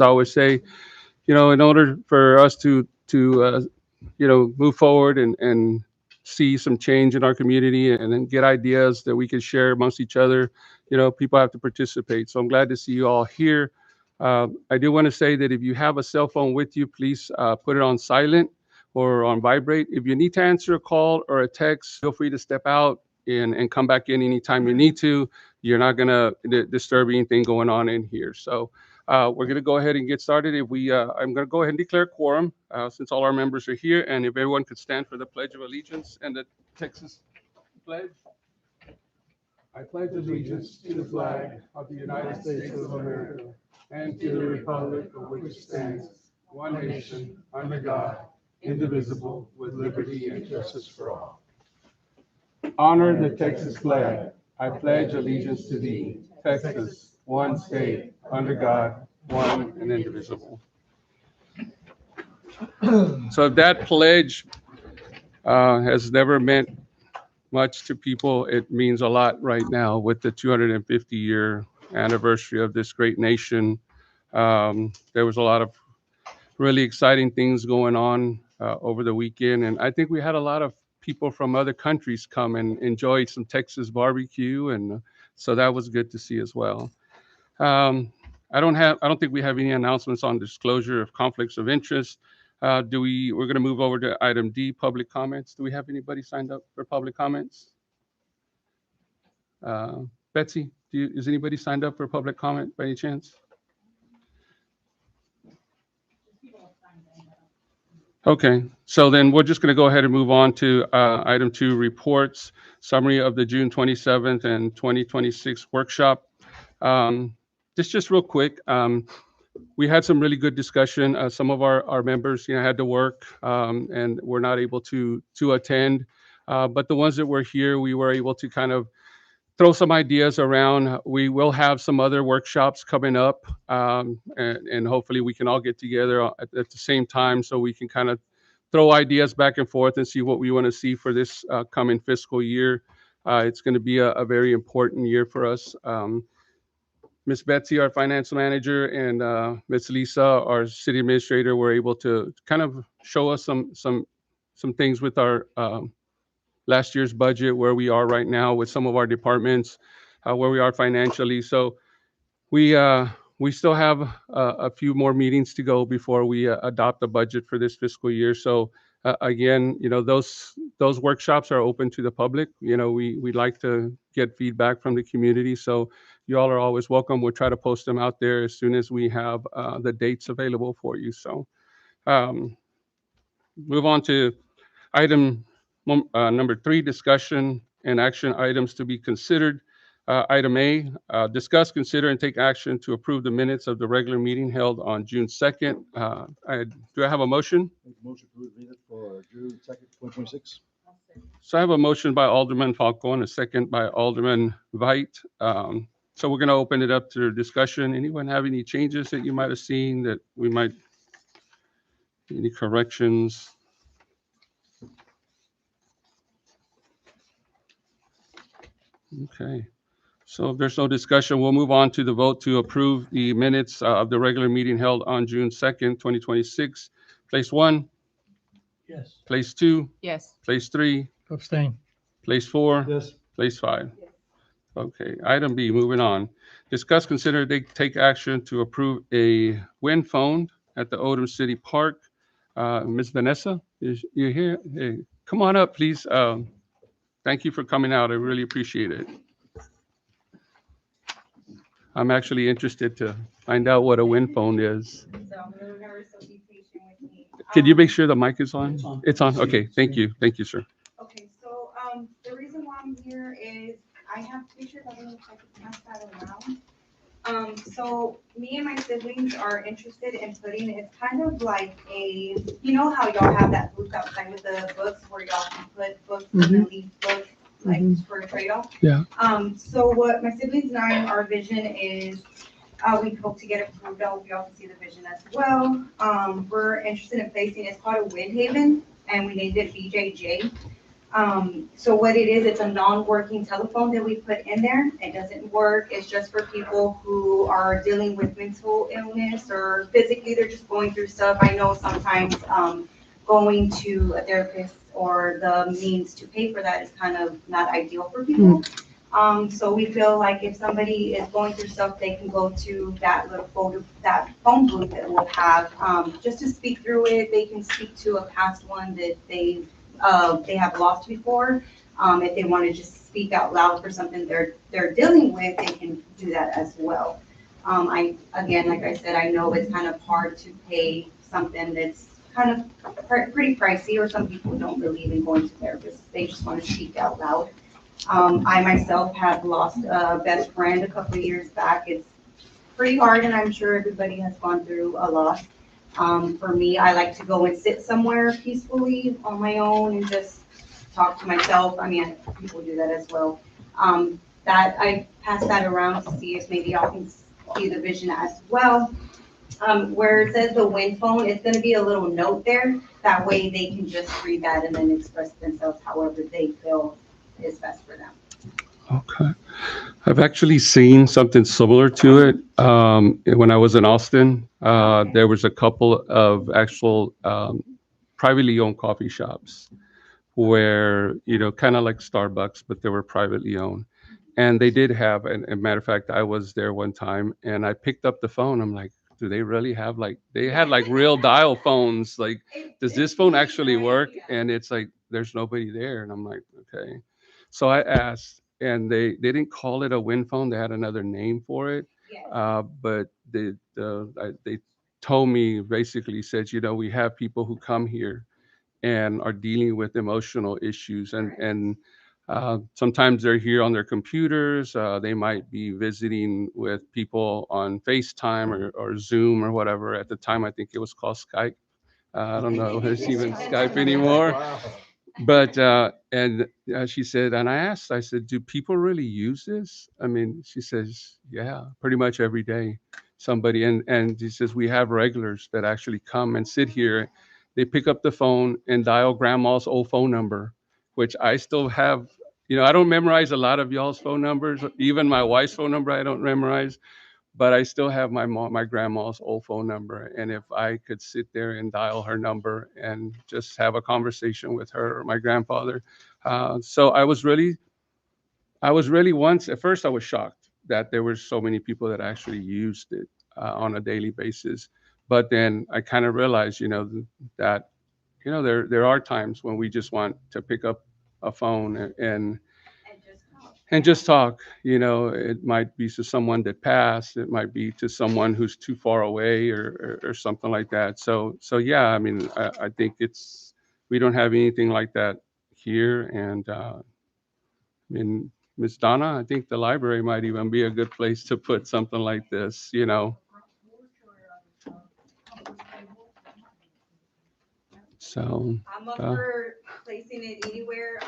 I always say, in order for us to move forward and see some change in our community and then get ideas that we can share amongst each other, people have to participate. So I'm glad to see you all here. I do want to say that if you have a cell phone with you, please put it on silent or on vibrate. If you need to answer a call or a text, feel free to step out and come back in anytime you need to. You're not going to disturb anything going on in here. So we're going to go ahead and get started. I'm going to go ahead and declare quorum since all our members are here, and if everyone could stand for the Pledge of Allegiance and the Texas pledge. I pledge allegiance to the flag of the United States of America and to the republic for which it stands, one nation, under God, indivisible, with liberty and justice for all. Honor the Texas flag. I pledge allegiance to thee, Texas, one state, under God, one and indivisible. So if that pledge has never meant much to people, it means a lot right now with the 250-year anniversary of this great nation. There was a lot of really exciting things going on over the weekend, and I think we had a lot of people from other countries come and enjoy some Texas barbecue, and so that was good to see as well. I don't think we have any announcements on disclosure of conflicts of interest. We're going to move over to item D, public comments. Do we have anybody signed up for public comments? Betsy, is anybody signed up for public comment by any chance? Okay, so then we're just going to go ahead and move on to item 2, reports, summary of the June 27th and 2026 workshop. Just real quick, we had some really good discussion. Some of our members, had to work and were not able to attend. But the ones that were here, we were able to kind of throw some ideas around. We will have some other workshops coming up, and hopefully we can all get together at the same time so we can kind of throw ideas back and forth and see what we want to see for this coming fiscal year. It's going to be a very important year for us. Miss Betsy, our finance manager, and Miss Lisa, our city administrator, were able to kind of show us some things with our last year's budget, where we are right now with some of our departments, where we are financially. So we still have a few more meetings to go before we adopt the budget for this fiscal year. So again, those workshops are open to the public. We like to get feedback from the community. So you all are always welcome. We'll try to post them out there as soon as we have the dates available for you. So move on to item number 3, discussion and action items to be considered. Item A, discuss, consider, and take action to approve the minutes of the regular meeting held on June 2nd. Do I have a motion? Make a motion to approve minutes for June 2nd, 2026. So I have a motion by Alderman Falco and a second by Alderman Veit. So we're going to open it up to discussion. Anyone have any changes that you might have seen that we might, any corrections? Okay. So if there's no discussion, we'll move on to the vote to approve the minutes of the regular meeting held on June 2nd, 2026. Place 1, Yes. place 2, Yes. place 3, Abstain. place 4, Yes. place 5. Okay, item B, moving on. Discuss, consider, take action to approve a wind phone at the Odem City Park. Ms. Vanessa, you're here? Hey, come on up, please. Thank you for coming out. I really appreciate it. I'm actually interested to find out what a wind phone is. So remember, so be patient with me. Could you make sure the mic is on? It's on. It's on. Okay, thank you. Thank you, sir. Okay, so the reason why I'm here is I have pictures. I don't know if I can pass that around. So me and my siblings are interested in putting, it's kind of like a, how y'all have that booth outside with the books where y'all can put books and then leave books like for a trade-off. Yeah. So what my siblings and I, our vision is, we hope to get approved. I hope y'all can see the vision as well. We're interested in placing, it's called a wind haven, and we named it BJJ. So what it is, it's a non-working telephone that we put in there. It doesn't work. It's just for people who are dealing with mental illness or physically they're just going through stuff. I know sometimes going to a therapist or the means to pay for that is kind of not ideal for people. So we feel like if somebody is going through stuff, they can go to that little that phone booth that we'll have, just to speak through it. They can speak to a past one that they have lost before. If they want to just speak out loud for something they're dealing with, they can do that as well. Again, like I said, I know it's kind of hard to pay something that's kind of pretty pricey, or some people don't believe in going to therapists. They just want to speak out loud. I myself have lost a best friend a couple of years back. It's pretty hard, and I'm sure everybody has gone through a loss. For me, I like to go and sit somewhere peacefully on my own and just talk to myself. I mean, people do that as well. That I pass that around to see if maybe y'all can see the vision as well. Where it says the Win phone, it's going to be a little note there. That way they can just read that and then express themselves however they feel is best for them. Okay. I've actually seen something similar to it. When I was in Austin, there was a couple of actual privately owned coffee shops where, kind of like Starbucks, but they were privately owned. And they did have, and a matter of fact, I was there one time and I picked up the phone. I'm like, do they really have they had like real dial phones? Like, does this phone actually work? And it's like, there's nobody there. And I'm like, okay. So I asked, and they didn't call it a Win phone. They had another name for it. Yes. But they told me, basically said, we have people who come here and are dealing with emotional issues, and sometimes they're here on their computers. They might be visiting with people on FaceTime or Zoom or whatever. At the time, I think it was called Skype. I don't know if it's even Skype anymore. Wow. But and she said, and I said, do people really use this? I mean, she says, yeah, pretty much every day. Somebody, and she says, we have regulars that actually come and sit here. They pick up the phone and dial grandma's old phone number, which I still have. I don't memorize a lot of y'all's phone numbers. Even my wife's phone number, I don't memorize, but I still have my grandma's old phone number. And if I could sit there and dial her number and just have a conversation with her or my grandfather. So I was really once, at first I was shocked that there were so many people that actually used it on a daily basis. But then I kind of realized, that, there are times when we just want to pick up a phone And just talk. and just talk. It might be to someone that passed. It might be to someone who's too far away, or something like that. So yeah, I mean, I think we don't have anything like that here. And I mean, Miss Donna, I think the library might even be a good place to put something like this. So, I'm up uh, for placing it anywhere.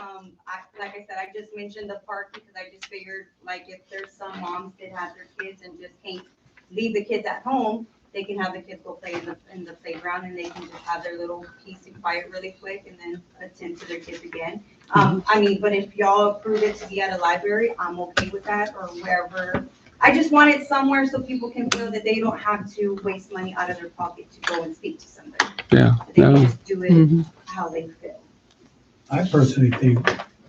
Like I said, I just mentioned the park because I just figured, like, if there's some moms that have their kids and just can't leave the kids at home, they can have the kids go play in the playground, and they can just have their little peace and quiet really quick and then attend to their kids again. I mean, but if y'all approve it to be at a library, I'm okay with that, or wherever. I just want it somewhere so people can feel that they don't have to waste money out of their pocket to go and speak to somebody. yeah, They can no, just do it mhm, how they feel. I personally think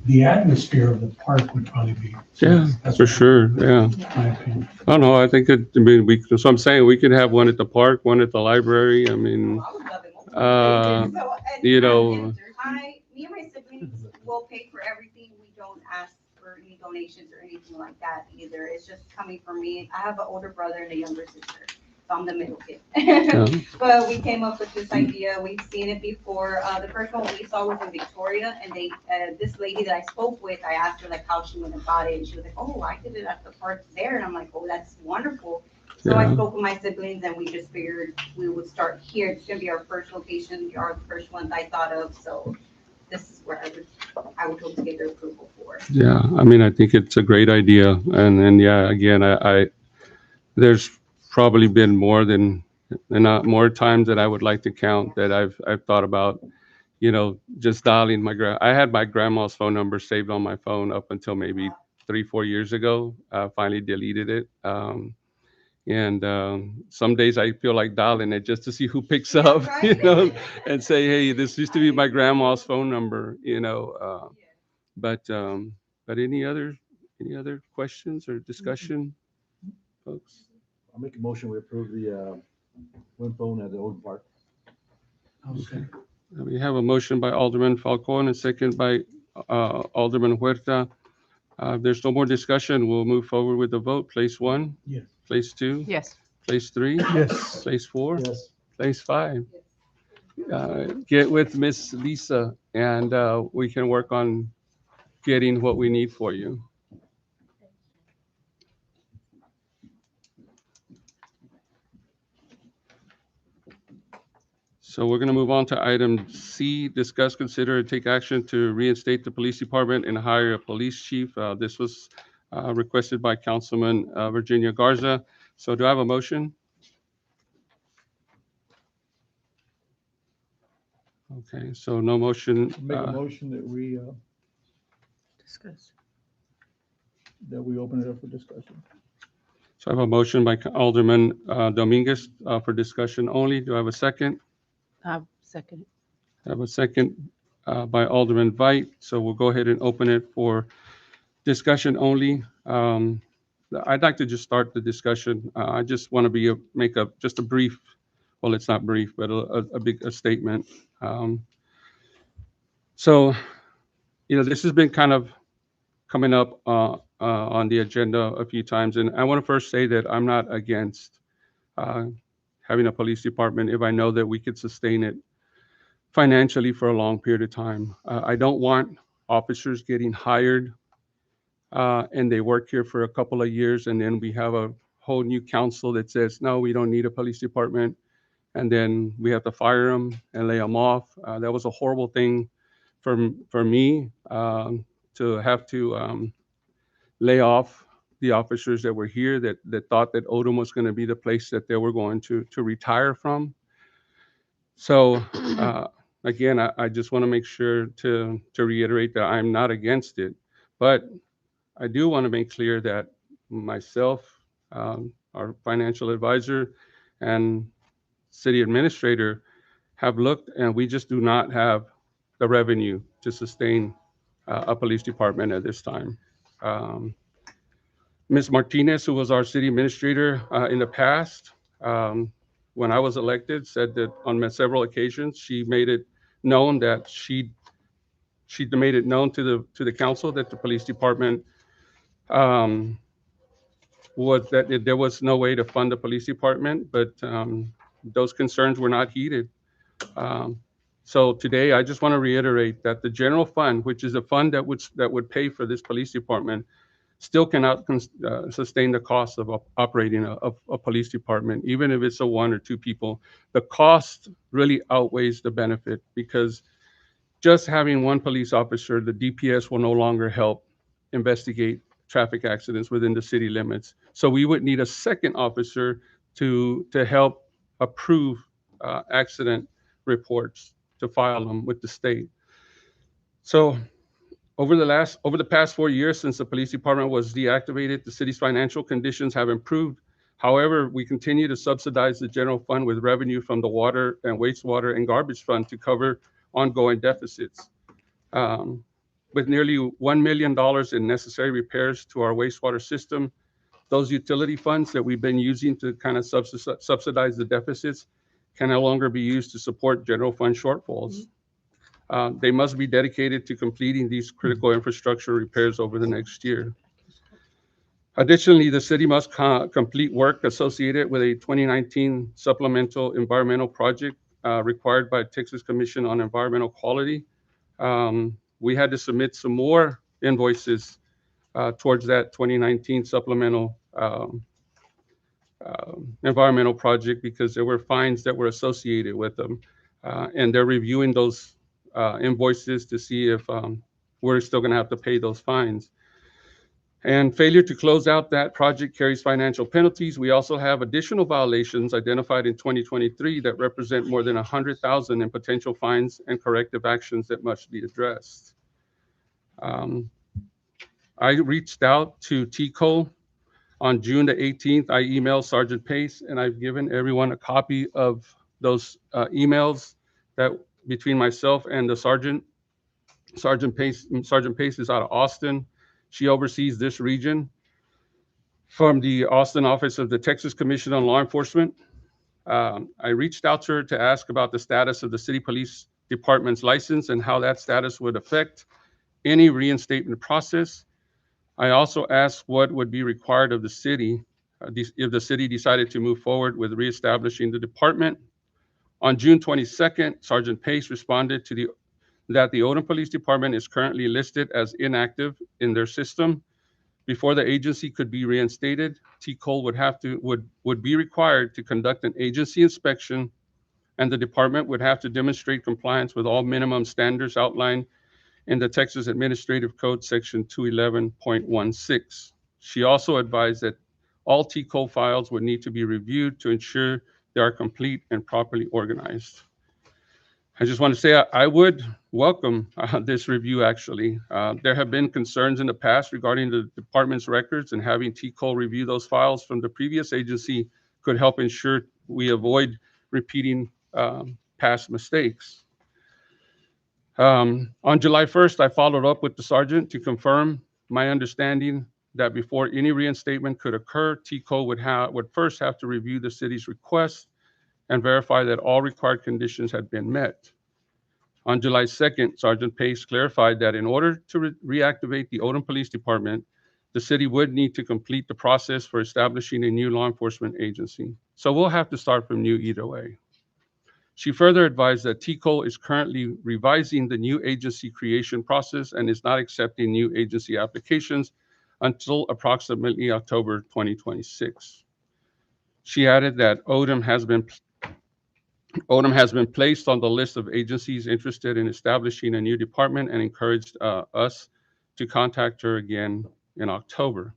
the atmosphere of the park would probably be. yeah, That's for sure, yeah. my opinion. Oh no, I think I mean, so I'm saying we could have one at the park, one at the library. I mean, I would love it. Uh, So, and you know, me and my siblings will pay for everything. We don't ask for any donations or anything like that either. It's just coming from me. I have an older brother and a younger sister, so I'm the middle kid. yeah, But we came up with this idea. We've seen it before. The first one we saw was in Victoria, and this lady that I spoke with, I asked her like how she went about it, and she was like, "Oh, I did it at the park there," and I'm like, "Oh, that's wonderful." So I Yeah. spoke with my siblings, and we just figured we would start here. It's gonna be our first location, our first ones I thought of. So this is where I would hope to get their approval for. yeah. I mean, I think it's a great idea, and yeah, again, there's probably been more times that I would like to count that I've thought about, just dialing I had my grandma's phone number saved on my phone up until maybe 3, 4 years ago. Finally deleted it. And some days I feel like dialing it just to see who picks up, right. and say, hey, this used to be my grandma's phone number. But any other questions or discussion, folks? I'll make a motion, we approve the, wind phone at the Odem Park. I'll second. We have a motion by Alderman Falcon, and second by Alderman Huerta. If there's no more discussion, we'll move forward with the vote. Place 1, Yes. place 2, Yes. place 3, Yes. place 4, Yes. place 5. Get with Miss Lisa, and we can work on getting what we need for you. So we're going to move on to item C, discuss, consider, and take action to reinstate the police department and hire a police chief. This was requested by Councilman Virginia Garza. So do I have a motion? Okay, so no motion. Make a motion Discuss. that we open it up for discussion. So I have a motion by Alderman Dominguez for discussion only. Do I have a second? Second. I have a second by Alderman Veit. So we'll go ahead and open it for discussion only. I'd like to just start the discussion. I just want to make just a brief, well, it's not brief, but a big statement. So, this has been kind of coming up on the agenda a few times, and I want to first say that I'm not against having a police department if I know that we could sustain it financially for a long period of time. I don't want officers getting hired and they work here for a couple of years, and then we have a whole new council that says, no, we don't need a police department, and then we have to fire them and lay them off. That was a horrible thing for me to have to lay off the officers that were here that thought that Odem was going to be the place that they were going to retire from. So again, I just want to make sure to reiterate that I'm not against it, but I do want to make clear that myself, our financial advisor, and city administrator have looked, and we just do not have the revenue to sustain a police department at this time. Ms. Martinez, who was our city administrator in the past, when I was elected, said that on several occasions she made it known that she made it known to the council that the police department was that there was no way to fund the police department, but those concerns were not heeded. So today, I just want to reiterate that the general fund, which is a fund that would pay for this police department, still cannot sustain the cost of operating a police department, even if it's a 1 or 2 people. The cost really outweighs the benefit, because just having one police officer, the DPS will no longer help investigate traffic accidents within the city limits. So we would need a second officer to help approve accident reports, to file them with the state. So over the past 4 years since the police department was deactivated, the city's financial conditions have improved. However, we continue to subsidize the general fund with revenue from the water and wastewater and garbage fund to cover ongoing deficits. With nearly $1 million in necessary repairs to our wastewater system, those utility funds that we've been using to kind of subsidize the deficits can no longer be used to support general fund shortfalls. They must be dedicated to completing these critical infrastructure repairs over the next year. Additionally, the city must complete work associated with a 2019 supplemental environmental project required by Texas Commission on Environmental Quality. We had to submit some more invoices towards that 2019 supplemental environmental project, because there were fines that were associated with them. And they're reviewing those invoices to see if we're still going to have to pay those fines. And failure to close out that project carries financial penalties. We also have additional violations identified in 2023 that represent more than 100,000 in potential fines and corrective actions that must be addressed. I reached out to TCO on June the 18th. I emailed Sergeant Pace, and I've given everyone a copy of those emails that between myself and the sergeant. Sergeant Pace is out of Austin. She oversees this region from the Austin office of the Texas Commission on Law Enforcement. I reached out to her to ask about the status of the city police department's license and how that status would affect any reinstatement process. I also asked what would be required of the city if the city decided to move forward with reestablishing the department. On June 22nd, Sergeant Pace responded to that the Odem Police Department is currently listed as inactive in their system. Before the agency could be reinstated, TCOL would be required to conduct an agency inspection, and the department would have to demonstrate compliance with all minimum standards outlined in the Texas Administrative Code, Section 211.16. She also advised that all TCOL files would need to be reviewed to ensure they are complete and properly organized. I just want to say I would welcome this review, actually. There have been concerns in the past regarding the department's records, and having TCOL review those files from the previous agency could help ensure we avoid repeating past mistakes. On July 1st, I followed up with the sergeant to confirm my understanding that before any reinstatement could occur, TCOL would first have to review the city's request and verify that all required conditions had been met. On July 2nd, Sergeant Pace clarified that in order to reactivate the Odem Police Department, the city would need to complete the process for establishing a new law enforcement agency. So we'll have to start from new either way. She further advised that TCOL is currently revising the new agency creation process and is not accepting new agency applications until approximately October 2026. She added that Odem has been placed on the list of agencies interested in establishing a new department and encouraged us to contact her again in October.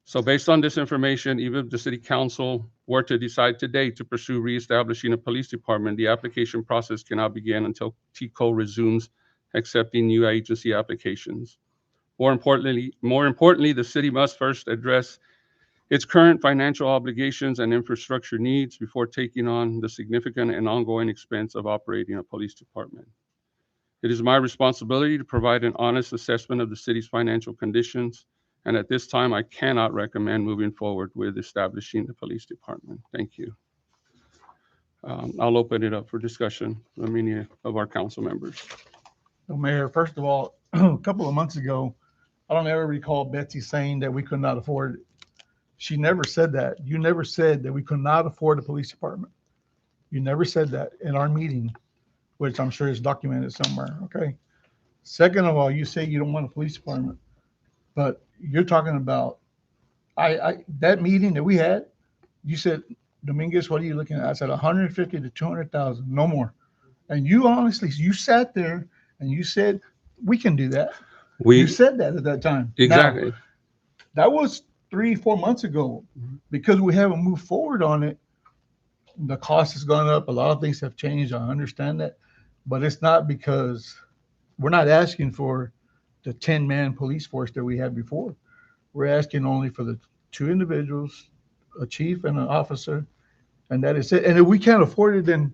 So based on this information, even if the city council were to decide today to pursue reestablishing a police department, the application process cannot begin until TCO resumes accepting new agency applications. More importantly, the city must first address its current financial obligations and infrastructure needs before taking on the significant and ongoing expense of operating a police department. It is my responsibility to provide an honest assessment of the city's financial conditions, and at this time, I cannot recommend moving forward with establishing the police department. Thank you. I'll open it up for discussion from any of our council members. Well, Mayor, first of all, a couple of months ago, I don't ever recall Betsy saying that we could not afford it. She never said that. You never said that we could not afford a police department. You never said that in our meeting, which I'm sure is documented somewhere, okay? Second of all, you say you don't want a police department, but you're talking about, that meeting that we had, you said, Dominguez, what are you looking at? I said 150 to 200,000, no more. And you honestly, you sat there and you said, we can do that. You said that at that time. Exactly. Now, that was 3-4 months ago. Because we haven't moved forward on it, the cost has gone up. A lot of things have changed. I understand that. But it's not because we're not asking for the 10-man police force that we had before. We're asking only for the 2 individuals, a chief and an officer, and that is it. And if we can't afford it, then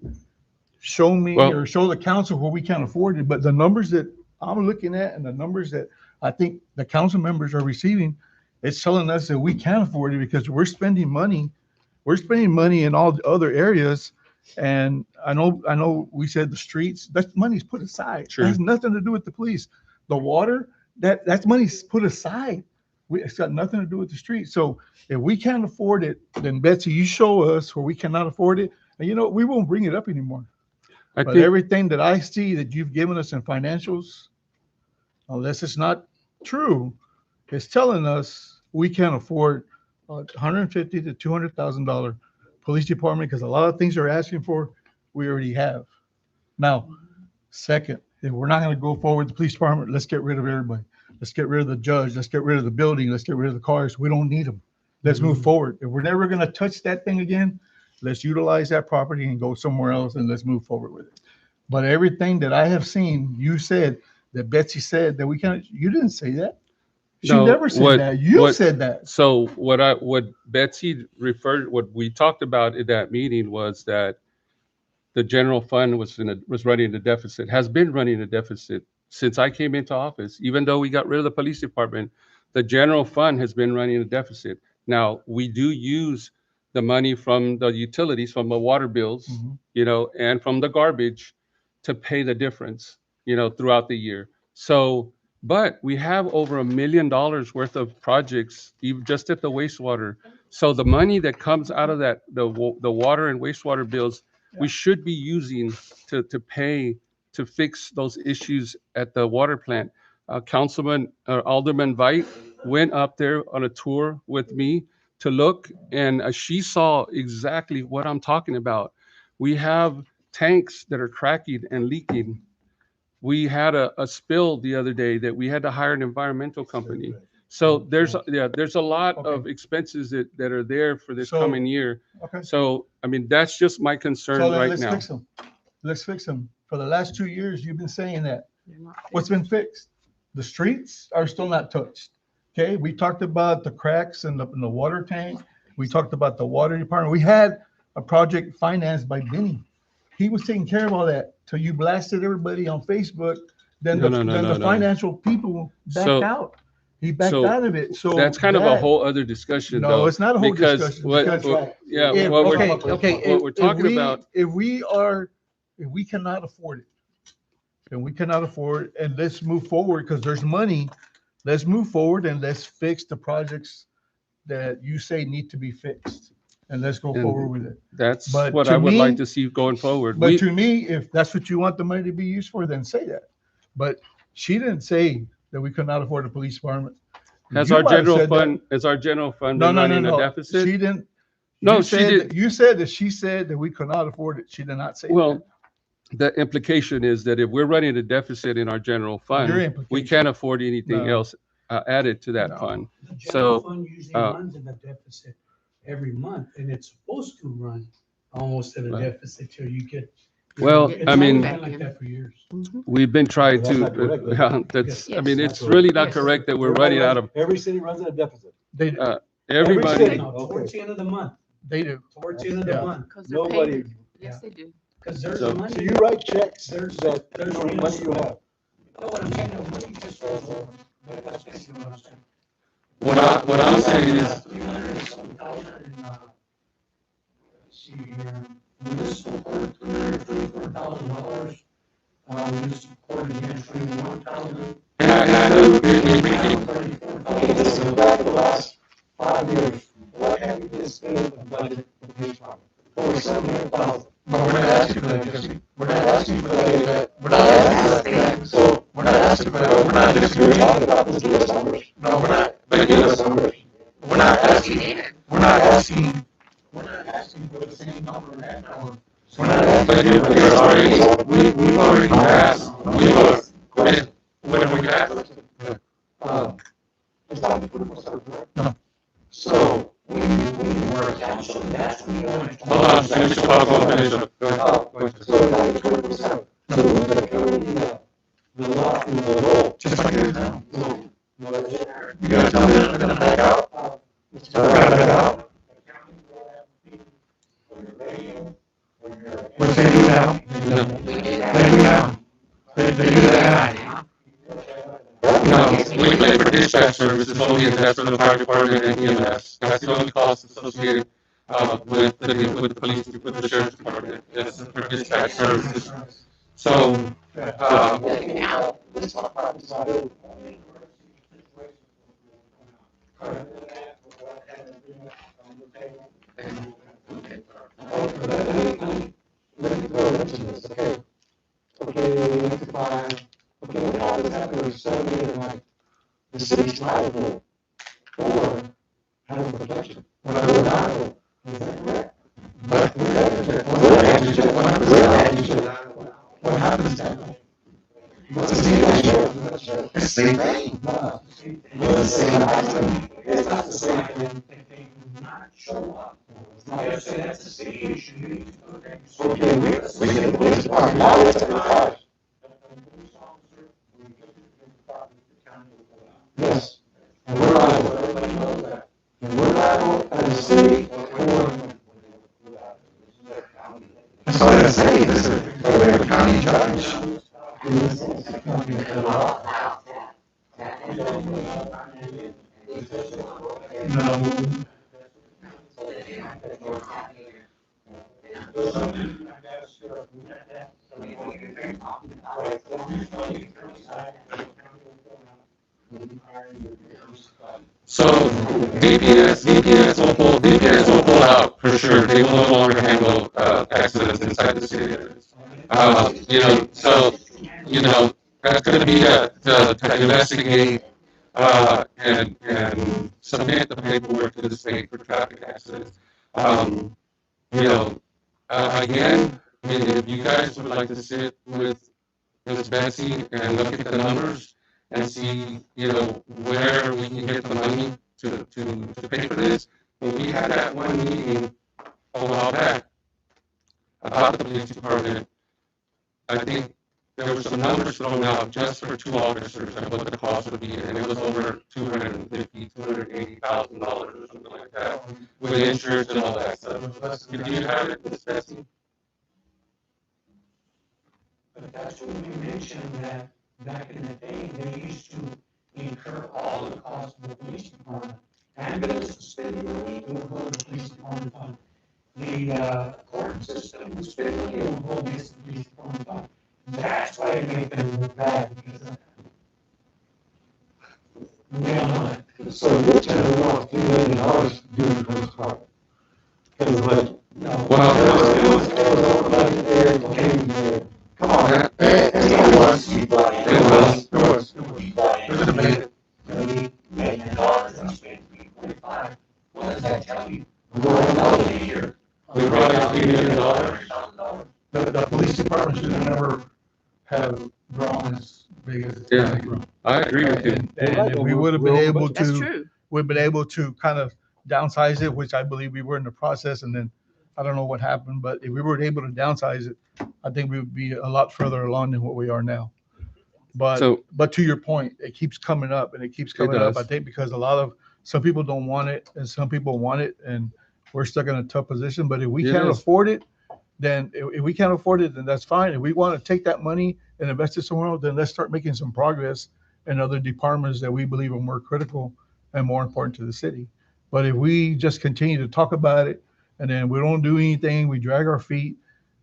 show me or show the council where we can't afford it. But the numbers that I'm looking at and the numbers that I think the council members are receiving, it's telling us that we can't afford it because we're spending money. We're spending money in all the other areas. And I know we said the streets, that money's put aside. Sure. It has nothing to do with the police. The water, that's money's put aside. It's got nothing to do with the street. So if we can't afford it, then Betsy, you show us where we cannot afford it. And you know, we won't bring it up anymore. But everything that I see that you've given us in financials, unless it's not true, it's telling us we can't afford $150,000 to $200,000 police department because a lot of things they're asking for, we already have. Now, second, if we're not going to go forward with the police department, let's get rid of everybody. Let's get rid of the judge. Let's get rid of the building. Let's get rid of the cars. We don't need them. Let's move forward. If we're never going to touch that thing again, let's utilize that property and go somewhere else and let's move forward with it. But everything that I have seen, you said that Betsy said that we can't, you didn't say that. She No, never said that. You said that. So what Betsy referred, what we talked about in that meeting was that the general fund was running a deficit, has been running a deficit since I came into office. Even though we got rid of the police department, the general fund has been running a deficit. Now, we do use the money from the utilities, from the water bills, and from the garbage to pay the difference, throughout the year. So, but we have over $1 million worth of projects, even just at the wastewater. So the money that comes out of that, the water and wastewater bills, we should be using to pay to fix those issues at the water plant. Alderman Veit went up there on a tour with me to look, and she saw exactly what I'm talking about. We have tanks that are cracking and leaking. We had a spill the other day that we had to hire an environmental company. So there's a lot of expenses that are there for this coming year. Okay. So, I mean, that's just my concern So then right let's now. fix them. Let's fix them. For the last 2 years, you've been saying that. They're not What's been fixed? The streets are still not touched. Okay, we talked about the cracks in the water tank. We talked about the water department. We had a project financed by Benny. He was taking care of all that till you blasted everybody on Facebook. Then the financial people backed out. He backed out of it. So that's kind of a whole other discussion. No, though, it's not a whole because discussion. What we're talking about. If we cannot afford it, then we cannot afford it, and let's move forward because there's money. Let's move forward and let's fix the projects that you say need to be fixed, and let's go forward with it. That's But what to I would me- like to see going forward. But to me, if that's what you want the money to be used for, then say that. But she didn't say that we could not afford a police department. Has You our might have general said that. fund No, been running a no. deficit? She didn't. No, You she said did. that- You said that she said that we could not afford it. She did not say that. Well, the implication is that if we're running a deficit in our general Your fund, we implication. can't afford anything No. else added to that No. fund. The So, general fund usually uh, runs in a deficit every month, and it's supposed to run almost at a Right. deficit till you get. Well, it's I mean- been like that for years. We've been trying That's to, not correct, though. that's, I Yes. mean, That's it's not really not Yes. correct that we're running out of, Every city runs at a deficit. They do. everybody. city. No, towards the end of the month, They do. towards the end of the Yeah. month, Because they're Nobody- paying. Yes, they do. because there's So- money. So you write checks There's- that, there's money you have. No, what I'm saying, the money just rolls over. That's basically what I'm saying. What I'm saying is, 300 and some thousand in, let's see here, municipal court, $334,000. Municipal court again, $21,000. and I know, This is back in the last 5 years. What have you been spending the budget for the police department? Over $700,000. But we're not asking for that, Jesse. We're not asking for that. We're not asking for that. So We're not asking for that. We're not we're disagreeing. talking about this, give us numbers. No, we're not. But give us numbers. We're not asking. We're not asking. We're not asking for the same number right now. We're not asking. we've already asked, whatever we asked. It's not before the start, correct? No. So, we were council, that's when you want to. Hold on, finish up, I'll finish up. Go ahead. So now you're 20%. So who's gonna cover the law, the law? Just like it is now. So, You gotta tell me they're gonna back out. They're gonna back out. What they do now? They do now. They do that now. No, we pay for dispatch services only, and that's for the fire department and EMS. That's the only cost associated, with the police, with the sheriff's department, it's for dispatch services. So, let's talk about this liability. Let me go into this, okay? Okay, we have to find, okay, what happens after we're 7 years, like, the city's liable for having protection. We're liable. Is that correct? But what happens then? What's the same thing? It's the same thing. the same item. It's not the same thing. If they do not show up, Like, say that's a city issue, you need to go there. okay, we get the police department, now let's take the cars. Yes. And we're liable. And we're liable as a city for. That's what I say, this is a county judge. No. So DPS will pull out for sure. They will no longer handle accidents inside the city. That's going to be to investigate and submit the paperwork to the state for traffic accidents. Again, if you guys would like to sit with Ms. Betsy and look at the numbers and see, where we can get the money to pay for this. When we had that one meeting a while back about the police department, I think there were some numbers thrown out just for 2 officers and what the cost would be, and it was over $280,000 or something like that, with insurance and all that stuff. Did you have it, Ms. Betsy? But that's when you mentioned that back in the day, they used to incur all the costs of the police department. Ambulance was spending money, it would go to the police department fund. The court system was spending money, it would go against the police department fund. That's why it made them look bad, because of that. We all know it. So you're telling me we want $3 million doing the police department? Because like, No. Well, it was over budget there, it came there. Come on, man. it was. It was. It was a debate. What does that tell you? We don't know the year. We brought in $3 million. The police department should never have grown as big as it's Yeah. grown. I agree with you. And we would have been able That's to, true. we've been able to kind of downsize it, which I believe we were in the process, and then I don't know what happened, but if we were able to downsize it, I think we would be a lot further along than what we are now. But So- to your point, it keeps coming up and it keeps coming up, I does. think, because some people don't want it and some people want it, and we're stuck in a tough position. But if we It can't is. afford it, then if we can't afford it, then that's fine. If we want to take that money and invest it somewhere else, then let's start making some progress in other departments that we believe are more critical and more important to the city. But if we just continue to talk about it and then we don't do anything, we drag our feet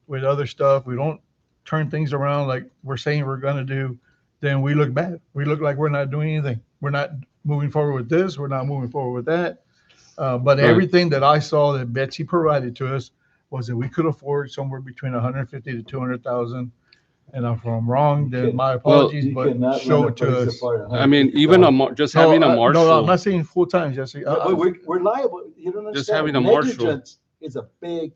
with other stuff, we don't turn things around like we're saying we're going to do, then we look bad. We look like we're not doing anything. We're not moving forward with this. We're not moving forward with that. But Right. everything that I saw that Betsy provided to us was that we could afford somewhere between 150 to 200,000. And if I'm wrong, then my apologies, You but cannot show run a it to police us. department. I mean, even just having a No, marshal. I'm not saying full time, Jesse. No, but we're liable. You don't understand. Just having a marshal. Negligence is a big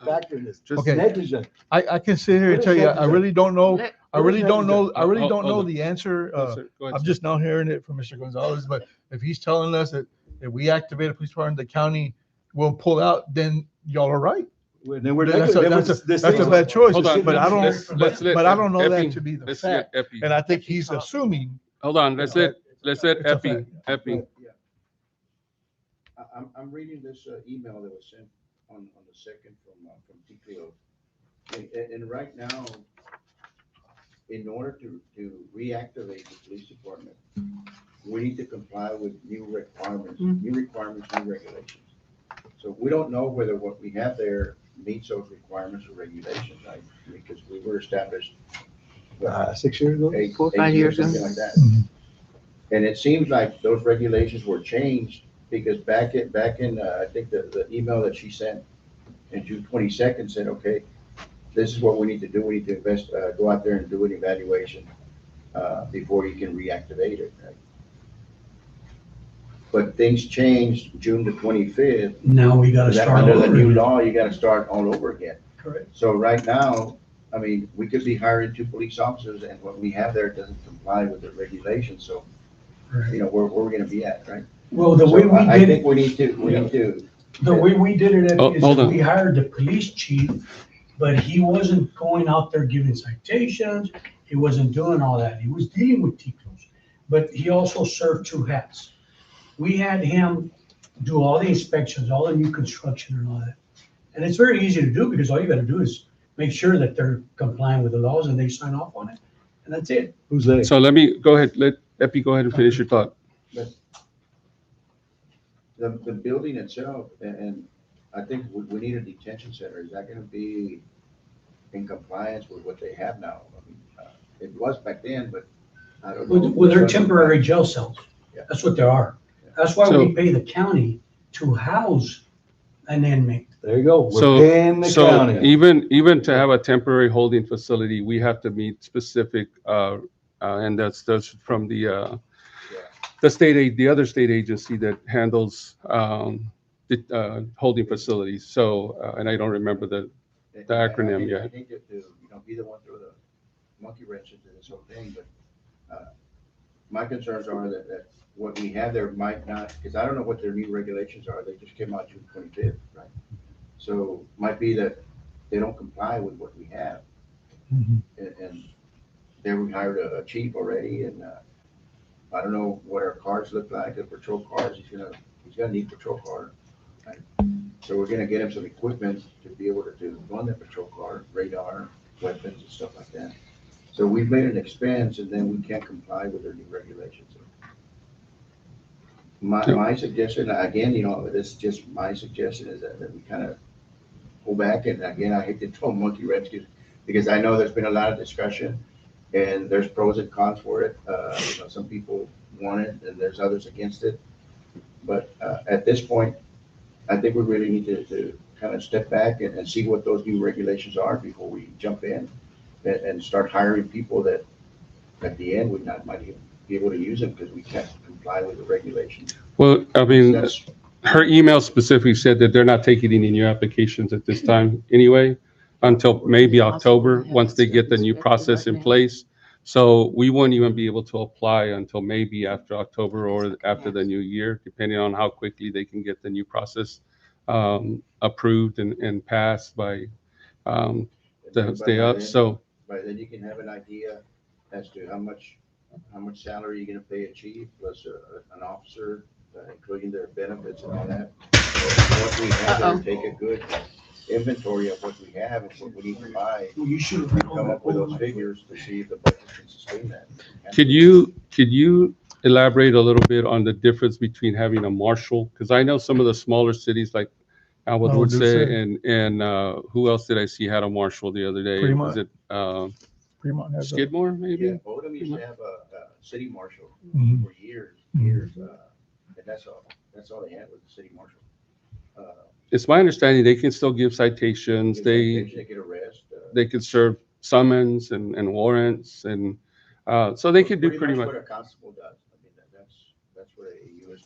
factor in this. Just- Okay. Negligent. I can sit here and What tell is you, that? I really don't know. Let- I really don't know. I really Hold- don't hold know on. the answer. Go ahead, I'm sir. just now hearing it from Mr. Gonzalez, but if he's telling us that if we activate a police department, the county will pull out, then y'all are right. Then we're That's negligent. that's a bad choice. Hold on, But I let's don't, let but I don't know Epi- that to be the let's fact. let Epi. And I think he's assuming. Hold on, let's let It's a Epi. fact. Epi. I'm reading this email that was sent on the second from TCLEO. And right now, in order to reactivate the police department, we need to comply with new requirements, new regulations. So we don't know whether what we have there meets those requirements or regulations, right? Because we were established 6 years ago. 4 or 5 years ago. something like that. Mhm. And it seems like those regulations were changed because back in, I think the email that she sent in June 22nd said, okay, this is what we need to do. We need to go out there and do an evaluation before you can reactivate it, right? But things changed June the 25th. Now we gotta That start under the over new again. law, you gotta start all over again. Correct. So right now, I mean, we could be hiring 2 police officers and what we have there doesn't comply with the regulations, so Right. you know, where we're gonna be at, right? Well, the So way we I did think it, we need to, the way we did it Oh, is hold that on. we hired the police chief, but he wasn't going out there giving citations. He wasn't doing all that. He was dealing with Ticos, but he also served two hats. We had him do all the inspections, all the new construction and all that. And it's very easy to do because all you gotta do is make sure that they're complying with the laws and they sign off on it. And that's it. Who's they? So let me, go ahead, let Epi go ahead and finish your thought. the building itself, and I think we need a detention center. Is that gonna be in compliance with what they have now? I mean, it was back then, but I don't know. Well, they're temporary jail cells. Yeah. That's what they are. That's why So- we pay the county to house an inmate. There you go. We're So, paying the so county. even to have a temporary holding facility, we have to meet specific, and that's from the state aid, the other state agency that handles, the, holding facilities. So, and I don't remember the acronym, yeah. I hate to, be the one throw the monkey wrench into this whole thing, but, my concerns are that what we have there might not, because I don't know what their new regulations are. They just came out June 25th, right? So might be that they don't comply with what we have. And there we hired a chief already, and, I don't know what our cars look like, the patrol cars. He's gonna need patrol car. Right? So we're gonna get him some equipment to be able to run that patrol car, radar, weapons and stuff like that. So we've made an expense and then we can't comply with their new regulations. My suggestion, again, this is just my suggestion, is that we kind of pull back. And again, I hate to throw monkey wrench because I know there's been a lot of discussion and there's pros and cons for it. Some people want it and there's others against it. But at this point, I think we really need to kind of step back and see what those new regulations are before we jump in and start hiring people that at the end would not might even be able to use them because we can't comply with the regulations. Well, I mean, That's, her email specifically said that they're not taking any new applications at this time anyway, until maybe October, once they get the new process in place. So we won't even be able to apply until maybe after October or after the new year, depending on how quickly they can get the new process approved and passed by the day up. So by then you can have an idea as to how much salary you're gonna pay a chief plus an officer, including their benefits and all that. What we have there, take a good inventory of what we have and what we need to buy, Well, you should and come up with those figures to see if the budget can sustain that. could you elaborate a little bit on the difference between having a marshal? Because I know some of the smaller cities like Alwood would say, and who else did I see had a marshal the other day? Fremont. Was it Fremont has a. Skidmore Yeah, maybe? Odem used to have a city marshal Mhm. for years, and that's all they had was the city marshal. It's my understanding they can still give citations. They get arrest. They could serve summons and warrants, and so they could do pretty much. What a constable does. I mean, that's what a U.S.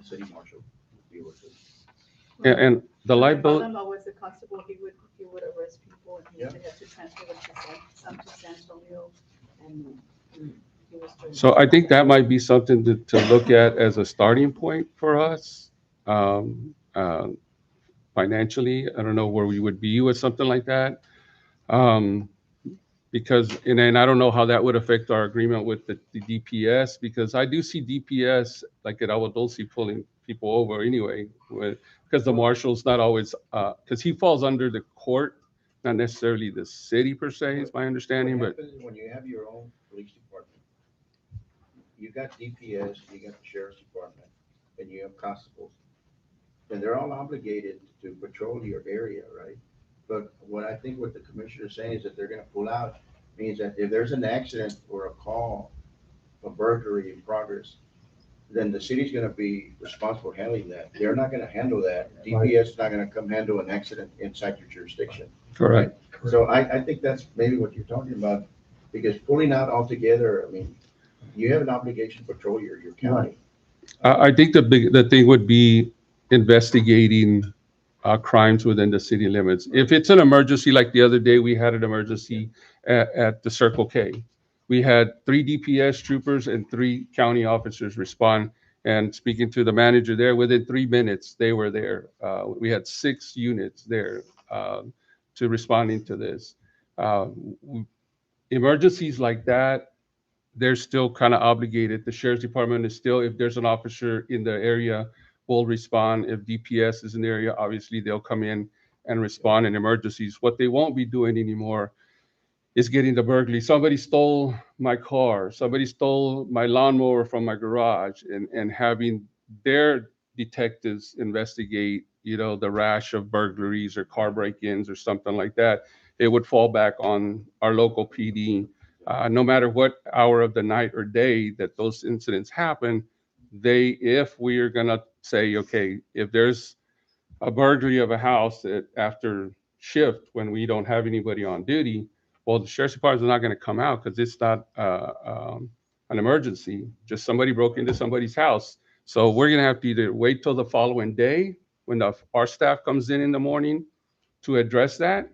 City marshal would be able to. And the liability. Father-in-law was a constable. He would arrest people and he Yeah. had to transfer them to some to San Antonio and he was doing. So I think that might be something to look at as a starting point for us. Financially, I don't know where we would be with something like that. Because, and then I don't know how that would affect our agreement with the DPS, because I do see DPS like at Agua Dulce pulling people over anyway, because the marshal's not always, because he falls under the court, not necessarily the city per se, is my understanding, What but happens is when you have your own police department, you got DPS, you got the sheriff's department, and you have constables. And they're all obligated to patrol your area, right? But what I think what the commissioner is saying is that they're gonna pull out, means that if there's an accident or a call, a burglary in progress, then the city's gonna be responsible for handling that. They're not gonna handle that. DPS is not gonna come handle an accident inside your jurisdiction. correct. So I think that's maybe what you're talking about, because pulling out altogether, I mean, you have an obligation to patrol your county. I think the thing would be investigating crimes within the city limits. If it's an emergency, like the other day, we had an emergency at the Circle K. we had 3 DPS troopers and 3 county officers respond. And speaking to the manager there, within 3 minutes, they were there. We had 6 units there to responding to this. Uh, Emergencies like that, they're still kind of obligated. The sheriff's department is still, if there's an officer in the area, will respond. If DPS is in the area, obviously they'll come in and respond in emergencies. What they won't be doing anymore is getting the burglary. Somebody stole my car, somebody stole my lawnmower from my garage, and having their detectives investigate, the rash of burglaries or car break-ins or something like that. It would fall back on our local PD. No matter what hour of the night or day that those incidents happen, if we are gonna say, okay, if there's a burglary of a house after shift when we don't have anybody on duty, well, the sheriff's department is not going to come out because it's not an emergency. Just somebody broke into somebody's house. So we're going to have to either wait till the following day when our staff comes in the morning to address that,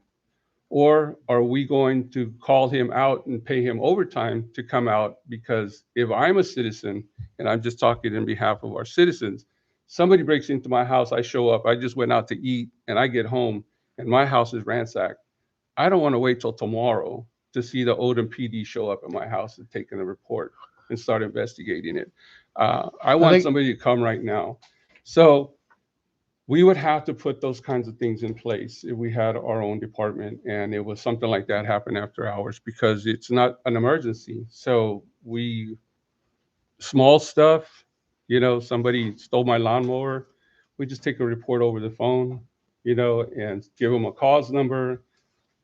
or are we going to call him out and pay him overtime to come out? Because if I'm a citizen, and I'm just talking in behalf of our citizens, somebody breaks into my house, I show up, I just went out to eat, and I get home, and my house is ransacked. I don't want to wait till tomorrow to see the Odem PD show up at my house and take in a report and start investigating it. I want somebody to come right now. So we would have to put those kinds of things in place if we had our own department and it was something like that happen after hours, because it's not an emergency. So small stuff, somebody stole my lawnmower, we just take a report over the phone, and give them a cause number.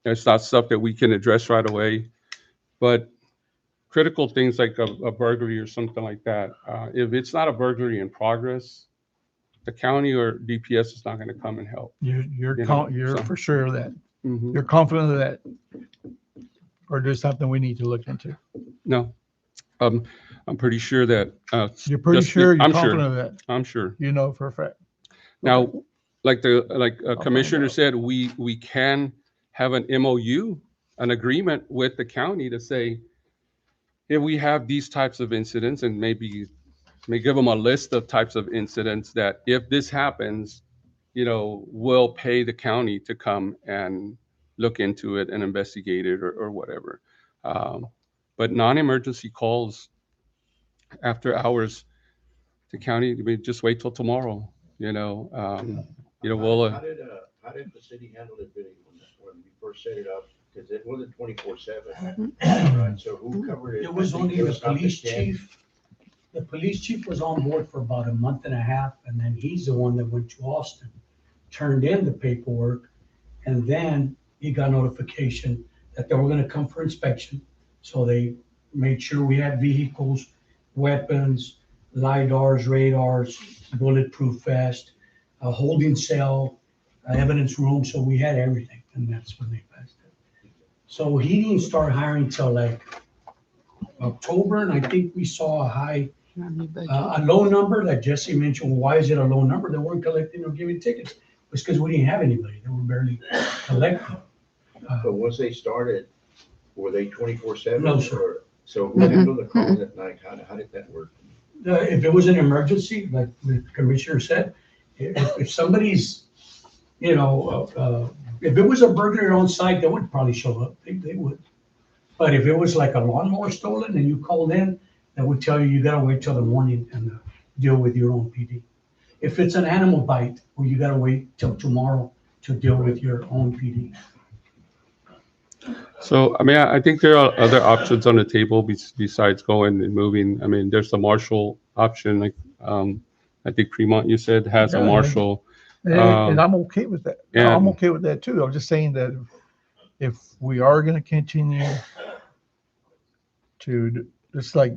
It's not stuff that we can address right away, but critical things like a burglary or something like that, if it's not a burglary in progress, the county or DPS is not going to come and help. You're for sure of that. Mhm. You're confident of that, or there's something we need to look into? No, I'm pretty sure that. You're pretty sure. You're I'm confident sure. of that. I'm sure. You know for a fact. Now, like find Commissioner out. said, we can have an MOU, an agreement with the county to say, if we have these types of incidents, and maybe give them a list of types of incidents that if this happens, we'll pay the county to come and look into it and investigate it or whatever. But non-emergency calls after hours, the county, just wait till tomorrow. We'll. How did the city handle it, Billy, when we first set it up? Because it wasn't 24/7. Right? So who covered it? It was I think only it the was up to police 10. chief. The police chief was on board for about a month and a half, and then he's the one that went to Austin, turned in the paperwork, and then he got notification that they were gonna come for inspection. So they made sure we had vehicles, weapons, LiDARs, radars, bulletproof vest, a holding cell, evidence room, so we had everything, and that's when they passed it. So he didn't start hiring till like October, and I think we saw a low number that Jesse mentioned. Well, why is it a low number? They weren't collecting or giving tickets. It's because we didn't have anybody. They were barely collecting. But once they started, were they 24/7? No, sir. So who handled the calls at night? How did that work? If it was an emergency, like the commissioner said, if somebody's, if it was a burglary on site, they would probably show up. They would. But if it was like a lawnmower stolen and you called in, they would tell you gotta wait till the morning and deal with your own PD. If it's an animal bite, well, you gotta wait till tomorrow to deal with your own PD. So, I think there are other options on the table besides going and moving. There's the marshal option, like, I think Fremont, you said, has a Yeah, marshal. And I'm okay with that. Yeah. I'm okay with that too. I'm just saying that if we are going to continue to, it's like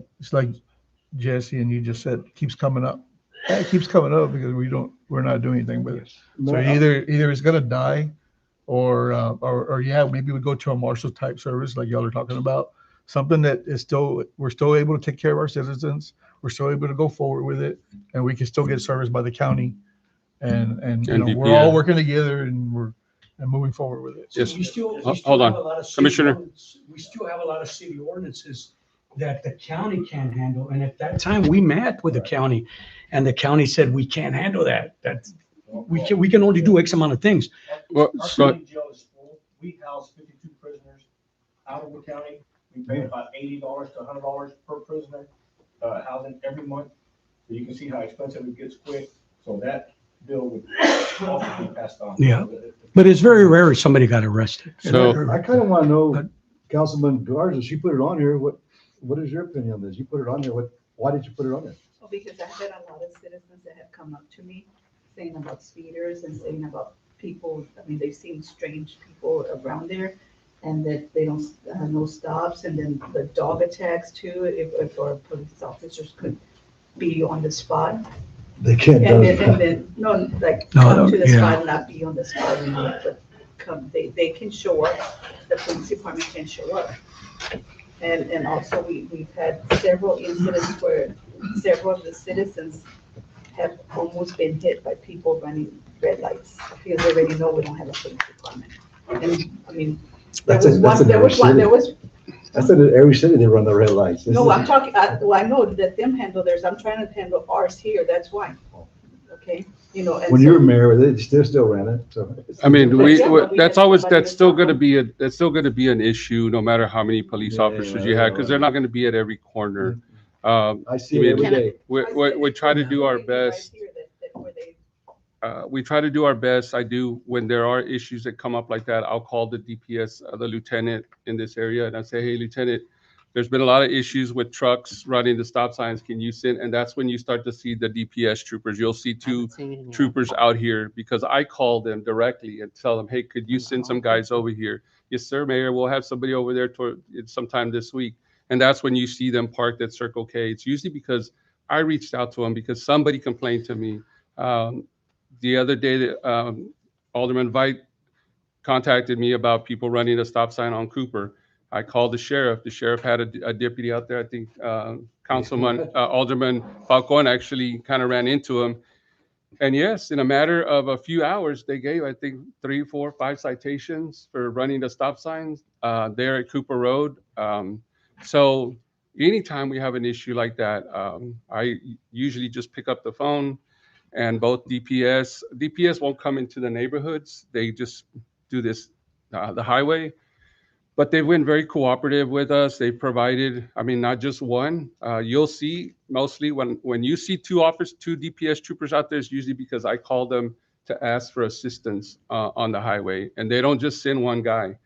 Jesse and you just said, keeps coming up. It keeps coming up because we're not doing anything with it. So either it's going to die, or yeah, maybe we go to a marshal type service like y'all are talking about, something that is we're still able to take care of our citizens. We're still able to go forward with it, and we can still get service by the county, and we're all working together and we're moving forward with it. Yes. We still Hold on. have a lot of city Commissioner. We still have a lot of city ordinances that the county can't handle. And at that time, we met with the county, and the county said, we can't handle that. We can only do X amount of things. Well, Our so- county jail is full. We house 52 prisoners out of the county. We pay about $80 to $100 per prisoner, housing every month. So you can see how expensive it gets quick. So that bill would also be passed on. Yeah. But it's very rare somebody got arrested. So- I kind of want to know, But- Councilman Garza, she put it on here. What is your opinion on this? You put it on here. Why did you put it on there? Well, because I've had a lot of citizens that have come up to me saying about speeders and saying about people, I mean, they've seen strange people around there and that they don't, no stops, and then the dog attacks too, if our police officers could be on the spot. They can't. And then, no, like, No, come to the yeah. spot, not be on the spot, but come, they can show up, the police department can show up. And also, we've had several incidents where several of the citizens have almost been hit by people running red lights, because they already know we don't have a police department. And, I mean, there That's was I said in every city they run the red lights. This no, is- I'm talking, well, I know that them handle theirs, I'm trying to handle ours here, that's why. Okay, you know, and When so- you were mayor, they're still running. So I mean, But yeah, but we that's had always, somebody that's still to gonna stop be that's still gonna be an issue, no matter how many police Yeah, officers you have, because they're not gonna be at every corner. I see it every Can day. We try to do our Right best. here that where they- We try to do our best. I do, when there are issues that come up like that, I'll call the DPS, the lieutenant in this area, and I say, hey, Lieutenant, there's been a lot of issues with trucks running the stop signs. Can you send? And that's when you start to see the DPS troopers. You'll see two troopers out here, because I call them directly and tell them, hey, could you send some guys over here? Yes, sir, Mayor. We'll have somebody over there sometime this week. And that's when you see them parked at Circle K. It's usually because I reached out to them because somebody complained to me. The other day, Alderman Veit contacted me about people running a stop sign on Cooper. I called the sheriff. The sheriff had a deputy out there. I think Councilman Alderman Falcon actually kind of ran into him. And yes, in a matter of a few hours, they gave, I think, 3, 4, 5 citations for running the stop signs there at Cooper Road. So anytime we have an issue like that, I usually just pick up the phone, and both DPS won't come into the neighborhoods. They just do this, the highway. But they've been very cooperative with us. They provided, I mean, not just one. You'll see mostly when you see two DPS troopers out there, it's usually because I call them to ask for assistance on the highway. And they don't just send one guy.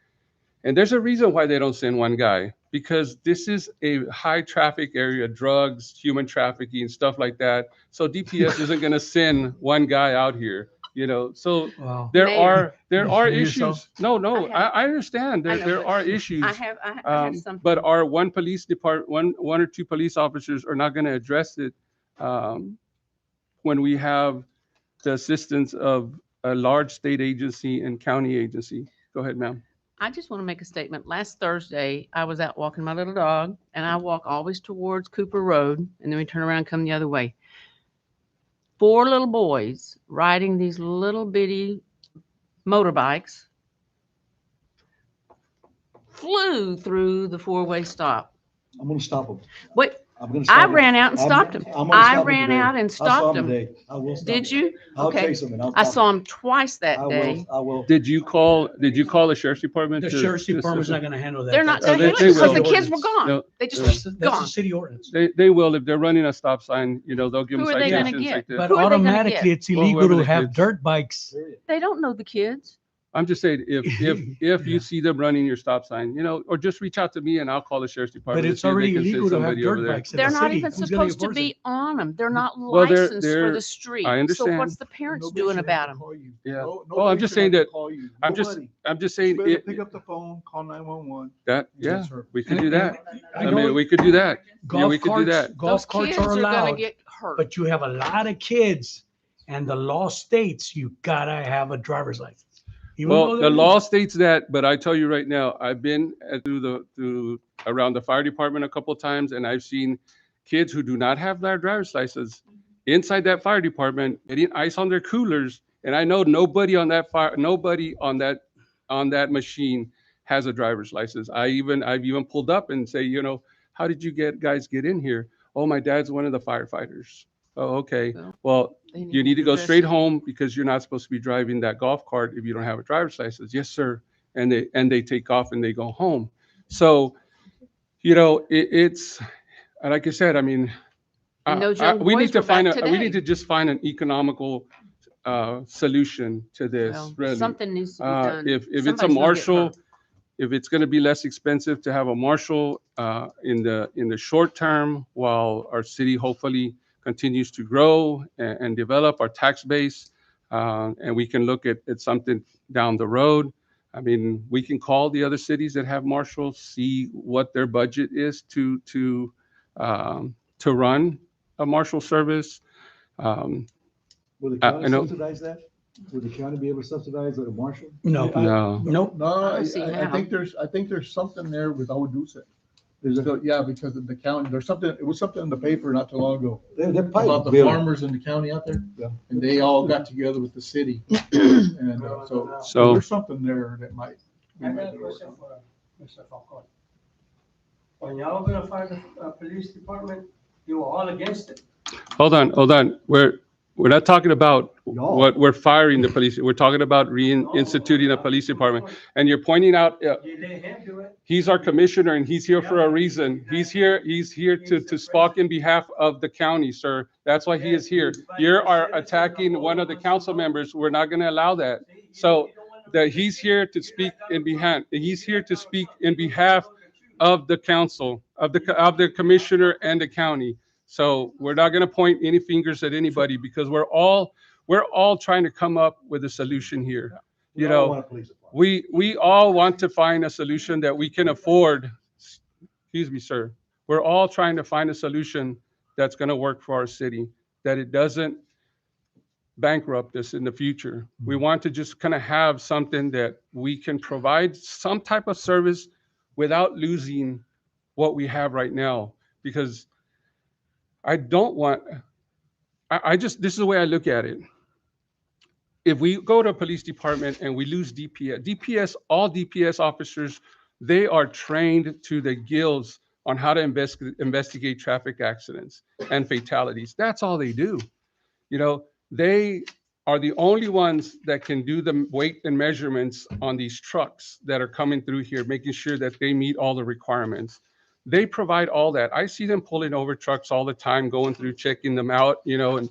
And there's a reason why they don't send one guy, because this is a high traffic area, drugs, human trafficking, stuff like that. So DPS isn't going to send one guy out here, you know. So Wow. there Mayor. are You issues. yourself? No, I have- I understand I there know, there but are issues. I have something. But our one or two police officers are not going to address it when we have the assistance of a large state agency and county agency. Go ahead, ma'am. I just want to make a statement. Last Thursday, I was out walking my little dog, and I walk always towards Cooper Road, and then we turn around and come the other way. 4 little boys riding these little bitty motorbikes flew through the 4-way stop. I'm gonna stop them. Wait, I'm gonna stop I 'em. ran out and stopped him. I'm gonna I stop 'em ran today. out and I saw stopped 'em him. today. I will stop Did 'em. you? I'll Okay. chase 'em and I'll I stop saw him twice I that will- day. I will. Did you call the sheriff's department? The to- sheriff's to- department's not gonna handle that. They're not Oh, going they to because will. the kids were gone. No, They just That's were a gone. city ordinance. They will, if they're running a stop sign, you know, they'll give them Who are they gonna citations get? like that. But Who are they gonna automatically, get? it's Well, illegal whoever to the have kids. dirt bikes. They don't know the kids. I'm just saying, if Yeah. you see them running your stop sign, you know, or just reach out to me and I'll call the sheriff's department. But to it's see if they already can send illegal to have somebody over dirt there. bikes in They're the not city. even Who's gonna supposed to enforce it? be on them. They're not Well, licensed for they're- the street. I So understand. what's the parents Nobody doing should about have to them? call you. Yeah. No- Well, I'm nobody just should have saying to that- call you. I'm just Nobody. saying You better it, pick up the phone, call 911. that, yeah, Yes, sir. we could do that. I I know mean, we could do that. Yeah, golf we could do carts, that. golf Those carts kids are are going to allowed, get hurt. but you have a lot of kids, and the law states you gotta have a driver's license. Even though Well, they're the law legal. states that, but I tell you right now, I've been through around the fire department a couple of times, and I've seen kids who do not have their driver's license inside that fire department getting ice on their coolers, and I know nobody on that machine has a driver's license. I've even pulled up and say, you know, how did you guys get in here? Oh, my dad's one of the firefighters. Oh, okay. Well, Well, They you need to go address straight it. home because you're not supposed to be driving that golf cart if you don't have a driver's license. Yes, sir. And they take off and they go home. So, it's like I said, I mean, And those young we need boys to were back we need today. to just find an economical solution to this, Well, really. something needs to be done. If it's a Somebody's gonna get marshal, hurt. if it's going to be less expensive to have a marshal in the short term, while our city hopefully continues to grow and develop our tax base, and we can look at something down the road. I mean, we can call the other cities that have marshals, see what their budget is to run a marshal service. Um, Will the I county know. subsidize that? Would the county be able to subsidize a marshal? No. No. Nope. No, I I don't see how. think there's something there with Odem. Is it, So, yeah, because of the county, it was something in the paper not too long ago they're about probably the billing. farmers in the county out there. Yeah. And they all got together with the city. And so So there's something there that might. we I might got a be able question to- for Mr. Falcone. When y'all gonna find the police department, you were all against it. hold on. We're not talking about Y'all. what we're firing the police. We're talking about reinstituting a police department. And you're pointing out, You let him do it. he's our commissioner and he's here for a reason. He's here to speak in behalf of the county, sir. That's why he is here. You are attacking one of the council members. We're not going to allow that. So that he's here to speak in behalf of the council, of the commissioner and the county. So we're not going to point any fingers at anybody because we're all trying to come up with a solution here. We You all know, want a police department. we all want to find a solution that we can afford. Excuse me, sir. We're all trying to find a solution that's going to work for our city, that it doesn't bankrupt us in the future. We want to just kind of have something that we can provide some type of service without losing what we have right now. Because I don't want, this is the way I look at it. If we go to a police department and we lose DPS, all DPS officers, they are trained to the gills on how to investigate traffic accidents and fatalities. That's all they do. They are the only ones that can do the weight and measurements on these trucks that are coming through here, making sure that they meet all the requirements. They provide all that. I see them pulling over trucks all the time, going through, checking them out, and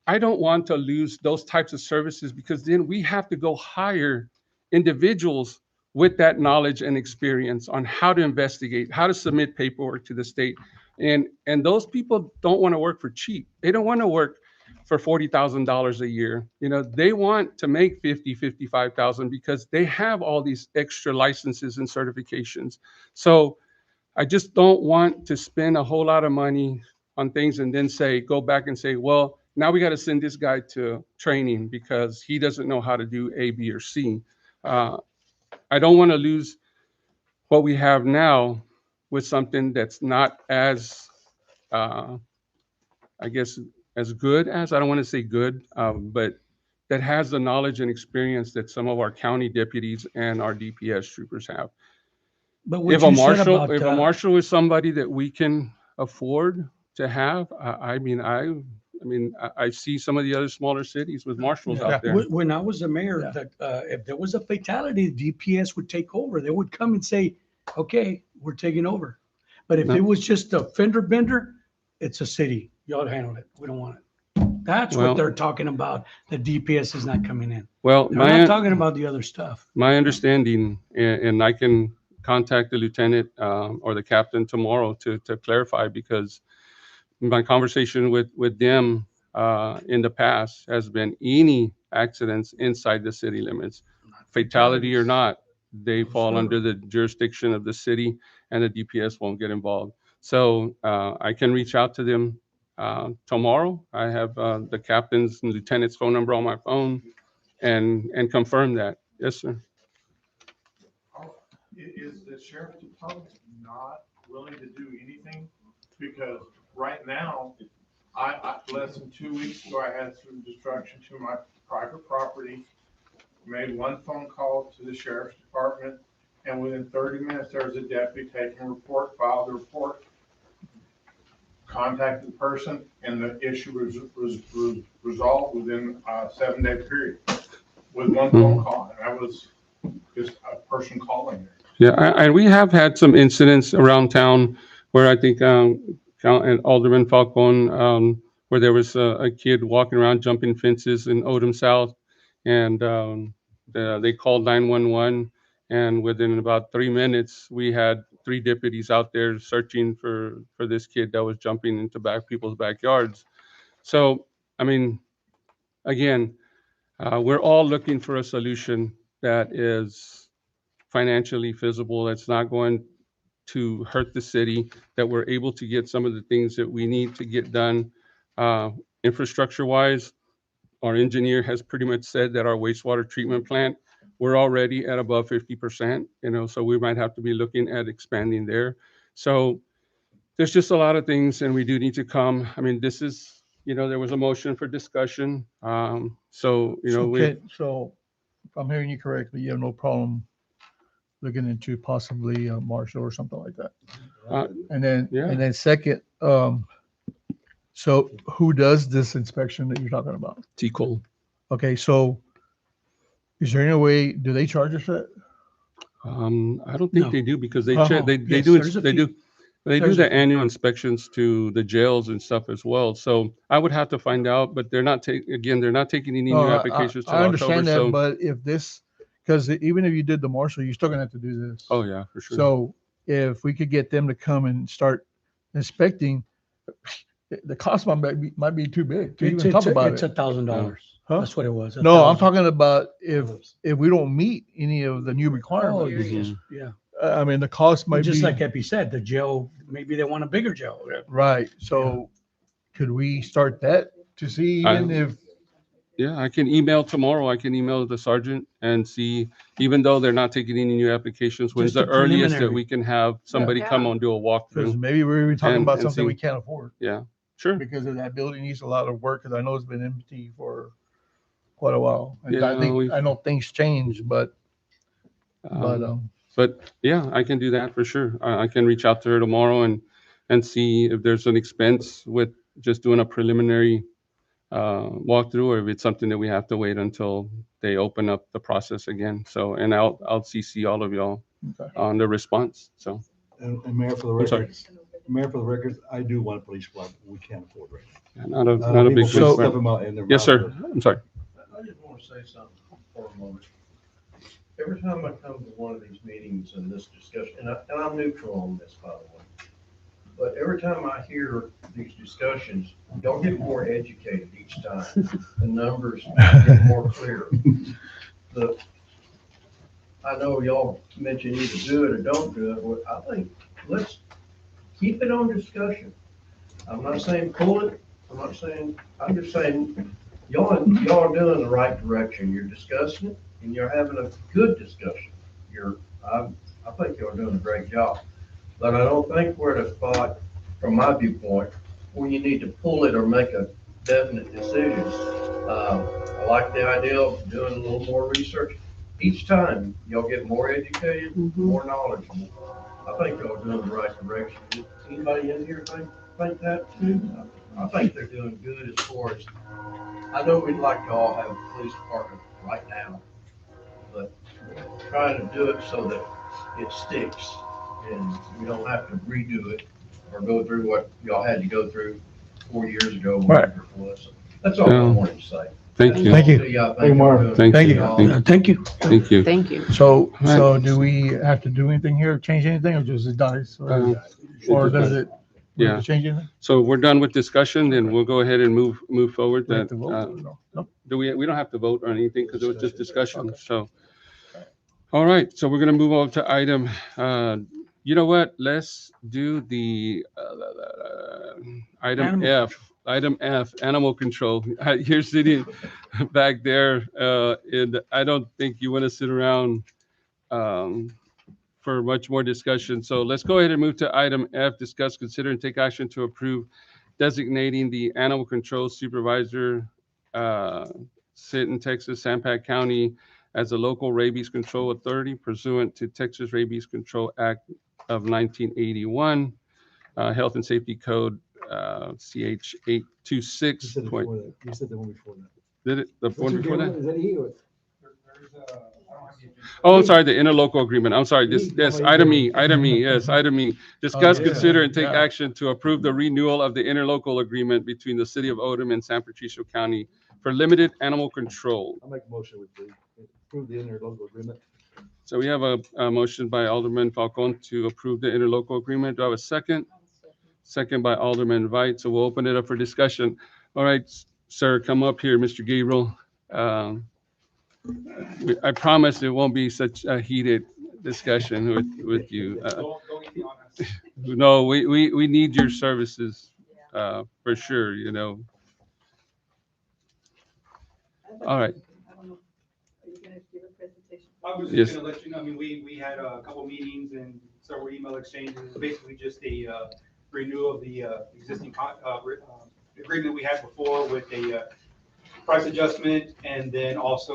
I don't want to lose those types of services because then we have to go hire individuals with that knowledge and experience on how to investigate, how to submit paperwork to the state. And those people don't want to work for cheap. They don't want to work for $40,000 a year. They want to make 50, 55,000 because they have all these extra licenses and certifications. So I just don't want to spend a whole lot of money on things and then go back and say, well, now we got to send this guy to training because he doesn't know how to do A, B, or C. I don't want to lose what we have now with something that's not as, I guess, as good as, I don't want to say good, but that has the knowledge and experience that some of our county deputies and our DPS troopers have. But what If a you said marshal, about, if a marshal is somebody that we can afford to have, I see some of the other smaller cities with marshals Yeah. out there. when I was the mayor, Yeah. that if there was a fatality, the DPS would take over. They would come and say, okay, we're taking over. But if No. it was just a fender bender, it's a city. Y'all handle it. We don't want it. That's Well- what they're talking about. The DPS is not coming in. Well, They're not talking about the other stuff. my understanding, and I can contact the lieutenant or the captain tomorrow to clarify, because my conversation with them in the past has been any accidents inside the city limits, fatality or not, they fall under the jurisdiction of the city and the DPS won't get involved. So I can reach out to them tomorrow. I have the captain's and lieutenant's phone number on my phone and confirm that. Yes, sir. Is the sheriff's department not willing to do anything? Because right now, less than 2 weeks ago, I had some destruction to my private property. Made one phone call to the sheriff's department. and within 30 minutes, there was a deputy taking a report, filed the report, contacted the person, and the issue was resolved within a 7-day period with one phone call. And that was just a person calling there. Yeah, and we have had some incidents around town where I think and Alderman Falcon, where there was a kid walking around jumping fences in Odem South, and they called 911, and within about 3 minutes, we had 3 deputies out there searching for this kid that was jumping into people's backyards. So, I mean, again, we're all looking for a solution that is financially feasible, that's not going to hurt the city, that we're able to get some of the things that we need to get done infrastructure wise. Our engineer has pretty much said that our wastewater treatment plant, we're already at above 50%, so we might have to be looking at expanding there. So there's just a lot of things, and we do need to come. I mean, this is, there was a motion for discussion. So If I'm hearing you correctly, you have no problem looking into possibly Marshall or something like that. And then second, so who does this inspection that you're talking about? T-Cole. Okay, so is there any way, do they charge us for that? I don't think No. they do, because they Oh, check, they yes, do, there's a they fee. do, they do There's a the fee. annual inspections to the jails and stuff as well. So I would have to find out, but they're not they're not taking any No, new I- applications till I October. understand that, So, but if this, because even if you did the Marshall, you're still gonna have to do this. oh yeah, for sure. So if we could get them to come and start inspecting, the cost might be too big to even talk about It's it. $1,000. Huh? That's what it was. No, I'm 1,000. talking about if we don't meet any of the new Oh, requirements. yes, yeah. I mean, the cost might Just be like Epi said, the jail, maybe they want a bigger jail. right. So could we start that to see even if Yeah, I can email tomorrow. I can email the sergeant and see, even though they're not taking any new applications, when's Just the a earliest that preliminary. we can have somebody come Yeah. on, do a because walkthrough? maybe we're even talking And- about and something see. we can't afford Yeah, sure. because of that building needs a lot of work because I know it's been empty for quite a while. And Yeah, I know things change, but But yeah, I can do that for sure. I can reach out to her tomorrow and see if there's an expense with just doing a preliminary walkthrough, or if it's something that we have to wait until they open up the process again. So, and I'll CC all of y'all Okay. on the response. So, And Mayor, for the I'm sorry. record, Mayor, for the record, I do want a police squad. We can't afford right yeah, not a now. not a People big put deal. stuff in their Yes, mouth, sir. I'm sorry. I just want to say something for a moment. Every time I come to one of these meetings and this discussion, and I'm neutral on this, by the way, but every time I hear these discussions, y'all get more educated each time. The numbers get more clear. I know y'all mentioned either do it or don't do it, but I think let's keep it on discussion. I'm not saying pull it, I'm just saying y'all are doing the right direction. You're discussing it and you're having a good discussion. I think you're doing a great job. But I don't think we're at a spot, from my viewpoint, where you need to pull it or make a definite decision. I like the idea of doing a little more research. Each time, you'll get more educated, more knowledgeable. I think y'all are doing the right direction. Anybody in here think that too? I think they're doing good as far as, I know we'd like to all have a police department right now, but trying to do it so that it sticks and we don't have to redo it or go through what y'all had to go through 4 years ago. Right. Whatever it was. That's all I wanted to say. Thank you. Thank you. See y'all. Hey, Mark. y'all Thank doing you. good. Thank you. Thank you. Thank you. Thank you. so do we have to do anything here, change anything, or just it dies? Or does it? we have to Change anything? So we're done with discussion, then we'll go ahead and move forward. We have That to vote? No? we don't have to vote on anything because it was just discussion. So, all right. So we're gonna move on to item. You know what? Let's do the item Animal F. Item F, animal control. You're sitting back there, and I don't think you want to sit around for much more discussion. So let's go ahead and move to item F, discuss, consider, and take action to approve designating the animal control supervisor, sit in Texas, San Pat County, as a local rabies control authority pursuant to Texas Rabies Control Act of 1981, Health and Safety Code, CH You 826. said it before that. You said the one before that. Did it, the one before that? Is that E or? Oh, I'm sorry, the interlocal agreement. I'm sorry, this item E, yes, item E. Discuss, yeah. consider, and take Yeah. action to approve the renewal of the interlocal agreement between the city of Odem and San Patricio County for limited animal control. I'll make a motion with the, approve the interlocal agreement. So we have a motion by Alderman Falcon to approve the interlocal agreement. Do I have a second? Second by Alderman Veit. So we'll open it up for discussion. All right, sir, come up here, Mr. Gabriel. I promise it won't be such a heated discussion with you. No, we need your services, for sure, you know. All right. I don't know. Are you gonna give a presentation? I was Yes. just gonna let you know, I mean, we had a couple meetings and several email exchanges, It's basically just a renewal of the existing agreement we had before with a price adjustment, and then also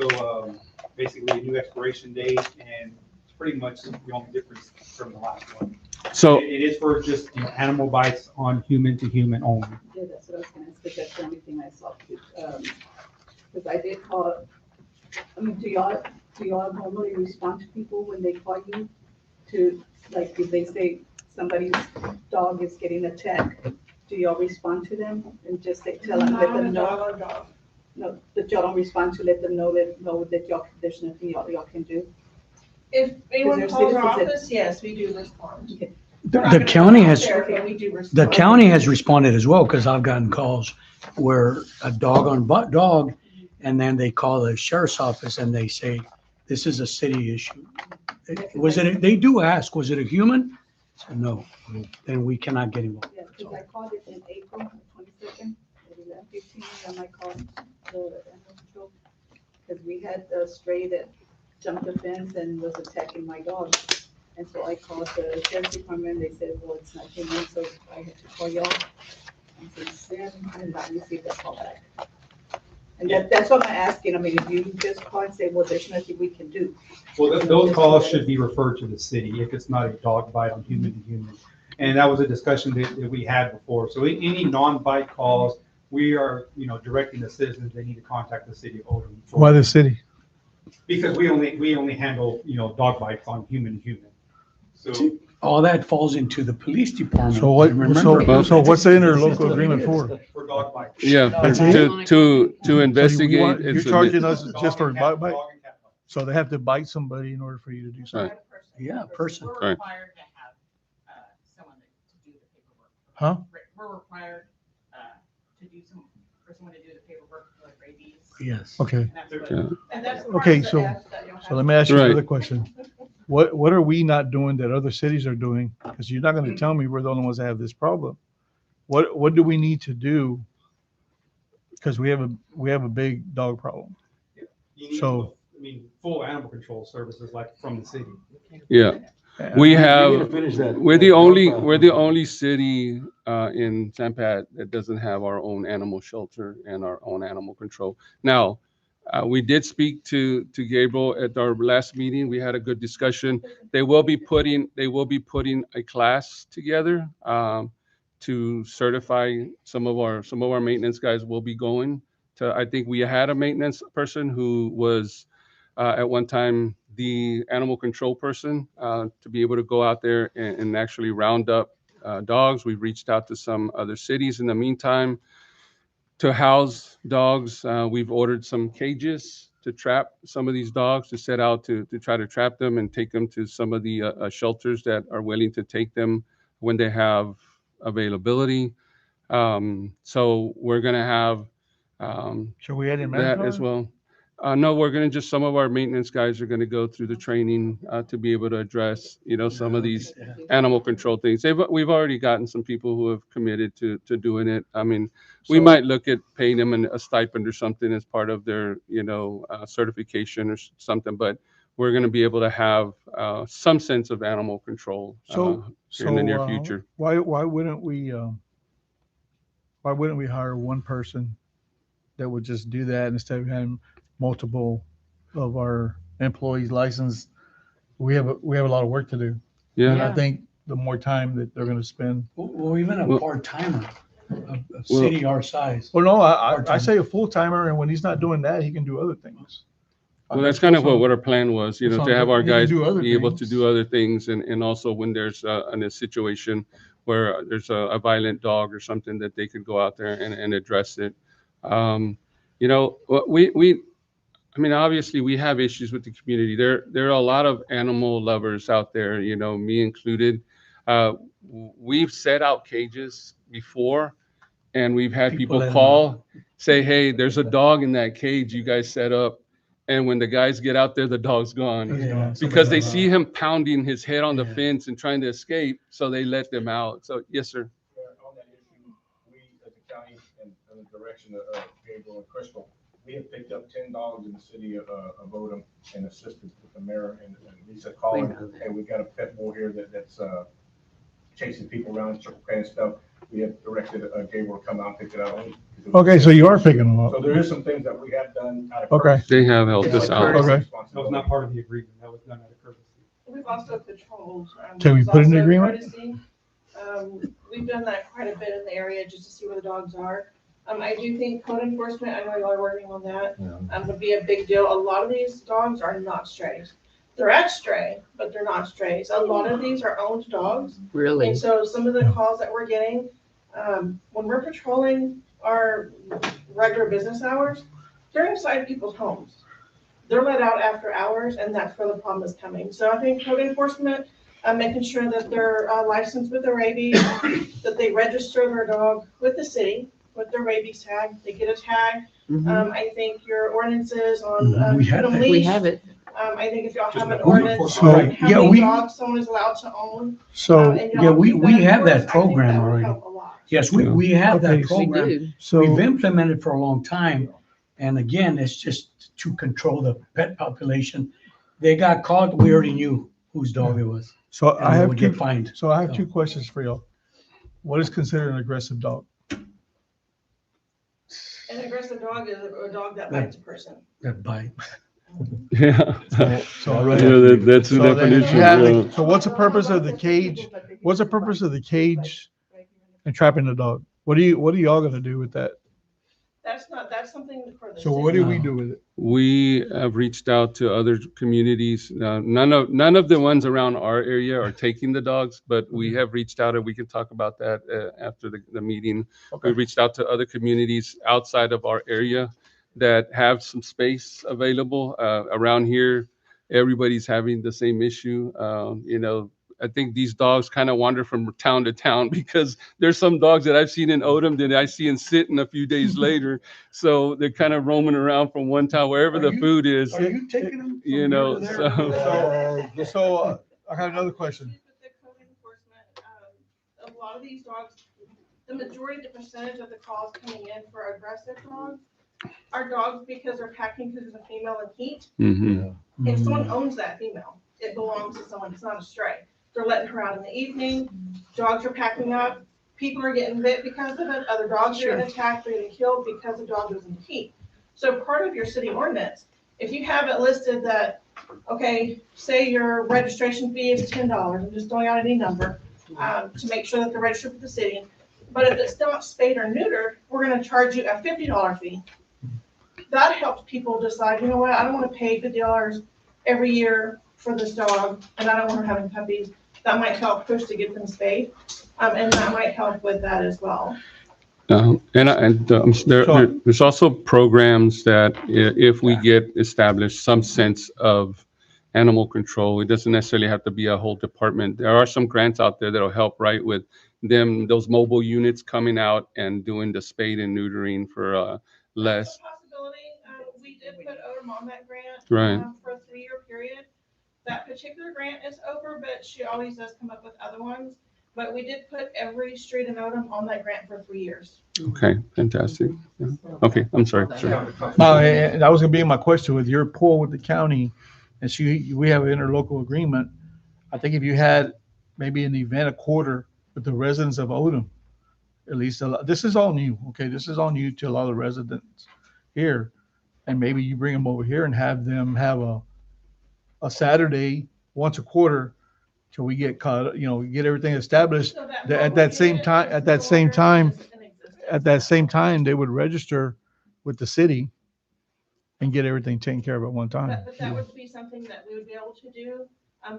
basically a new expiration date, and it's pretty much the only difference from the last one. So, It is for just, animal bites on human to human only. Yeah, that's what I was gonna ask, because that's the only thing I saw. Because I did call, I mean, do y'all normally respond to people when they call you? To, like, if they say somebody's dog is getting attacked, do y'all respond to them and just say, tell them, let them know? No, that y'all don't respond to, let them know that y'all, there's nothing y'all can do? If anyone there's calls our citizens that- office, yes, we do respond. Okay. The county has, But we do the respond. county has responded as well, because I've gotten calls where a dog on butt dog, and then they call the sheriff's office and they say, this is a city issue. Was it, they do ask, was it a human? I said, no, then we cannot get involved. Yeah, because I called it in April 22nd, at 11:15, and I called the animal control, because we had a stray that jumped the fence and was attacking my dog. And so I called the sheriff's department, they said, well, it's not human, so I had to call y'all. And since then, I did not receive that call back. And that's what I'm asking, I mean, if you just call and say, well, there's nothing we can do. Well, those calls should be referred to the city if it's not a dog bite on human to human. And that was a discussion that we had before. So any non-bite calls, we are, directing the citizens, they need to contact the city of Odem. Why the city? Because we only handle, dog bites on human to human. So All that falls into the police department. So what, Remember? so what's the interlocal agreement for? for dog bites. yeah, That's it? to So you investigate. want- and You're submit. charging us just for Dog bite? and cat bites. So they have to bite somebody in order for you to do something? Right. Yeah, person. We're Right. required to have someone to do the paperwork. Huh? We're required for someone to do the paperwork for rabies. Yes. Okay, And that's what- Yeah. And that's part Okay, of the so- ask that you'll so have let me ask you Right. another question. What are we not doing that other cities are doing? Because you're not gonna tell me we're the only ones that have this problem. What do we need to do? Because we have a big dog problem. You need, So- full animal control services like from the city. Yeah, And we We're have, gonna finish that. we're the only city in San Pat that doesn't have our own animal shelter and our own animal control. Now, we did speak to Gabriel at our last meeting. We had a good discussion. They will be putting a class together to certify some of our maintenance guys will be going to. I think we had a maintenance person who was at one time the animal control person to be able to go out there and actually round up dogs. We've reached out to some other cities in the meantime to house dogs. We've ordered some cages to trap some of these dogs, to set out to try to trap them and take them to some of the shelters that are willing to take them when they have availability. So we're going to have Should we add in that as manpower? well. No, we're going to just, some of our maintenance guys are going to go through the training to be able to address, some of these animal control things. We've already gotten some people who have committed to doing it. I mean, we So- might look at paying them a stipend or something as part of their, certification or something, but we're going to be able to have some sense of animal control So, here in the near future. Why wouldn't we hire one person that would just do that instead of having multiple of our employees licensed, we have a lot of work to do. And Yeah. I think the more time that they're gonna spend. Or even a Well- part-timer, a city our size. Well, no, I Part-time. say a full timer, and when he's not doing that, he can do other things. Well, that's kind of what our plan was, That's to have our you can guys do other be able to things. do other things, and also when there's in a situation where there's a violent dog or something, that they could go out there and address it. I mean, obviously we have issues with the community. There are a lot of animal lovers out there, me included. We've set out cages before, and we've had People people let 'em call, say, hey, there's a dog in that cage you guys set up. And when the guys get out there, the dog's gone. Yeah. Because they see him pounding his head on the Yeah. fence and trying to escape, so they let them out. So, yes, sir. On that issue, we, as a county, and in the direction of Gabriel and Crystal, we have picked up 10 dogs in the city of Odem and assisted with the mayor and Lisa calling. know that. And we've got a pet bull here that's chasing people around, triple K and stuff. We have directed Gabriel to come out and pick it up. Okay, so you are picking them up. So there is some things that we have done out of. Okay. courtesy. They have helped us out. Okay. That was not part of the agreement, that was done out of courtesy. We've also patrolled. Can we there's put in the also agreement? courtesy. We've done that quite a bit in the area just to see where the dogs are. I do think code enforcement, I know y'all are working on that, would be a big deal. A lot of these dogs are not strays. They're ex-stray, but they're not strays. A lot of these are owned dogs. Really? And so some of the calls that we're getting, when we're patrolling our regular business hours, they're inside people's homes. They're let out after hours, and that's where the problem is coming. So I think code enforcement, making sure that they're licensed with their rabies, that they register their dog with the city, with their rabies tag, they get a tag. Mhm. I think your ordinances on We have keep 'em that. We leashed. have it. I think if y'all have an So, ordinance so, on how yeah, many we- dogs someone is allowed to own. So, and Yeah, y'all we keep have that enforced, I think program that would already. help a lot. Yes, we have Okay, that We program. do. We've so, implemented for a long time. And again, it's just to control the pet population. They got caught, we already knew whose dog it was. so And I they have would two, get fined. so I have two questions for y'all. What is considered an aggressive dog? An aggressive dog is a dog that bites a person. That bite. Yeah. So, Yeah, that's the so then you definition. have yeah. the- so what's the purpose of the cage? What's the purpose of the cage and trapping the dog? What are y'all gonna do with that? That's something for the So what do city. we do with it? We have reached out to other communities. None of the ones around our area are taking the dogs, but we have reached out, and we can talk about that after the meeting. Okay. We reached out to other communities outside of our area that have some space available. Around here, everybody's having the same issue. I think these dogs kind of wander from town to town because there's some dogs that I've seen in Odem that I see in Sitten a few days later. So they're kind of roaming around from one town, wherever the food is. Are you taking them? from You here know, to there? So I got another question. With the code enforcement, a lot of these dogs, the majority, the percentage of the calls coming in for aggressive dogs are dogs because they're packing because there's a female in heat. Mhm. If someone owns that female, it belongs to someone, it's not a stray. They're letting her out in the evening, dogs are packing up, people are getting bit because of it, other dogs are getting attacked, they're getting killed because the dog was in heat. So part of your city ordinance, if you have it listed that, okay, say your registration fee is $10, I'm just throwing out any number, to make sure that they're registered with the city. But if it's not spayed or neutered, we're gonna charge you a $50 fee. That helps people decide, you know what, I don't wanna pay $50 every year for this dog, and I don't want her having puppies. That might help push to get them spayed, and that might help with that as well. There's also programs that if we get established some sense of animal control, it doesn't necessarily have to be a whole department. There are some grants out there that'll help, right, with those mobile units coming out and doing the spade and neutering for less. That's a possibility. We did put Odem on that grant. Right. For a 3-year period. That particular grant is over, but she always does come up with other ones. But we did put every street in Odem on that grant for 3 years. Okay, fantastic. Yeah. Okay, I'm sorry. Sure. No, and that was gonna be my question with your pool with the county, and we have an interlocal agreement. I think if you had maybe an event a quarter with the residents of Odem, at least this is all new, okay? This is all new to a lot of residents here, and maybe you bring them over here and have them have a Saturday once a quarter till we get caught, get everything established. So that At mobile that same unit time, is at that no same longer time, in existence. at that same time, they would register with the city and get everything taken care of at one time. But that would be something that we would be able to do.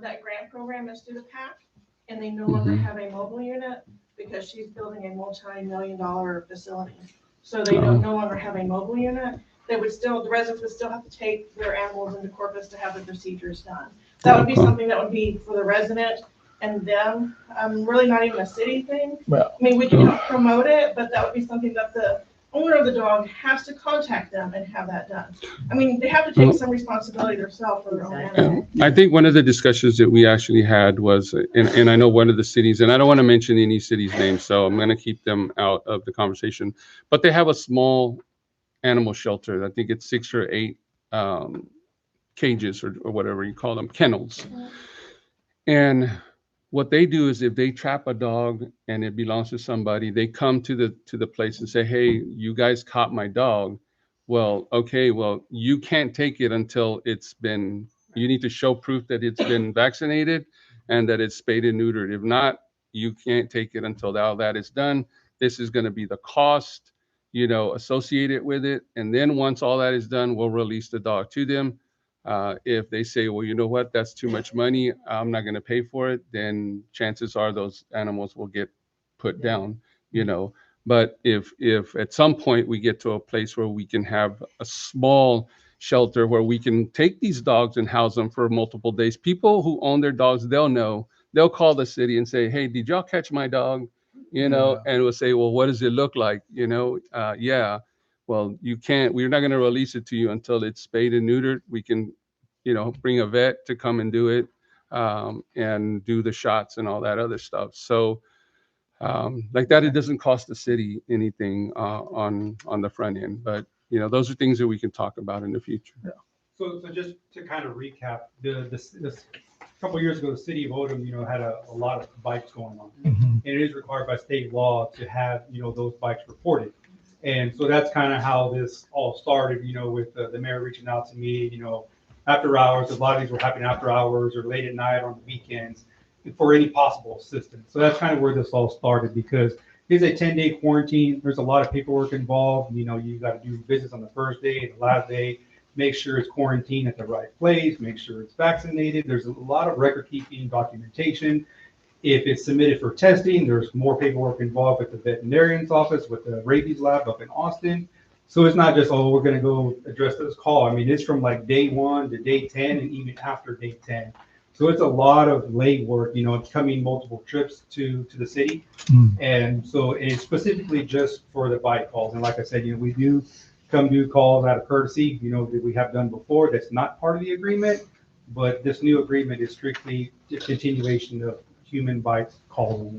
That grant program is through the PAC, and they no longer Mhm. have a mobile unit because she's building a multi-million-dollar facility. So they don't no longer have a mobile unit. They would still, the residents would still have to take their animals into Corpus to have the procedures done. That would be Okay. something that would be for the resident and them, really not even a city thing. Well, I mean, we can help promote it, but that would be something that the owner of the dog has to contact them and have that done. I mean, they have to take some responsibility themselves for their own animal. I think one of the discussions that we actually had was, and I know one of the cities, and I don't want to mention any city's name, so I'm going to keep them out of the conversation, but they have a small animal shelter. I think it's 6 or 8 cages or whatever you call them, kennels. And what they do is if they trap a dog and it belongs to somebody, they come to the place and say, "Hey, you guys caught my dog." Well, okay, well, you can't take it until you need to show proof that it's been vaccinated and that it's spayed and neutered. If not, you can't take it until all that is done. This is going to be the cost, associated with it. And then once all that is done, we'll release the dog to them. If they say, well, you know what, that's too much money, I'm not going to pay for it, then chances are those animals will get put down, you know. But if at some point we get to a place where we can have a small shelter where we can take these dogs and house them for multiple days, people who own their dogs, they'll know. They'll call the city and say, "Hey, did y'all catch my dog?" And we'll say, "Well, what does it look like?" Yeah. Well, you can't. We're not going to release it to you until it's spayed and neutered. We can, bring a vet to come and do it, and do the shots and all that other stuff. So, like that, it doesn't cost the city anything on the front end. But those are things that we can talk about in the future. So just to kind of recap, this couple of years ago, the city of Odem, had a lot of bikes going on. And it is required by state law to have, those bikes reported. And so that's kind of how this all started, with the mayor reaching out to me, after hours. A lot of these were happening after hours or late at night on the weekends for any possible assistance. So that's kind of where this all started, because it's a 10-day quarantine. There's a lot of paperwork involved. You got to do business on the first day, the last day, make sure it's quarantined at the right place, make sure it's vaccinated. There's a lot of record keeping, documentation. If it's submitted for testing, there's more paperwork involved with the veterinarian's office, with the rabies lab up in Austin. So it's not just, oh, we're going to go address this call. I mean, it's from like day 1 to day 10 and even after day 10. So it's a lot of legwork, it's coming multiple trips to the city. And so it's specifically just for the bike calls. And like I said, we do come do calls out of courtesy, that we have done before. That's not part of the agreement, but this new agreement is strictly a continuation of human bikes calls.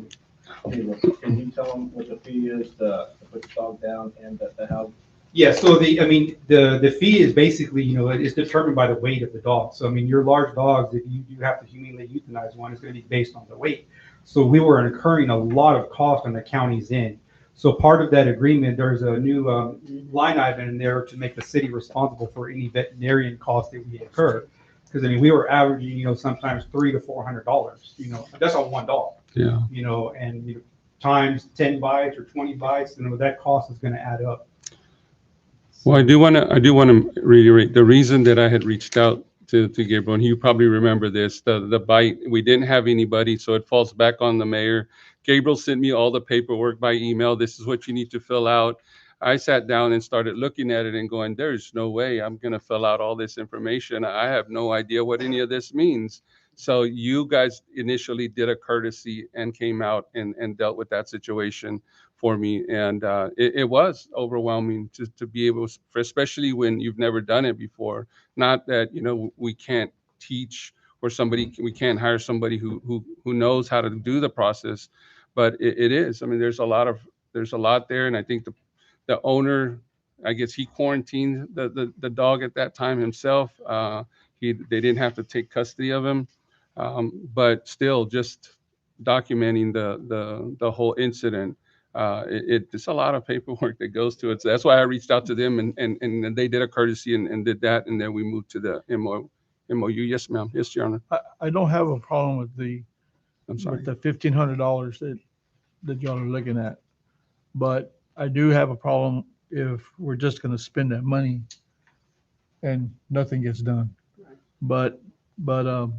Can you tell them what the fee is to put the dog down and the house? Yeah, so the fee is basically, it's determined by the weight of the dog. So, your large dogs, if you have to humanely euthanize one, it's going to be based on the weight. So we were incurring a lot of cost on the county's end. So part of that agreement, there's a new line item in there to make the city responsible for any veterinarian costs that we incur. Because we were averaging, sometimes $300 to $400, that's on one dog. Yeah. And times 10 bites or 20 bites, that cost is going to add up. Well, I do want to reiterate the reason that I had reached out to Gabriel, and you probably remember this. The bite, we didn't have anybody, so it falls back on the mayor. Gabriel sent me all the paperwork by email. This is what you need to fill out. I sat down and started looking at it and going, "There's no way I'm going to fill out all this information. I have no idea what any of this means." So you guys initially did a courtesy and came out and dealt with that situation for me, and it was overwhelming to be able, especially when you've never done it before. Not that we can't teach, or we can't hire somebody who knows how to do the process, but it is. There's a lot there, and I think the owner, I guess he quarantined the dog at that time himself. They didn't have to take custody of him, but still, just documenting the whole incident. It's a lot of paperwork that goes to it. So that's why I reached out to them, and they did a courtesy and did that, and then we moved to the MOU. Yes, ma'am. Yes, Your Honor. I don't have a problem with I'm sorry. with the $1,500 that y'all are looking at. But I do have a problem if we're just gonna spend that money and nothing gets done. But, Well,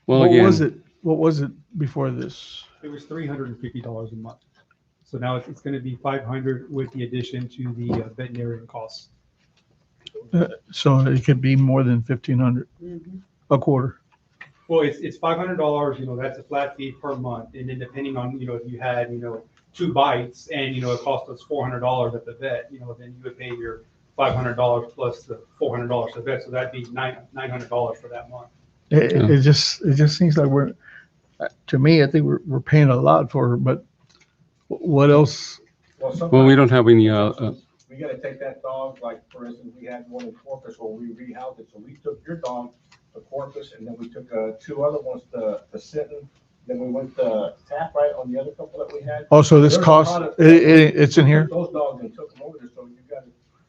what was again, what was it before this? It was $350 a month. So now it's gonna be 500 with the addition to the veterinarian costs. So it could be more than 1,500 a quarter. Well, it's $500, that's a flat fee per month. And then depending on, if you had, 2 bites and, it cost us $400 at the vet, then you would pay your $500 plus the $400 to the vet. So that'd be $900 for that month. It just seems like to me, I think we're paying a lot for her, but what else? well, we don't have any, We gotta take that dog, like, for instance, we had one in Corpus where we rehoused it, so we took your dog to Corpus, and then we took, 2 other ones to Sinton, then we went to Tap, right, on the other couple that we had. Also, this There's a cost, lot of- it's in here? Those dogs and took them over there, so you gotta.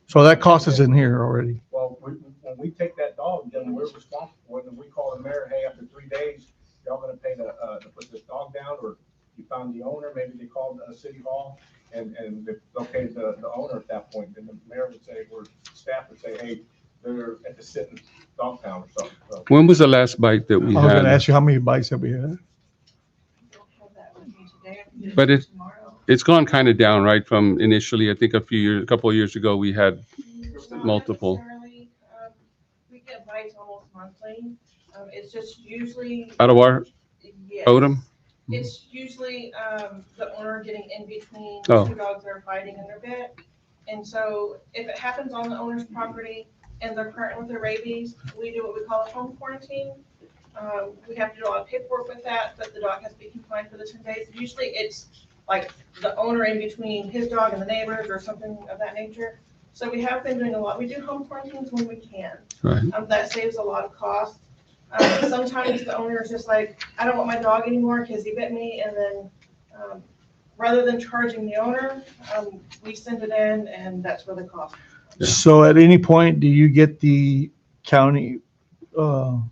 So that cost is in here already. Well, when we take that dog, then we're responsible, when we call the mayor, hey, after 3 days, y'all gonna pay to put this dog down, or you found the owner, maybe they called City Hall, and they located the owner at that point, then the mayor would say, or staff would say, hey, they're at the sitting dog pound or something. So, when was the last bite that I we was gonna had? ask you, how many bites have we had? Don't have that with me today. I can do But it tomorrow. It's gone kind of down, right? From initially, I think a couple of years ago, we had Not multiple. necessarily. We get bites almost monthly. It's just usually. Out of our Yes. Odem? It's usually, the owner getting in between Oh. 2 dogs that are fighting in their vet. And so if it happens on the owner's property and they're current with their rabies, we do what we call a home quarantine. We have to do a lot of paperwork with that, but the dog has to be confined for the 10 days. Usually it's like the owner in between his dog and the neighbors or something of that nature. So we have been doing a lot. We do home quarantines when we can. Right. That saves a lot of cost. Sometimes the owner is just like, I don't want my dog anymore because he bit me. And then rather than charging the owner, we send it in and that's where the cost. Yeah. So at any point, do you get the county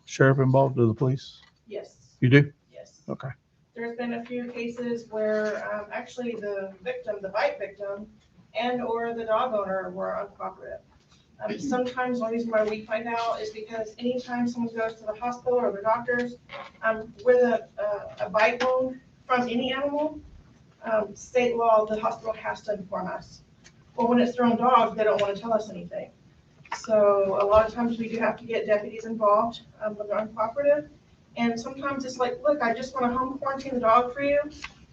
sheriff involved or the police? Yes. You do? Yes. Okay. There's been a few cases where actually the victim, the bite victim, and or the dog owner were uncooperative. Sometimes the reason why we find out is because anytime someone goes to the hospital or the doctors with a bite wound from any animal, state law, the hospital has to inform us. Well, when it's thrown dogs, they don't want to tell us anything. So a lot of times we do have to get deputies involved when they're uncooperative. And sometimes it's like, look, I just want to home quarantine the dog for you,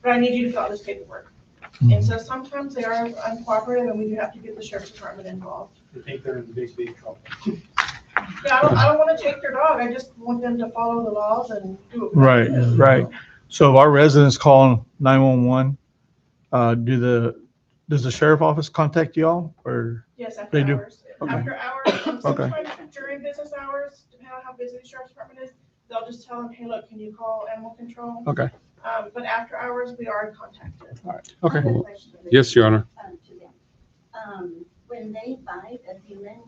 but I need you to fill out this paperwork. And so sometimes they are uncooperative and we do have to get the sheriff's department involved. I think they're in big, big trouble. Yeah, I don't want to take their dog. I just want them to follow the laws and do what we Right, have to do. right. So if our residents call 911, does the sheriff office contact y'all or? Yes, They after do. hours. Okay. After hours, sometimes during business hours, depending on how busy the sheriff's department is, they'll just tell them, hey, look, can you call animal control? Okay, But after hours, we are contacted. okay. Yes, Your Honor. To them. When they bite a human,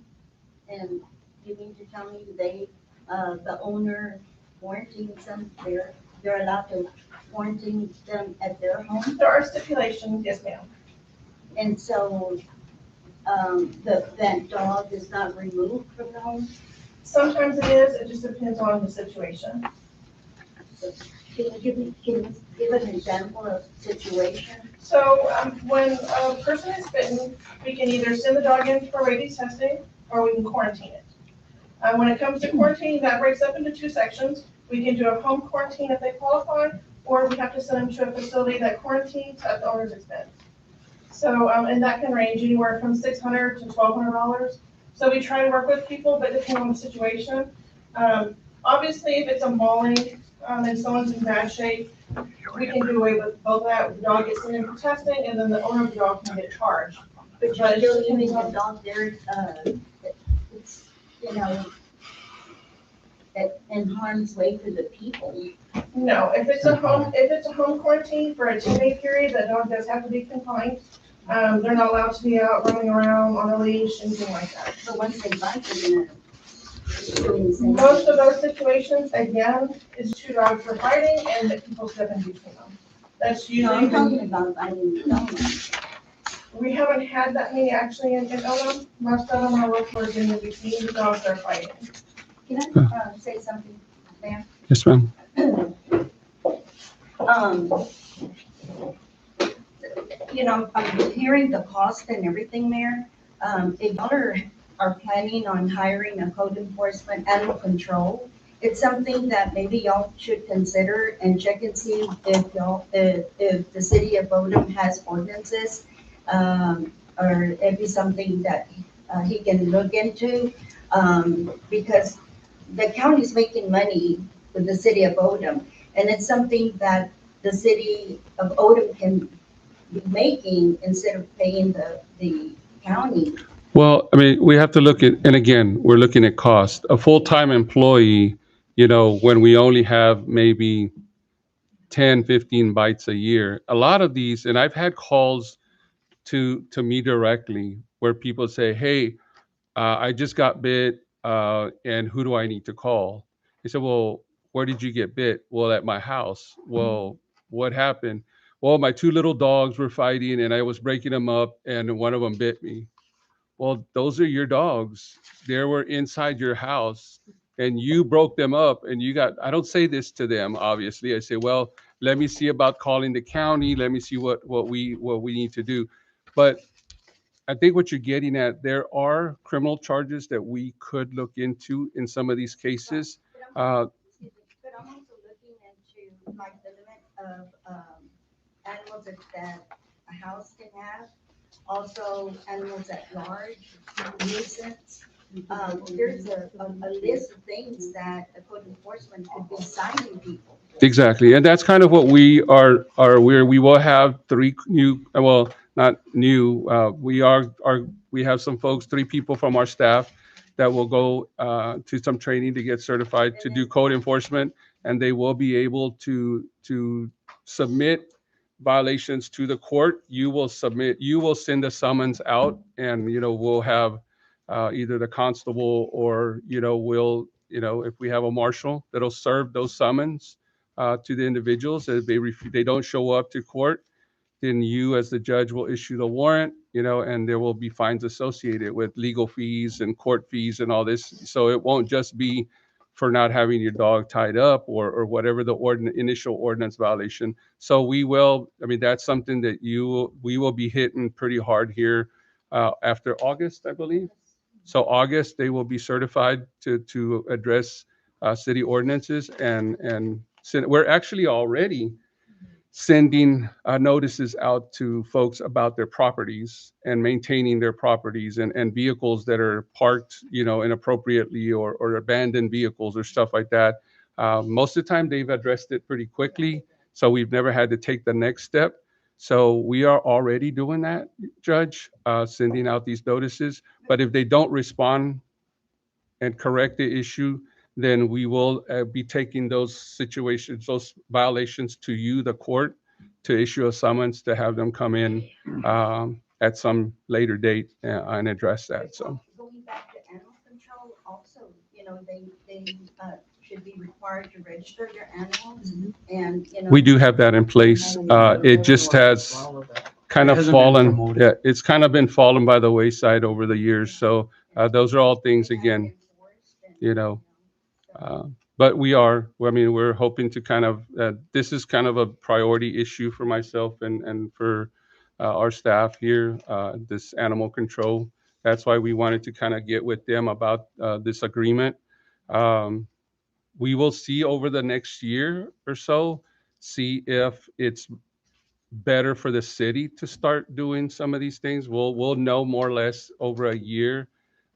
and you mean to tell me the owner quarantines them, they're allowed to quarantine them at their home? There are stipulations, yes, ma'am. And so, that dog is not removed from the home? Sometimes it is, it just depends on the situation. Can you give an example of situation? So when a person is bitten, we can either send the dog in for rabies testing or we can quarantine it. When it comes to quarantine, that breaks up into 2 sections. We can do a home quarantine if they qualify, or we have to send them to a facility that quarantines at the owner's expense. So, and that can range anywhere from $600 to $1,200. So we try to work with people, but depending on the situation. Obviously, if it's a mauling and someone's in bad shape, we can do away with both that. The dog gets sent in for testing, and then the owner of the dog can get charged. But you're still leaving the dog there, it's, in harm's way for the people. No, if it's a home quarantine for a 10-day period, that dog does have to be confined. They're not allowed to be out running around on a leash, anything like that. So once they bite, they're gonna doing the same Most of thing? those situations, again, is two dogs are fighting and the people's abusing them. That's No, usually I'm talking when, about biting the dog. we haven't had that many actually in Odem. Most of them are reported in between the dogs are fighting. Can I, say something, Mayor? Yes, ma'am. Um, you know, I'm hearing the cost and everything, Mayor. If y'all are planning on hiring a code enforcement animal control, it's something that maybe y'all should consider and check and see if the city of Odem has ordinances, or it'd be something that, he can look into, because the county's making money with the city of Odem, and it's something that the city of Odem can be making instead of paying the county. Well, I mean, we have to look at, and again, we're looking at cost. A full-time employee, when we only have maybe 10, 15 bites a year, a lot of these, and I've had calls to me directly where people say, hey, I just got bit, and who do I need to call? They said, well, where did you get bit? Well, at my house. Well, what happened? Well, my two little dogs were fighting and I was breaking them up and one of them bit me. Well, those are your dogs. They were inside your house and you broke them up and I don't say this to them, obviously. I say, well, let me see about calling the county. Let me see what we need to do. But I think what you're getting at, there are criminal charges that we could look into in some of these cases. Excuse me, but I'm also looking into like the limit of, animals that a house can have. Also animals at large, nuisance. There's a list of things that a code enforcement could be citing people for. Exactly, and that's kind of what where we will have three new, well, not new. We have some folks, three people from our staff that will go to some training to get certified to do code enforcement, and they will be able to submit violations to the court. You will send a summons out, and we'll have either the constable or if we have a marshal that'll serve those summons to the individuals. If they don't show up to court, then you as the judge will issue the warrant, and there will be fines associated with legal fees and court fees and all this. So it won't just be for not having your dog tied up or whatever the initial ordinance violation. So that's something that we will be hitting pretty hard here after August, I believe. So August, they will be certified to address city ordinances and we're actually already sending notices out to folks about their properties and maintaining their properties and vehicles that are parked, inappropriately or abandoned vehicles or stuff like that. Most of the time, they've addressed it pretty quickly, so we've never had to take the next step. So we are already doing that, Judge, sending out these notices. But if they don't respond and correct the issue, then we will be taking those situations, those violations to you, the court, to issue a summons to have them come in at some later date and address that. So Going back to animal control, also, they should be required to register their animals and, we do have that in place. It just has kind of fallen. Yeah, it's kind of been fallen by the wayside over the years. So those are all things, again, but we're hoping to kind of, this is kind of a priority issue for myself and for our staff here, this animal control. That's why we wanted to kind of get with them about this agreement. We will see over the next year or so, see if it's better for the city to start doing some of these things. We'll know more or less over a year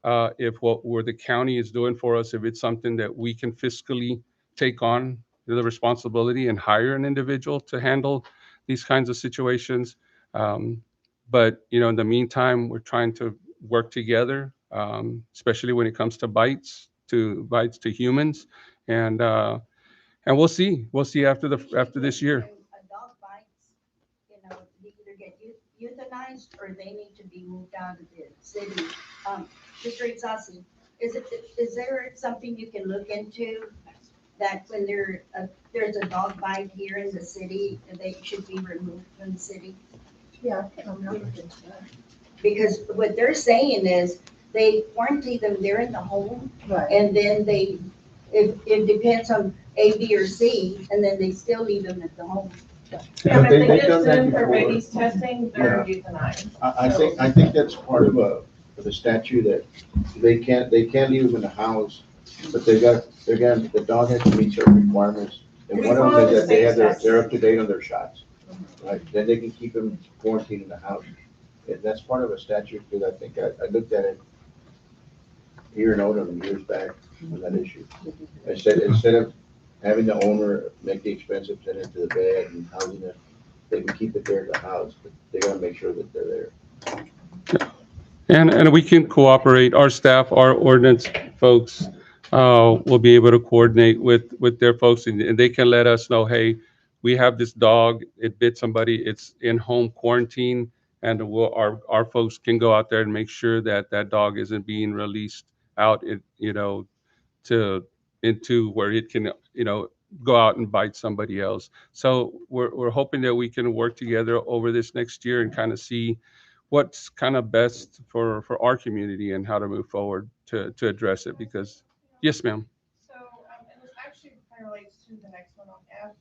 if where the county is doing for us, if it's something that we can fiscally take on the responsibility and hire an individual to handle these kinds of situations. But in the meantime, we're trying to work together, especially when it comes to bites to humans, and we'll see. We'll see after this year. When a dog bites, they either get euthanized or they need to be moved out of the city. Mr. Itzasi, is there something you can look into that when there's a dog bite here in the city, they should be removed from the city? Yeah, I'm not looking into that. Because what they're saying is they quarantine them there in the home, Right. and then it depends on A, B, or C, and then they still leave them at the home. Yeah, But if they they've get done that sent for before. rabies testing, they're euthanized. I think that's part of the statute that they can't leave them in the house, but the dog has to meet certain requirements. And one of them is that they're up to date on their shots, right? Then they can keep them quarantined in the house. And that's part of a statute, because I think I looked at it here in Odem years back on that issue. Instead of having the owner make the expense of sending it to the vet and housing it, they can keep it there at the house, but they gotta make sure that they're there. And we can cooperate, our staff, our ordinance folks, will be able to coordinate with their folks, and they can let us know, hey, we have this dog, it bit somebody, it's in home quarantine, and our folks can go out there and make sure that that dog isn't being released out, into where it can, go out and bite somebody else. So we're hoping that we can work together over this next year and kind of see what's kind of best for our community and how to move forward to address it. Because, yes, ma'am. So, and this actually kind of relates to the next one on F,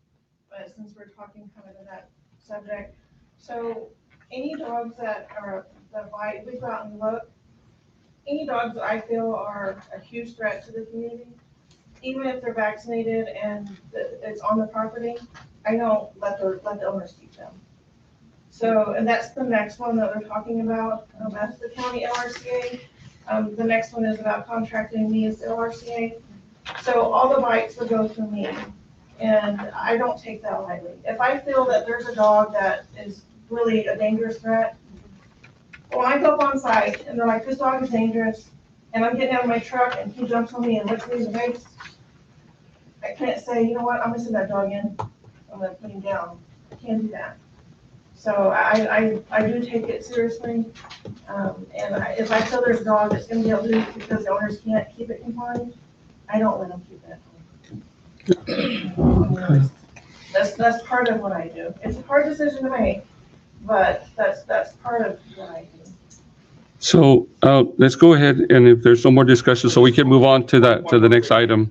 but since we're talking kind of in that subject. So any dogs that bite, we go out and look. Any dogs that I feel are a huge threat to the community, even if they're vaccinated and it's on the property, I don't let the owners keep them. So, and that's the next one that we're talking about. That's the county LRCA. The next one is about contracting me as the LRCA. So all the bites would go through me, and I don't take that lightly. If I feel that there's a dog that is really a dangerous threat, when I go up on site and they're like, this dog is dangerous, and I'm getting out of my truck and he jumps on me and licks me in the face, I can't say, you know what, I'm gonna send that dog in, I'm gonna put him down. I can't do that. So I do take it seriously. If I feel there's a dog that's gonna be loose because the owners can't keep it confined, I don't let them keep it. That's part of what I do. It's a hard decision to make, but that's part of what I do. So let's go ahead, and if there's no more discussion, so we can move on to the next item.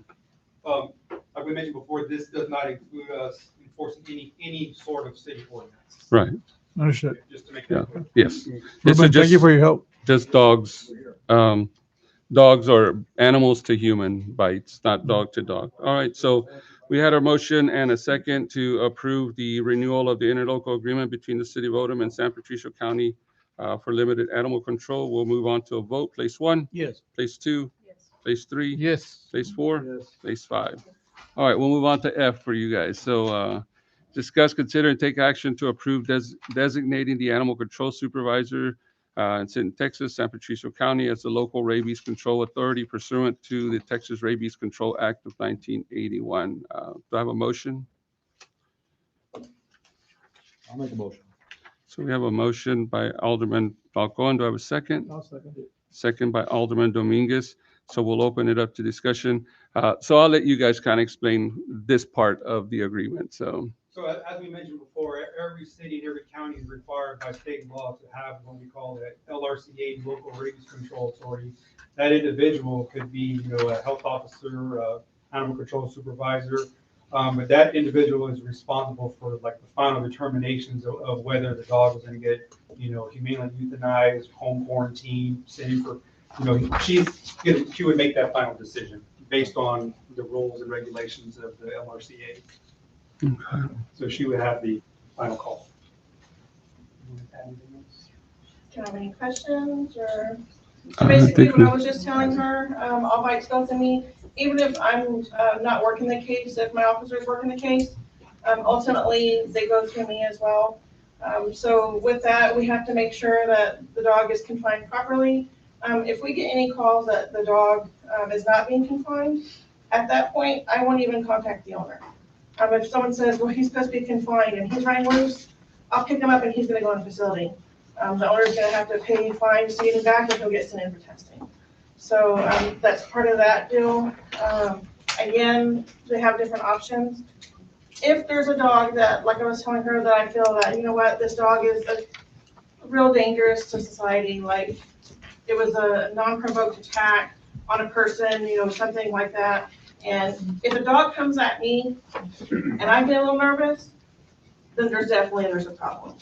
Like we mentioned before, this does not include us enforcing any sort of city ordinance. Right. Understood. Just to make Yeah. that clear. Yes. Ruben, thank you for your help. Just dogs or animals to human bites, not dog to dog. All right. So we had our motion and a second to approve the renewal of the interlocal agreement between the City of Odem and San Patricio County for limited animal control. We'll move on to a vote. Place 1. Yes. Place 2. Place 3. Yes. Place 4. Yes. Place 5. All right, we'll move on to F for you guys. So discuss, consider, and take action to approve designating the animal control supervisor in Texas, San Patricio County, as the local rabies control authority pursuant to the Texas Rabies Control Act of 1981. Do I have a motion? I'll make a motion. So we have a motion by Alderman Falcon. Do I have a second? I'll second it. Second by Alderman Dominguez. So we'll open it up to discussion. So I'll let you guys kind of explain this part of the agreement. So As we mentioned before, every city and every county is required by state law to have what we call the LRCA, Local Rabies Control Authority. That individual could be, a health officer, animal control supervisor, but that individual is responsible for like the final determinations of whether the dog is going to get, humanely euthanized, home quarantine, sent for, she would make that final decision based on the rules and regulations of the LRCA. okay. So she would have the final call. Do you have any questions or? I Basically, think what I was just telling her, all bites go to me, even if I'm not working the case, if my officer's working the case, ultimately, they go through me as well. So with that, we have to make sure that the dog is confined properly. If we get any calls that the dog is not being confined, at that point, I won't even contact the owner. If someone says, well, he's supposed to be confined and he's running loose, I'll pick him up and he's gonna go in the facility. The owner's gonna have to pay fines to get him back, or he'll get sent in for testing. So, that's part of that deal. Again, they have different options. If there's a dog that, like I was telling her, that I feel that, you know what, this dog is real dangerous to society, like it was a non-provoked attack on a person, you know, something like that. And if a dog comes at me and I get a little nervous, then there's a problem.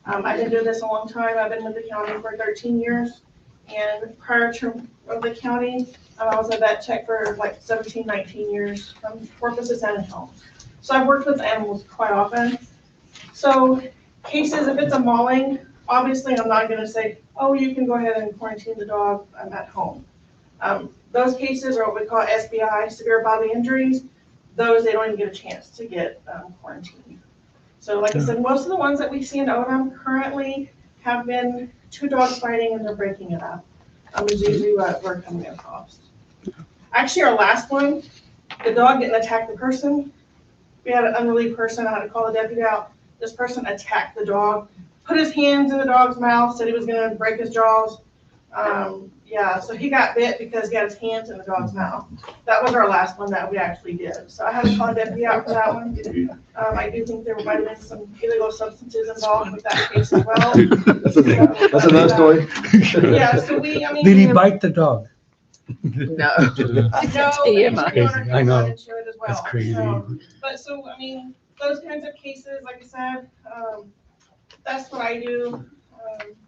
I've been doing this a long time. I've been with the county for 13 years. And prior to the county, I was a vet tech for like 17, 19 years from Porpoises and Homes. So I've worked with animals quite often. So cases, if it's a mauling, obviously I'm not gonna say, oh, you can go ahead and quarantine the dog at home. Those cases are what we call SBI, severe bodily injuries. Those, they don't even get a chance to get quarantined. So like I said, most of the ones that we see in Odem currently have been two dogs fighting and they're breaking it up. Is usually what we're coming across. Actually, our last one, the dog didn't attack the person. We had an unrelieved person, I had to call the deputy out. This person attacked the dog, put his hands in the dog's mouth, said he was gonna break his jaws. Yeah, so he got bit because he had his hands in the dog's mouth. That was our last one that we actually did. So I had to call the deputy out for that one. I do think there might have been some illegal substances involved with that case as well. That's another story. Yeah, so we, I mean. Did he bite the dog? No. TMI. I know. That's crazy. But so, I mean, those kinds of cases, like I said, that's what I do.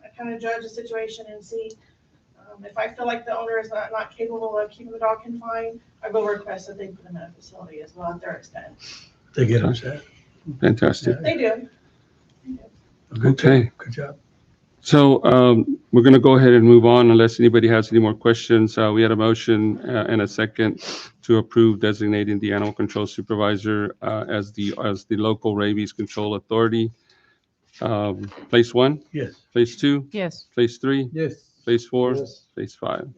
I kind of judge the situation and see if I feel like the owner is not capable of keeping the dog confined, I go request that they put him in a facility as well at their extent. They get upset. Fantastic. They do. Okay. Good job. So we're going to go ahead and move on unless anybody has any more questions. We had a motion and a second to approve designating the animal control supervisor as the local rabies control authority. Place 1? Yes. Place 2? Yes. Place 3? Yes. Place 4? Yes. Place 5.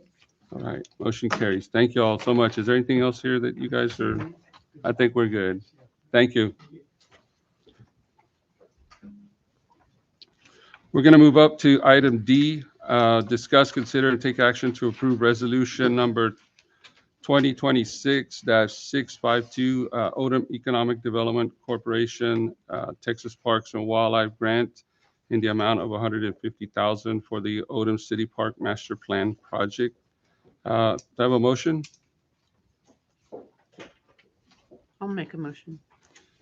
All right, motion carries. Thank you all so much. Is there anything else here that you guys are? I think we're good. Thank you. We're going to move up to item D, discuss, consider, and take action to approve resolution number 2026-652, Odem Economic Development Corporation, Texas Parks and Wildlife Grant in the amount of $150,000 for the Odem City Park Master Plan Project. Do I have a motion? I'll make a motion.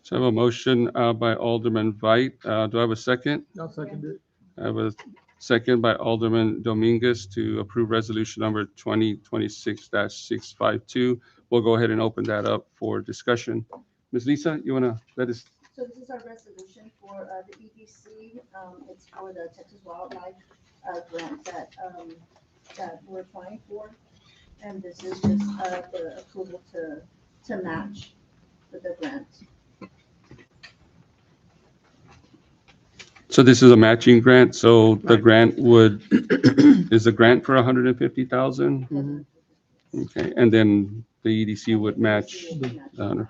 So I have a motion by Alderman Veit. Do I have a second? I'll second it. I have a second by Alderman Dominguez to approve resolution number 2026-652. We'll go ahead and open that up for discussion. Ms. Lisa, you want to let us? So this is our resolution for the EDC. It's for the Texas Wildlife grant that we're applying for. And this is just the approval to match with the grant. So this is a matching grant. So the grant is the grant for 150,000? Okay, and then the EDC would match the 100.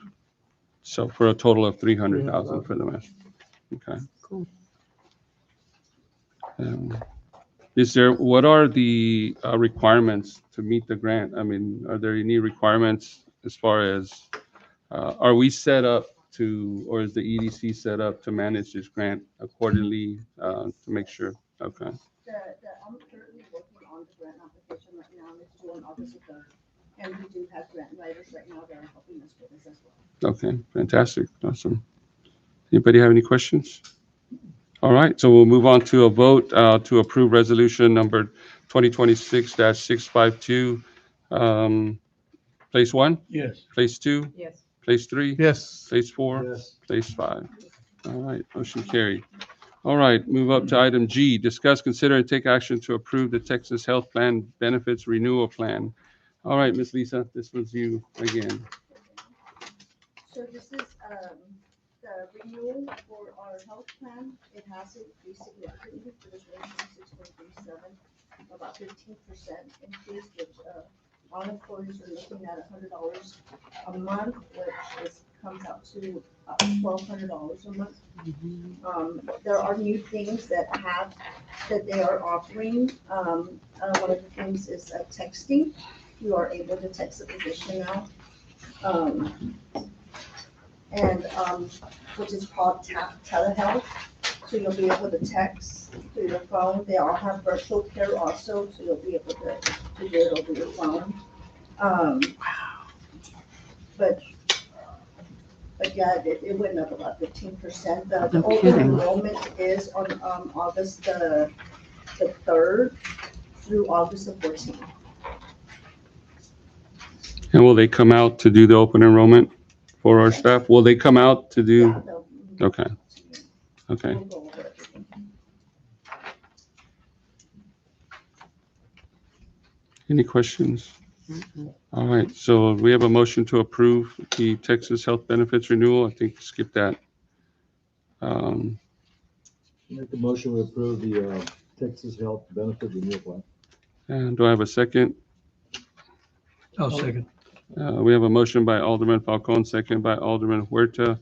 So for a total of 300,000 for the match. Okay. Cool. What are the requirements to meet the grant? I mean, are there any requirements as far as, are we set up to, or is the EDC set up to manage this grant accordingly to make sure? Okay. I'm currently working on the grant application right now. It's due on August 3rd. And we do have grant writers right now that are helping us with this as well. Okay, fantastic. Awesome. Anybody have any questions? All right, so we'll move on to a vote to approve resolution number 2026-652. Place 1? Yes. Place 2? Yes. Place 3? Yes. Place 4? Yes. Place 5. All right, motion carried. All right, move up to item G, discuss, consider, and take action to approve the Texas Health Plan Benefits Renewal Plan. All right, Ms. Lisa, this was you again. So this is the renewal for our health plan. It has increased significantly for the 2026-2027, about 15% increase, which all employees are looking at $100 a month, which is comes out to $1,200 a month. There are new things that they are offering. One of the things is texting. You are able to text a physician now. Which is called telehealth. So you'll be able to text through your phone. They all have virtual care also, so you'll be able to do it over your phone. But yeah, it went up about 15%. The No open kidding. enrollment is on August the 3rd through August the 14th. And will they come out to do the open enrollment for our staff? Will they come out to do? Yeah, they'll- Okay. Okay. we'll go over everything. Any questions? All right, so we have a motion to approve the Texas Health Benefits Renewal. I think skip that. Make the motion to approve the Texas Health Benefit Renewal Plan. And do I have a second? I'll second. We have a motion by Alderman Falcone, second by Alderman Huerta,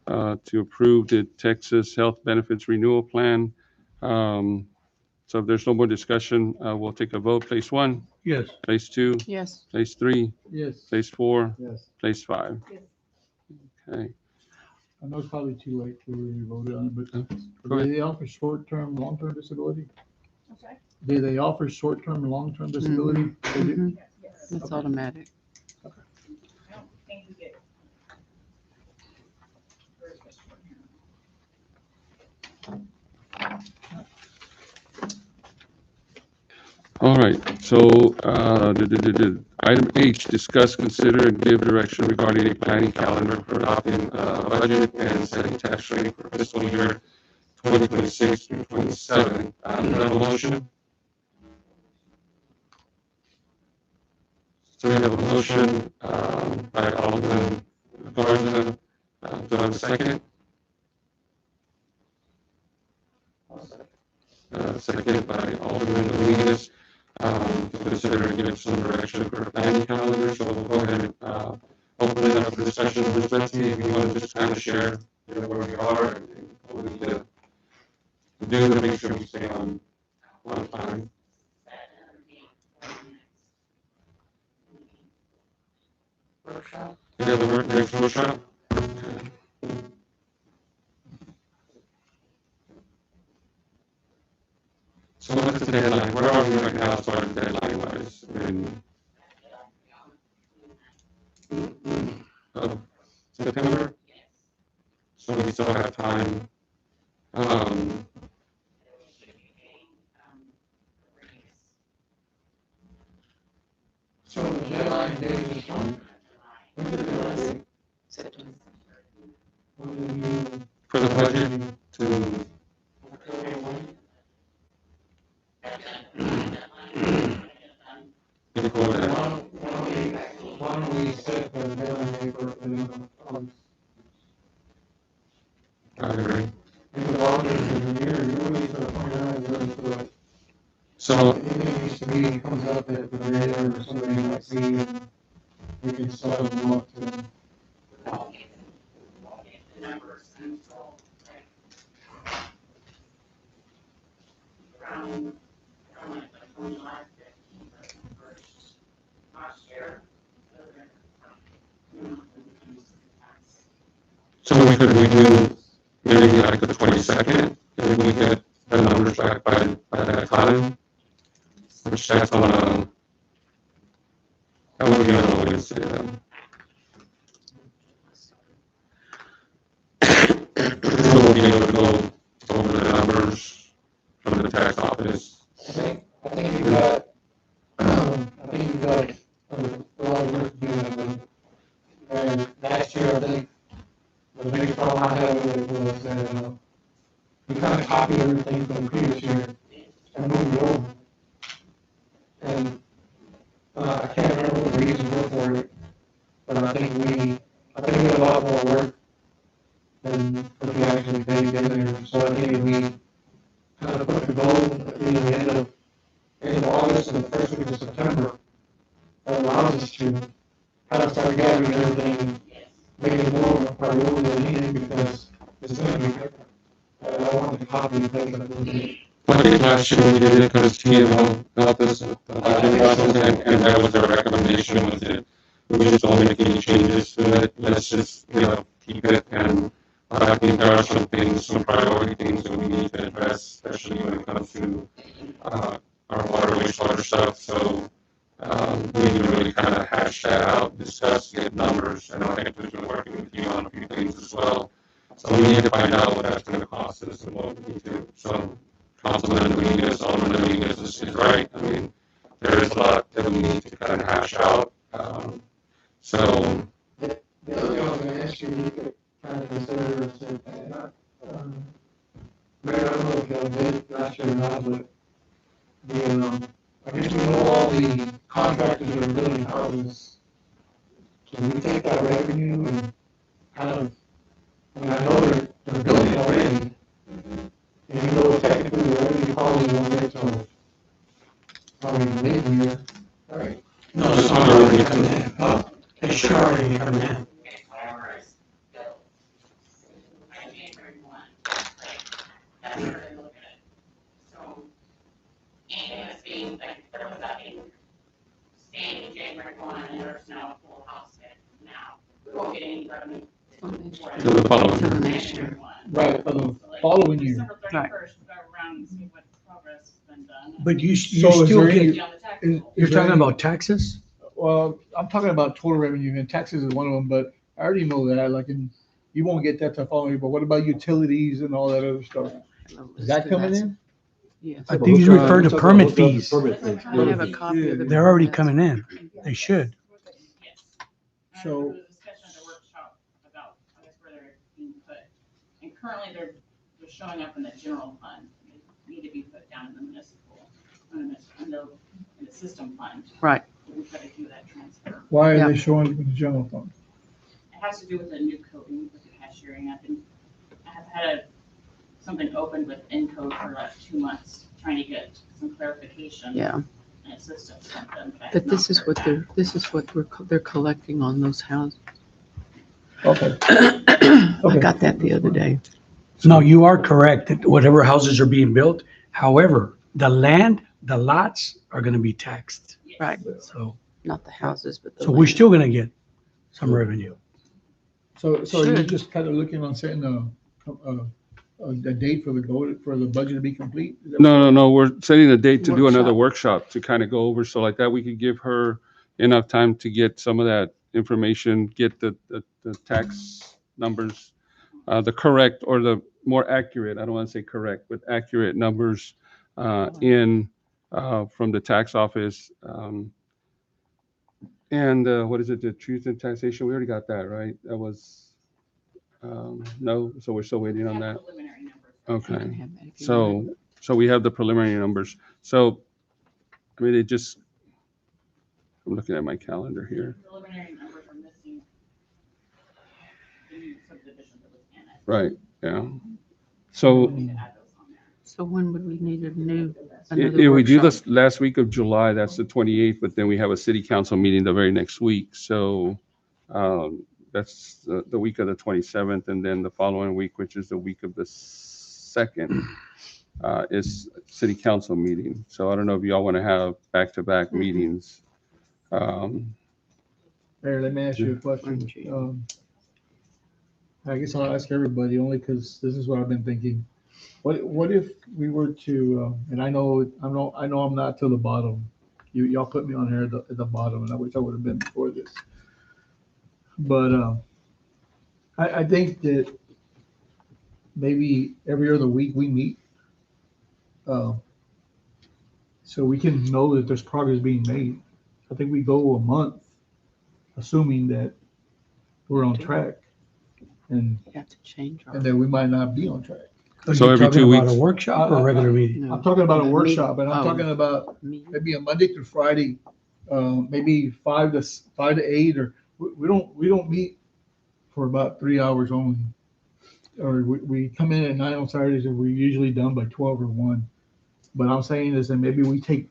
to approve the Texas Health Benefits Renewal Plan. So if there's no more discussion, we'll take a vote. Place 1, Yes. place 2, Yes. place 3, Yes. place 4, Yes. place 5. Yes. Okay. I know it's probably too late to really vote on it, but Go ahead. do they offer short-term, long-term disability? I'm sorry? Do they offer short-term and long-term disability? They do? Mhm. Yes. It's automatic. I don't think we get. All right, so item H, discuss, consider, and give direction regarding a planning calendar for adopting a budget and setting tax rate for fiscal year 2026 through 27. Do I have a motion? So we have a motion by Alderman Garza. Do I have a second? Second by Alderman Dominguez. To consider and give some direction for a planning calendar. So we'll go ahead and open it up for discussion. Ms. Betsy, if you want to just kind of share where we are and what we need to do to make sure we stay on time. Yeah, the next workshop. So what's the deadline? Where are we right now as far as deadline wise? I mean, September? So we still have time. So the deadline date is on. When did the deadline date? For the budget to. Before that. Why don't we set the deadline date for August? I agree. Because August is a year, you really sort of point out, you really sort of. So. Anything needs to be, comes up at the very end or somebody might see, and we can settle them up to. So we could do maybe like the 22nd, if we get the numbers back by that time, which that's on that would be on a Wednesday then. So we'll be able to go over the numbers from the tax office. I think you got, a lot of work to do. And last year, I think, the biggest problem I had with it was that, we kind of copied everything from the previous year and moved it over. And, I can't remember what the reason was for it, but I think we had a lot more work than what we actually paid in there. So I think we kind of put the goal at the end of August and the first week of September, that allows us to kind of start gathering everything made it more of a priority than anything because it's gonna be different. I wanted to copy and paste like we did. I think last year we did it because TM helped us with the budget process, and that was our recommendation, was that we just don't make any changes to it. Let's just, keep it. And I think there are some things, some priority things that we need to address, especially when it comes to our water, wastewater stuff. So we need to really kind of hash that out, discuss, get numbers, and I think we've been working with you on a few things as well. So we need to find out what that's going to cost us and what we need to. So Councilman Dominguez, Alderman Dominguez is right. I mean, there is a lot that we need to kind of hash out. So The other thing I was gonna ask you, you could kind of consider, Mayor, I don't know if y'all did last year or not, but I guess we know all the contractors that are building houses. Can we take that revenue and kind of, I know they're building already, even though technically the revenue probably won't get till probably mid-year, right? No, it's already coming in. Oh, it's sure already coming in. the following Next year. Right, for the following year. Right. But you So is still there any- get, is you're there talking any- about taxes? Well, I'm talking about total revenue, and taxes is one of them, but I already know that, like, you won't get that to following, but what about utilities and all that other stuff? Is that coming in? Yes. I think he's referring to permit fees. I have a copy of the. They're already coming in. They should. So- There was a discussion at the workshop about, I guess, where they're being put. And currently, they're showing up in the general fund. They need to be put down in the municipal, in the system fund. Right. We've got to do that transfer. Why Yeah. are they showing up in the general fund? It has to do with the new coding with the cashiering. I have had something opened with Encode for like 2 months, trying to get some clarification. Yeah. And assistance from them. I have But this not is heard what back. they're collecting on those houses. Okay. I got that the other day. No, you are correct that whatever houses are being built. However, the land, the lots are gonna be taxed. Right. So, Not the houses, but the. so we're land. still gonna get some revenue. So you're Should. just kind of looking on setting a date for the budget to be complete? Is that- No, we're setting a date to do another Workshop. workshop to kind of go over, so like that, we could give her enough time to get some of that information, get the tax numbers, the correct or the more accurate, I don't want to say correct, but accurate numbers in from the tax office. And what is it, the truth and taxation? We already got that, right? That was, no, so we're still waiting on that. Preliminary numbers. I Okay. can have that if you want. So we have the preliminary numbers. So, I mean, I'm looking at my calendar here. Preliminary numbers are missing the new subdivision that was annexed. Right, yeah. So We need to add those on there. So when would we need another if we do workshop? this last week of July, that's the 28th, but then we have a city council meeting the very next week. So that's the week of the 27th, and then the following week, which is the week of the 2nd, is city council meeting. So I don't know if y'all want to have back-to-back meetings. Mayor, let me ask you a question. I guess I'll ask everybody only because this is what I've been thinking. What if we were to, and I know I'm not till the bottom. Y'all put me on here at the bottom, and I wish I would have been before this. But I think that maybe every other week we meet, so we can know that there's progress being made. I think we go a month, assuming that we're on track, and We have to change our. then we might not be on track. Are So you every talking 2 about weeks? a workshop or a regular meeting? I'm talking about a Meeting. workshop, and I'm Oh. talking about Meeting. maybe a Monday through Friday, maybe 5 to 8, or we don't meet for about 3 hours only. Or we come in at 9 on Saturdays, and we're usually done by 12 or 1. But I'm saying is that maybe we take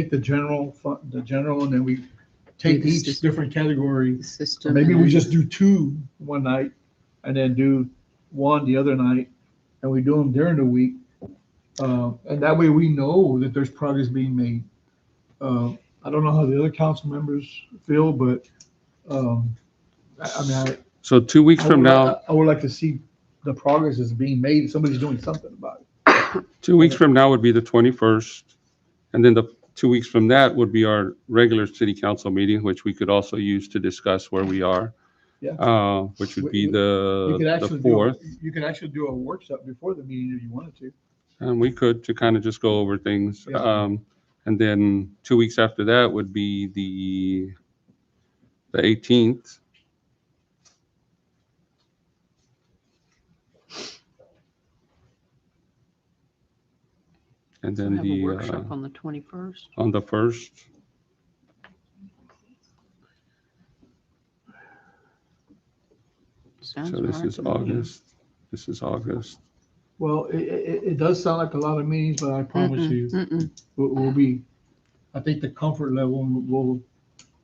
the general, and then we take the each system. different category. Or System. maybe and we then- just do 2 one night and then do 1 the other night, and we do them during the week. And that way we know that there's progress being made. I don't know how the other council members feel, but, I mean, So 2 weeks from now, I would like to see the progress is being made. Somebody's doing something about it. 2 weeks from now would be the 21st. And then the 2 weeks from that would be our regular city council meeting, which we could also use to discuss where we are. Yeah. Which would be You could the actually 4th. you could actually do a workshop before the meeting if you wanted to. And we could to kind of just go over things. Yeah. And then 2 weeks after that would be the 18th. And So then have a the, workshop on the 21st. on the 1st. Sounds So this right is to me. August. This is August. Well, it does sound like a lot of meetings, but I promise Mm-mm, you, mm-mm. we'll be, I think the comfort level will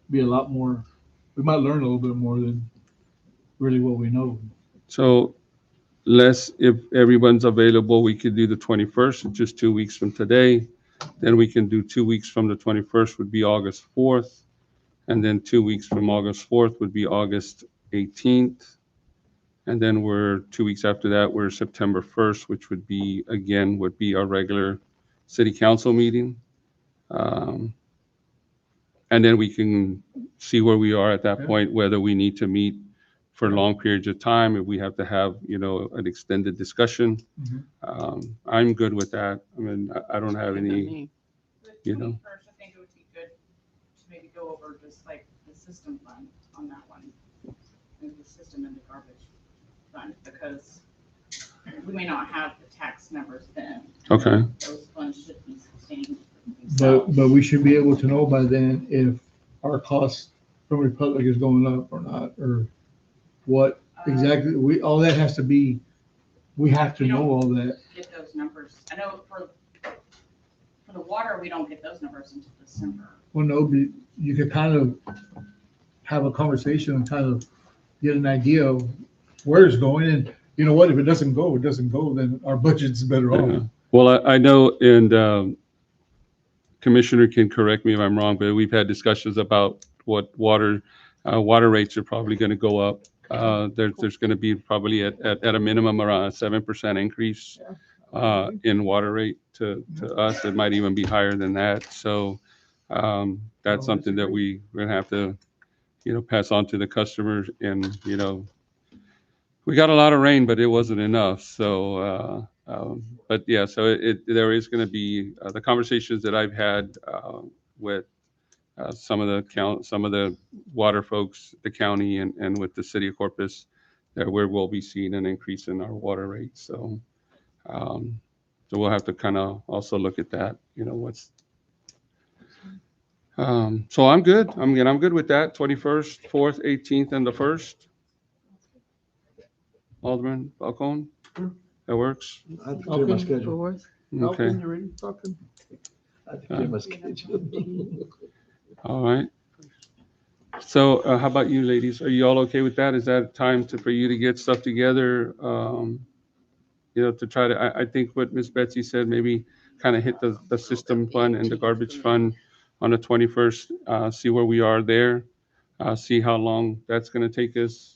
be a lot more, we might learn a little bit more than really what we know. So if everyone's available, we could do the 21st, just 2 weeks from today. Then we can do 2 weeks from the 21st would be August 4th. And then 2 weeks from August 4th would be August 18th. And then 2 weeks after that, we're September 1st, which would be our regular city council meeting. And then we can see where we are at that Yeah. point, whether we need to meet for long periods of time, if we have to have, an extended discussion. Mhm. I'm good with that. I mean, I don't have any, Me. The you know. 21st, I think it would be good to maybe go over just like the system fund on that one. And the system and the garbage fund, because we may not have the tax numbers then. Okay. Those funds should be sustained themselves. But we should be able to know by then if our cost from Republic is going up or not, or what exactly, all that has to be, we have to We know don't all that. Get those numbers. I know for the water, we don't get those numbers until December. Well, no, but you could kind of have a conversation and kind of get an idea of where it's going. And you know what, if it doesn't go, then our budget's better Yeah. off. Well, I know, and Commissioner can correct me if I'm wrong, but we've had discussions about what water rates are probably going to go up. There's going to be probably at a minimum around a 7% increase in water rate to us. It might even be higher than that. So that's something that we're going to have to, pass on to the customers. And, we got a lot of rain, but it wasn't enough. So, but yeah, so there is going to be the conversations that I've had with some of the water folks, the county, and with the city of Corpus, that we'll be seeing an increase in our water rates. So, so we'll have to kind of also look at that. So I'm good. I'm good with that. 21st, 4th, 18th, and the 1st. Alderman Falcone, that works. I have to clear my schedule. Fourth. Okay. I have to clear my schedule. All right. So how about you, ladies? Are you all okay with that? Is that time for you to get stuff together? To try to, I think what Miss Betsy said, maybe kind of hit the system fund and the garbage fund on the 21st, see where we are there, see how long that's going to take us,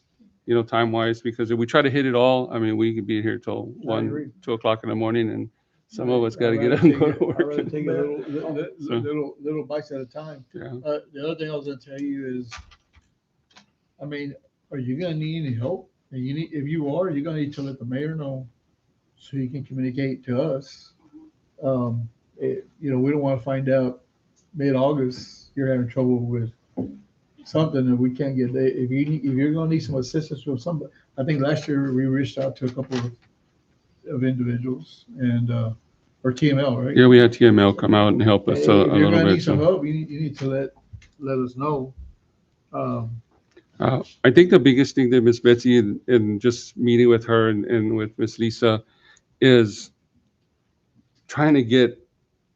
time-wise, because if we try to hit it all, I mean, we could be here till 1, 2 o'clock in the morning, and some of us got to get up and go to work. I'd rather take it little bites at a time. Yeah. The other thing I was gonna tell you is, I mean, are you gonna need any help? And if you are, you're gonna need to let the mayor know so he can communicate to us. We don't want to find out mid-August you're having trouble with something that we can't get. If you're gonna need some assistance from somebody, I think last year we reached out to a couple of individuals and or TML, right? Yeah, we had TML come out and help us Hey, a if you're little gonna bit. need some help, you need to let us know. I think the biggest thing that Miss Betsy and just meeting with her and with Miss Lisa is trying to get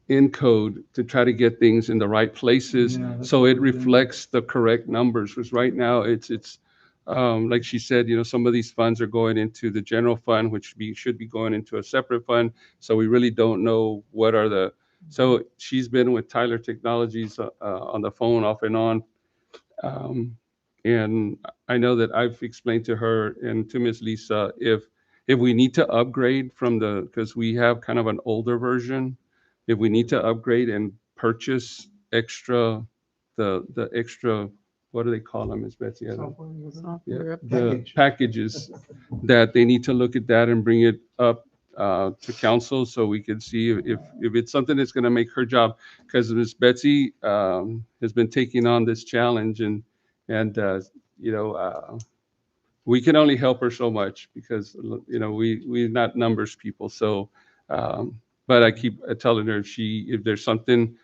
encode to try to get things in the right places, Yeah, that's so what it we're doing. reflects the correct numbers. Because right now it's like she said, some of these funds are going into the general fund, which should be going into a separate fund. So we really don't know what are the. So she's been with Tyler Technologies on the phone off and on. Um, and I know that I've explained to her and to Miss Lisa, if we need to upgrade from because we have kind of an older version, if we need to upgrade and purchase the extra, what do they call them, Miss Betsy? I don't- Software the Package. packages, that they need to look at that and bring it up to council, so we can see if it's something that's going to make her job, because Miss Betsy has been taking on this challenge, and we can only help her so much, because we're not numbers people. So but I keep telling her, if there's something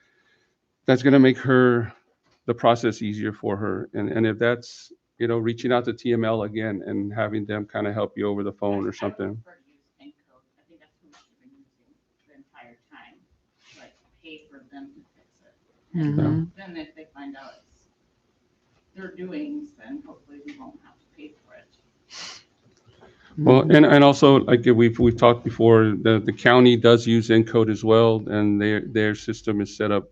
that's going to make the process easier for her, and if that's reaching out to TML again and having them kind of help you over the phone or something. I prefer to use Encode. I think that's who we've been using the entire time, like pay for them to fix it. And then if they find out it's their doings, then hopefully we won't have to pay for it. Well, and also, like we've talked before, the county does use Encode as well, and their system is set up.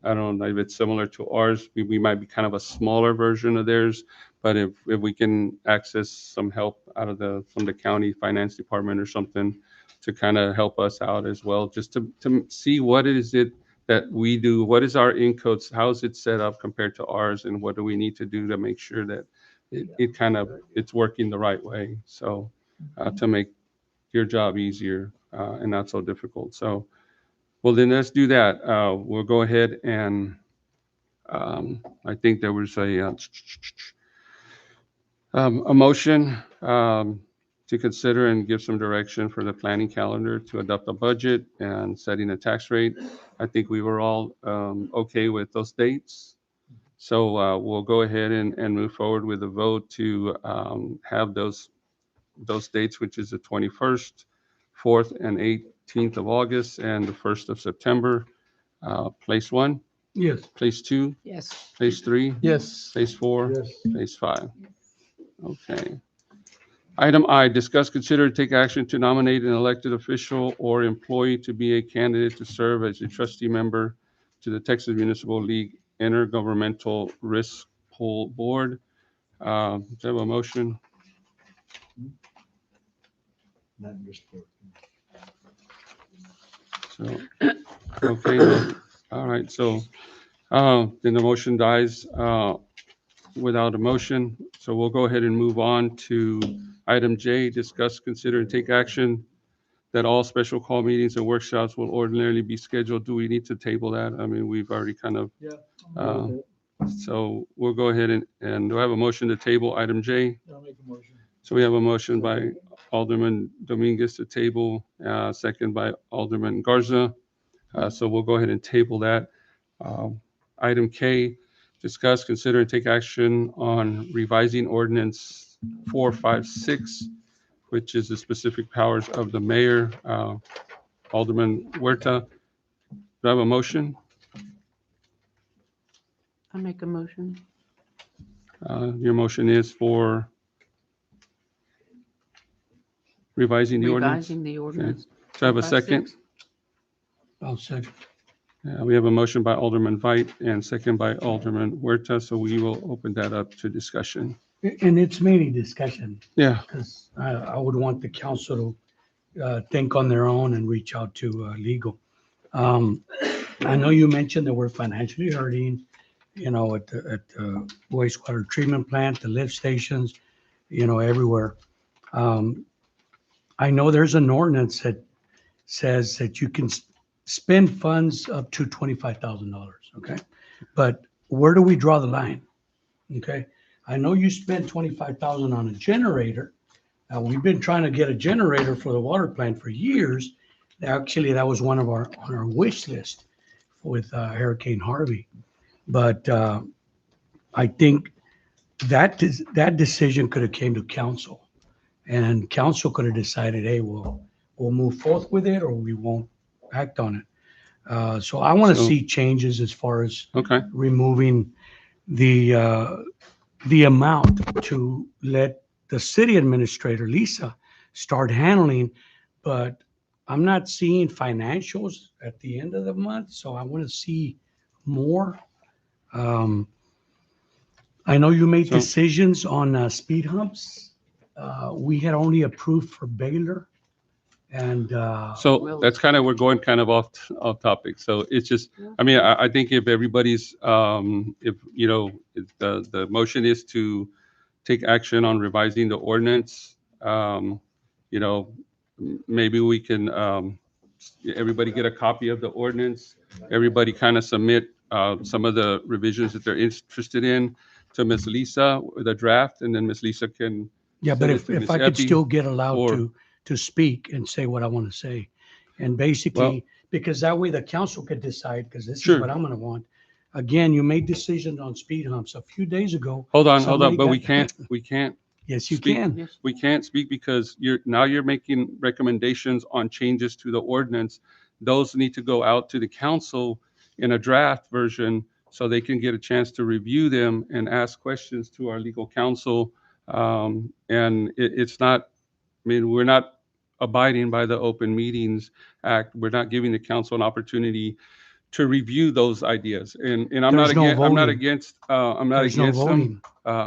I don't know if it's similar to ours. We might be kind of a smaller version of theirs, but if we can access some help from the county finance department or something to kind of help us out as well, just to see what is it that we do, what is our encodes, how is it set up compared to ours, and what do we need to do to make sure that it's working the right way. So to make your job easier and not so difficult. So. Well, then let's do that. We'll go ahead and I think there was a motion to consider and give some direction for the planning calendar to adopt a budget and setting a tax rate. I think we were all okay with those dates. So we'll go ahead and move forward with a vote to have those dates, which is the 21st, 4th, and 18th of August, and the 1st of September. Place 1, Yes. place 2, Yes. place 3, Yes. place 4, Yes. place 5. Okay. Item I, discuss, consider, take action to nominate an elected official or employee to be a candidate to serve as a trustee member to the Texas Municipal League Intergovernmental Risk Pool Board. Do I have a motion? Not in this board. So, okay, all right, so then the motion dies without a motion. So we'll go ahead and move on to item J, discuss, consider, and take action that all special call meetings and workshops will ordinarily be scheduled. Do we need to table that? I mean, we've already kind of, so we'll go ahead and do I have a motion to table item J? I'll make a motion. So we have a motion by Alderman Dominguez to table, second by Alderman Garza. So we'll go ahead and table that. Item K, discuss, consider, and take action on revising ordinance 456, which is the specific powers of the mayor. Alderman Huerta, do I have a motion? I make a motion. Your motion is for revising the ordinance? Revising the ordinance. Do I have a second? I'll second. We have a motion by Alderman Veit and second by Alderman Huerta, so we will open that up to discussion. And it's mainly discussion, Yeah, because I would want the council to think on their own and reach out to legal. I know you mentioned that we're financially hurting, at the wastewater treatment plant, the lift stations, everywhere. I know there's an ordinance that says that you can spend funds up to $25,000, okay? But where do we draw the line? Okay, I know you spent 25,000 on a generator. We've been trying to get a generator for the water plant for years. Actually, that was one of on our wish list with Hurricane Harvey. But I think that decision could have came to council, and council could have decided, hey, we'll move forth with it or we won't act on it. So I want to So- see changes as far as Okay. removing the amount to let the city administrator, Lisa, start handling. But I'm not seeing financials at the end of the month, so I want to see more. Um, I know you made So- decisions on speed humps. We had only approved for Baylor. And So that's kind of, we're going kind of off topic. So it's just, I mean, I think if everybody's, if, you know, if the motion is to take action on revising the ordinance, you know, maybe we can, everybody get a copy of the ordinance. Everybody kind of submit some of the revisions that they're interested in to Ms. Lisa with a draft, and then Ms. Lisa can. yeah, but send it if to if Ms. I could Epi, still get allowed or- to speak and say what I want to say. And basically, because that way the council could decide, because this is Sure. what I'm going to want. Again, you made decisions on speed humps a few days ago. Hold on, Somebody but we got- can't. Yes, you speak. can. We can't speak because you're making recommendations on changes to the ordinance. Those need to go out to the council in a draft version so they can get a chance to review them and ask questions to our legal counsel. And it's not, I mean, we're not abiding by the Open Meetings Act. We're not giving the council an opportunity to review those ideas. And I'm not There's no against, I'm not voting. against, There's no them. voting.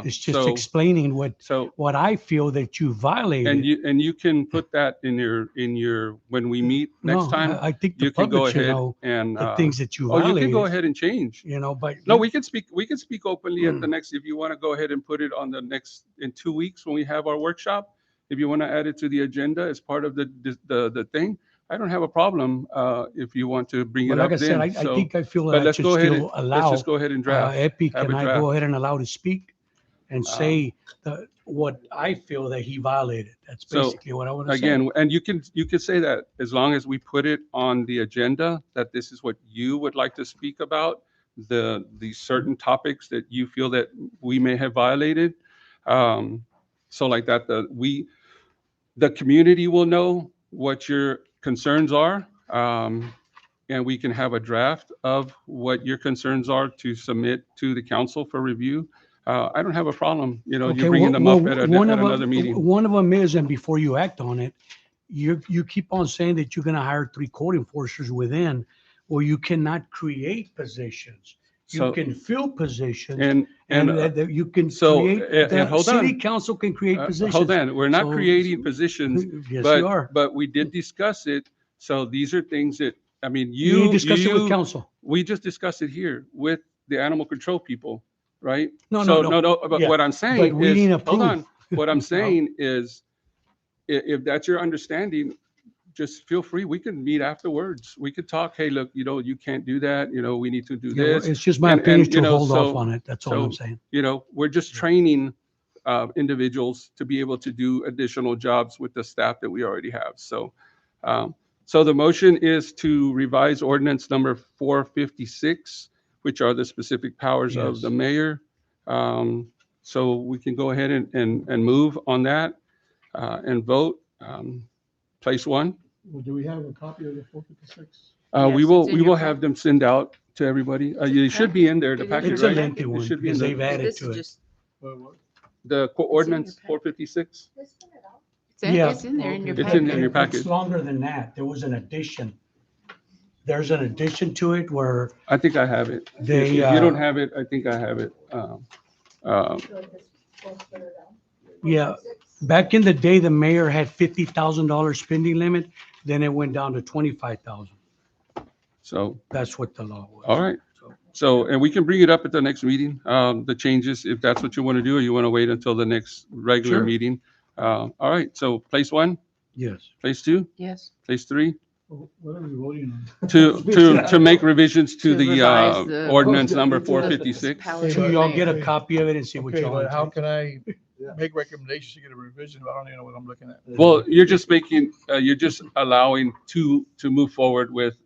It's just explaining what I feel that you violated. And you can put that in your when we meet next No, time. I think the you can go public should ahead know and the things that you you can go violated. ahead and change. You know, but No, we can speak openly at the next, if you want to go ahead and put it on the next, in 2 weeks when we have our workshop. If you want to add it to the agenda as part of the thing, I don't have a problem if you want to bring But it like up I said, then. I think I feel but that I let's should go ahead still and, allow. let's just go ahead and draft. Epi, have can a I draft. go ahead and allow to speak and say what I feel that he violated? That's So, basically what I want to say. Again, and you can say that as long as we put it on the agenda, that this is what you would like to speak about, the certain topics that you feel that we may have violated. So like that, the community will know what your concerns are, and we can have a draft of what your concerns are to submit to the council for review. I don't have a problem, you bringing them up at another meeting. One of them is, and before you act on it, you keep on saying that you're going to hire 3 code enforcers within. Well, you cannot create positions. You So- can fill positions, And that you can so, create. and The hold city on. council can create positions. Hold on, we're not So- creating positions, Yes, but you are. but we did discuss it. So these are things that, I mean, You need to discuss it with council. We just discussed it here with the animal control people, right? No, So, no, no. But Yeah, what I'm but saying we is, didn't hold approve. on. What I'm saying is, if that's your understanding, just feel free. We can meet afterwards. We could talk. Hey, look, you can't do that. We need to do Yeah, well, this. it's just my And- opinion and, to hold off on it. That's all I'm so, saying. We're just training individuals to be able to do additional jobs with the staff that we already have. So, so the motion is to revise ordinance number 456, which are the specific powers of the Yes. mayor. So we can go ahead and move on that and vote. Place one. Well, do we have a copy of the 456? We Yes, will it's in we your will pack. have them send out to everybody. It should be in there, the It is packet, It's a right? lengthy It one should be in because there. they've added This to is it. just, The ordinance 456. Yeah. it's in there in your It's packet. in your packet. It's longer than that. There was an addition. There's an addition to it where I think I have it. They, If you don't have it, I think I have it. yeah, back in the day, the mayor had $50,000 spending limit, then it went down to 25,000. So, That's what the law was. all right. So, and we can bring it up at the next meeting, the changes, if that's what you want to do, or you want to wait until the next regular Sure. meeting. All right, so place one, Yes. place two, Yes. place three, What are we voting on? to make revisions to To the revise the- ordinance number To the 456. powers So of y'all the get a mayor. copy of it and see what Okay, y'all but how want. can I make recommendations to get a revision? I don't even know what I'm looking at. Well, you're just you're just allowing to move forward with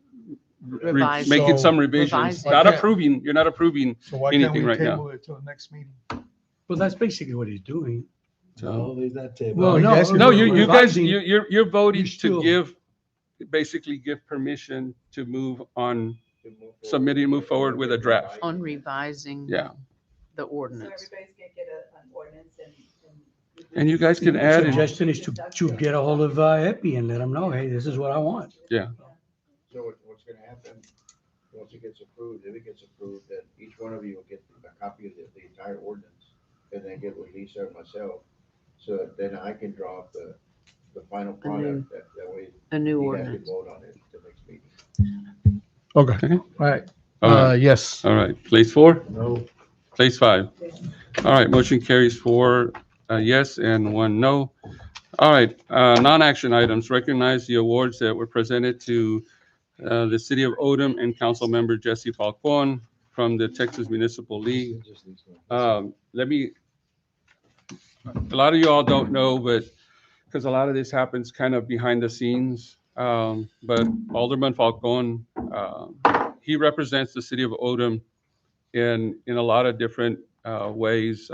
Revise. making So- some revisions, Revising. not Okay. approving, you're not approving So why can't anything we right now. table it till the next meeting? Well, that's basically what he's doing. So, leave that table. Well, you no, guys can no, do it. you guys, revising, you're voting you to still- give basically give permission to move on, To move move forward with a draft. On revising Yeah. the So ordinance. everybody's gonna get an ordinance and. And you guys can add it. Suggestion is to get a hold of Epi and let them know, hey, this is what I want. Yeah. So what's gonna happen, once it gets approved, if it gets approved, then each one of you will get a copy of the entire ordinance, and then get with Lisa or myself, so then I can draw up the final product, that way. A new you guys can ordinance. vote on it the next meeting. Okay, Okay. all right. All right. Yes. All right. Place 4? No. Place 5? All right, motion carries 4 yes and 1 no. All right, non-action items. Recognize the awards that were presented to the City of Odem and Councilmember Jesse Falcon from the Texas Municipal League. A lot of you all don't know, but because a lot of this happens kind of behind the scenes, but Alderman Falcon, he represents the City of Odem in a lot of different ways,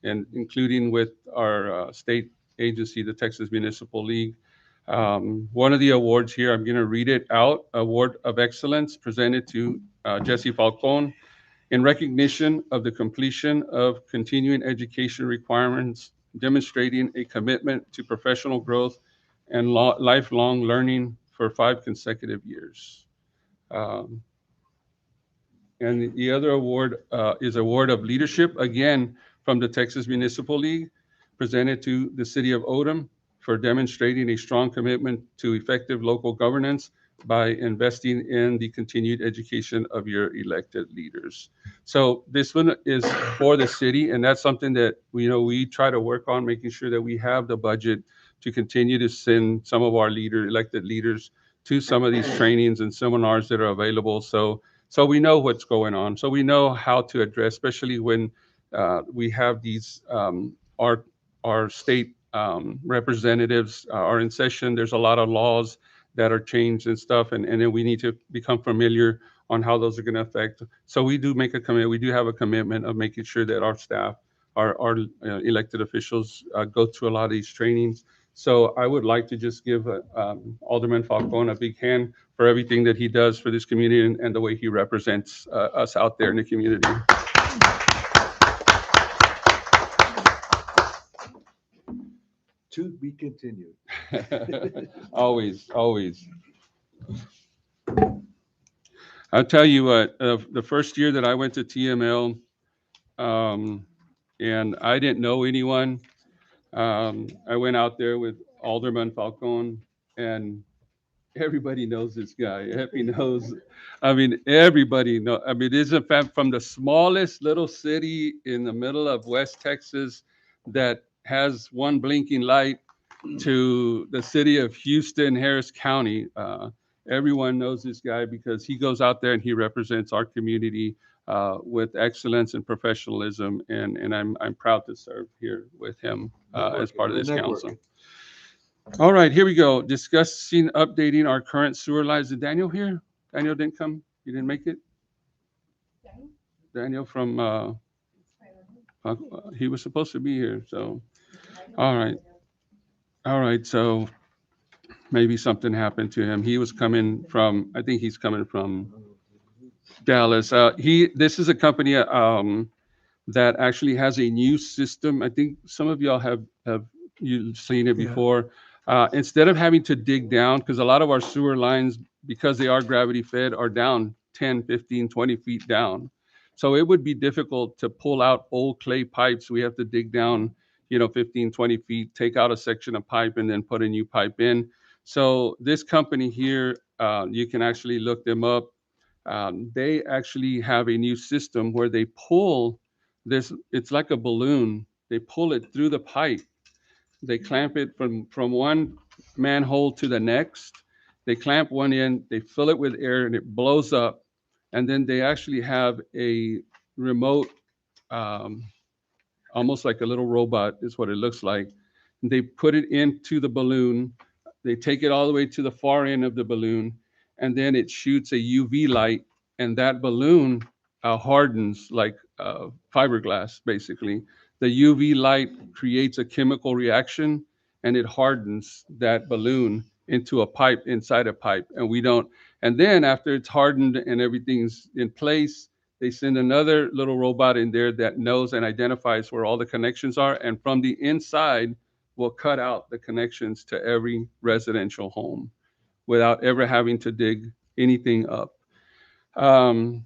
and including with our state agency, the Texas Municipal League. One of the awards here, I'm going to read it out, Award of Excellence presented to Jesse Falcon in recognition of the completion of continuing education requirements, demonstrating a commitment to professional growth and lifelong learning for 5 consecutive years. And the other award is Award of Leadership, again, from the Texas Municipal League, presented to the City of Odem for demonstrating a strong commitment to effective local governance by investing in the continued education of your elected leaders. So this one is for the city, and that's something that we try to work on, making sure that we have the budget to continue to send some of our elected leaders to some of these trainings and seminars that are available. So we know what's going on. So we know how to address, especially when we have these, our state representatives are in session. There's a lot of laws that are changed and stuff, and then we need to become familiar on how those are going to affect. So we do make a commitment. We do have a commitment of making sure that our staff, our elected officials go through a lot of these trainings. So I would like to just give Alderman Falcon a big hand for everything that he does for this community and the way he represents us out there in the community. To be continued. Always, always. I'll tell you what, the first year that I went to TML, and I didn't know anyone, I went out there with Alderman Falcon, and everybody knows this guy. Everybody knows. I mean, everybody know. I mean, it's from the smallest little city in the middle of West Texas that has one blinking light to the city of Houston, Harris County. Everyone knows this guy because he goes out there and he represents our community with excellence and professionalism. And I'm proud to serve here with him as part of this council. All right, here we go. Discussing updating our current sewer lines. Is Daniel here? Daniel didn't come? You didn't make it? Daniel from, he was supposed to be here, so, all right. All right, so maybe something happened to him. He was coming from, I think he's coming from Dallas. This is a company that actually has a new system. I think some of y'all have you seen it before. Instead of having to dig down, because a lot of our sewer lines, because they are gravity fed, are down 10, 15, 20 feet down. So it would be difficult to pull out old clay pipes. We have to dig down, 15, 20 feet, take out a section of pipe and then put a new pipe in. So this company here, you can actually look them up. They actually have a new system where they pull this, it's like a balloon. They pull it through the pipe. They clamp it from one manhole to the next. They clamp one end, they fill it with air, and it blows up. And then they actually have a remote, almost like a little robot is what it looks like. They put it into the balloon. They take it all the way to the far end of the balloon, and then it shoots a UV light, and that balloon hardens like fiberglass, basically. The UV light creates a chemical reaction, and it hardens that balloon, into a pipe inside a pipe, and we don't. And then after it's hardened and everything's in place, they send another little robot in there that knows and identifies where all the connections are, and from the inside will cut out the connections to every residential home without ever having to dig anything up. Um,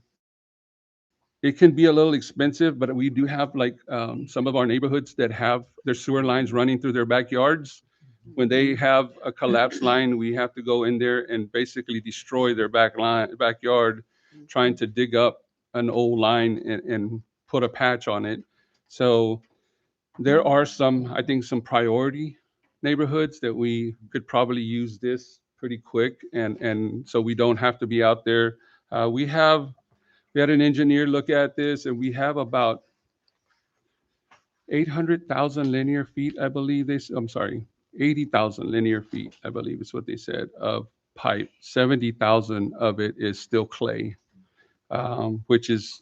it can be a little expensive, but we do have like some of our neighborhoods that have their sewer lines running through their backyards. When they have a collapsed line, we have to go in there and basically destroy their backyard, trying to dig up an old line and put a patch on it. So there are some, I think, some priority neighborhoods that we could probably use this pretty quick, and so we don't have to be out there. We had an engineer look at this, and we have about 800,000 linear feet, I believe I'm sorry, 80,000 linear feet, I believe is what they said, of pipe. 70,000 of it is still clay, which is,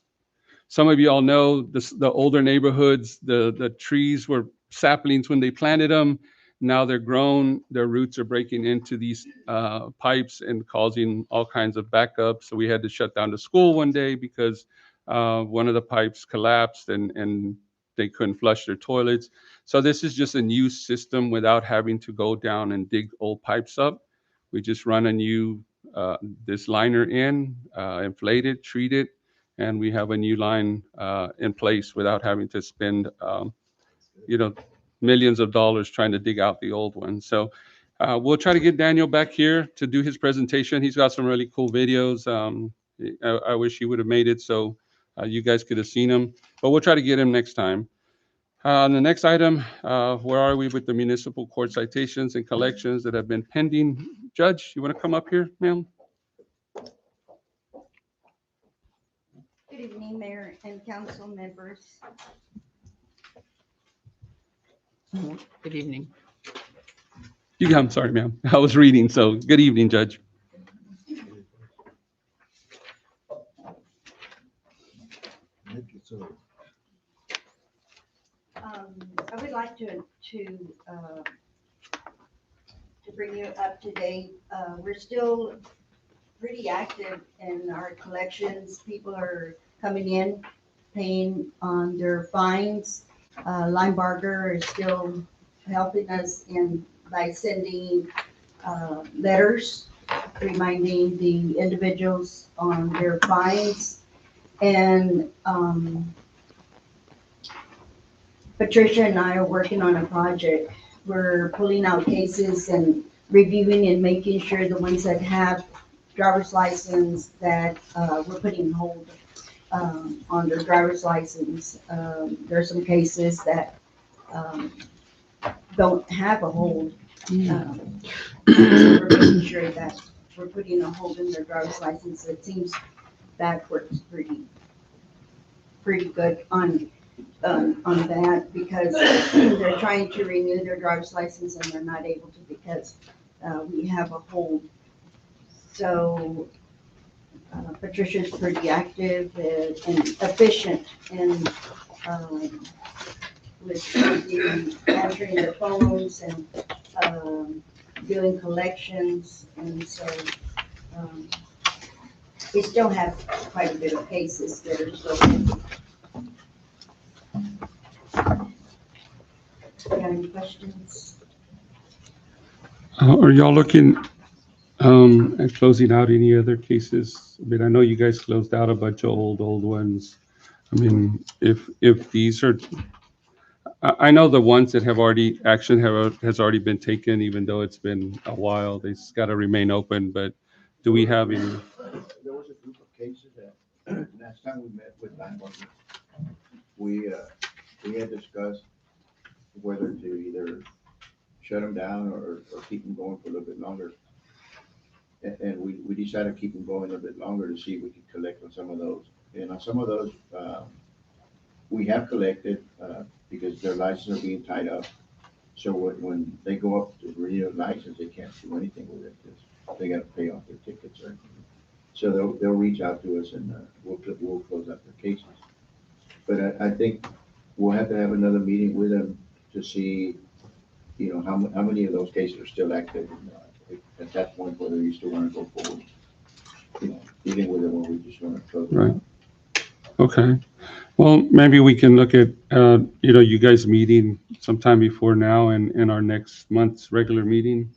some of you all know the older neighborhoods, the trees were saplings when they planted them. Now they're grown, their roots are breaking into these pipes and causing all kinds of backups. So we had to shut down the school one day because one of the pipes collapsed and they couldn't flush their toilets. So this is just a new system without having to go down and dig old pipes up. We just run a new this liner in, inflate it, treat it, and we have a new line in place without having to spend, you know, millions of dollars trying to dig out the old one. So we'll try to get Daniel back here to do his presentation. He's got some really cool videos. I wish he would have made it so you guys could have seen him, but we'll try to get him next time. The next item, where are we with the municipal court citations and collections that have been pending? Judge, you want to come up here, ma'am? Good evening, Mayor and council members. Good evening. I'm sorry, ma'am. I was reading, so good evening, Judge. I would like to bring you up to date. We're still pretty active in our collections. People are coming in, paying on their fines. Linebarger is still helping us by sending letters reminding the individuals on their fines. And Patricia and I are working on a project. We're pulling out cases and reviewing and making sure the ones that have driver's license that we're putting hold on their driver's license. There are some cases that don't have a hold. So we're making sure that we're putting a hold in their driver's license. It seems that works pretty good on that, because they're trying to renew their driver's license and they're not able to because we have a hold. So Patricia's pretty active and efficient in with answering the phones and doing collections, and so we still have quite a bit of cases that are still pending. You got any questions? Are y'all looking at closing out any other cases? I mean, I know you guys closed out a bunch of old ones. I mean, if these are, I know the ones that have already, action has already been taken, even though it's been a while, they've got to remain open, but do we have any? There was a group of cases that last time we met with Landmark, we had discussed whether to either shut them down or keep them going for a little bit longer. And we decided to keep them going a little bit longer to see if we could collect on some of those. And on some of those, we have collected because their licenses are being tied up. So when they go up to renew a license, they can't do anything with it because they got to pay off their tickets or anything. So they'll reach out to us and we'll close out their cases. But I think we'll have to have another meeting with them to see, you know, how many of those cases are still active at that point, whether you still want to go forward, dealing with it, or we just want to close it. Right. Okay. Well, maybe we can look at, you guys meeting sometime before now and in our next month's regular meeting.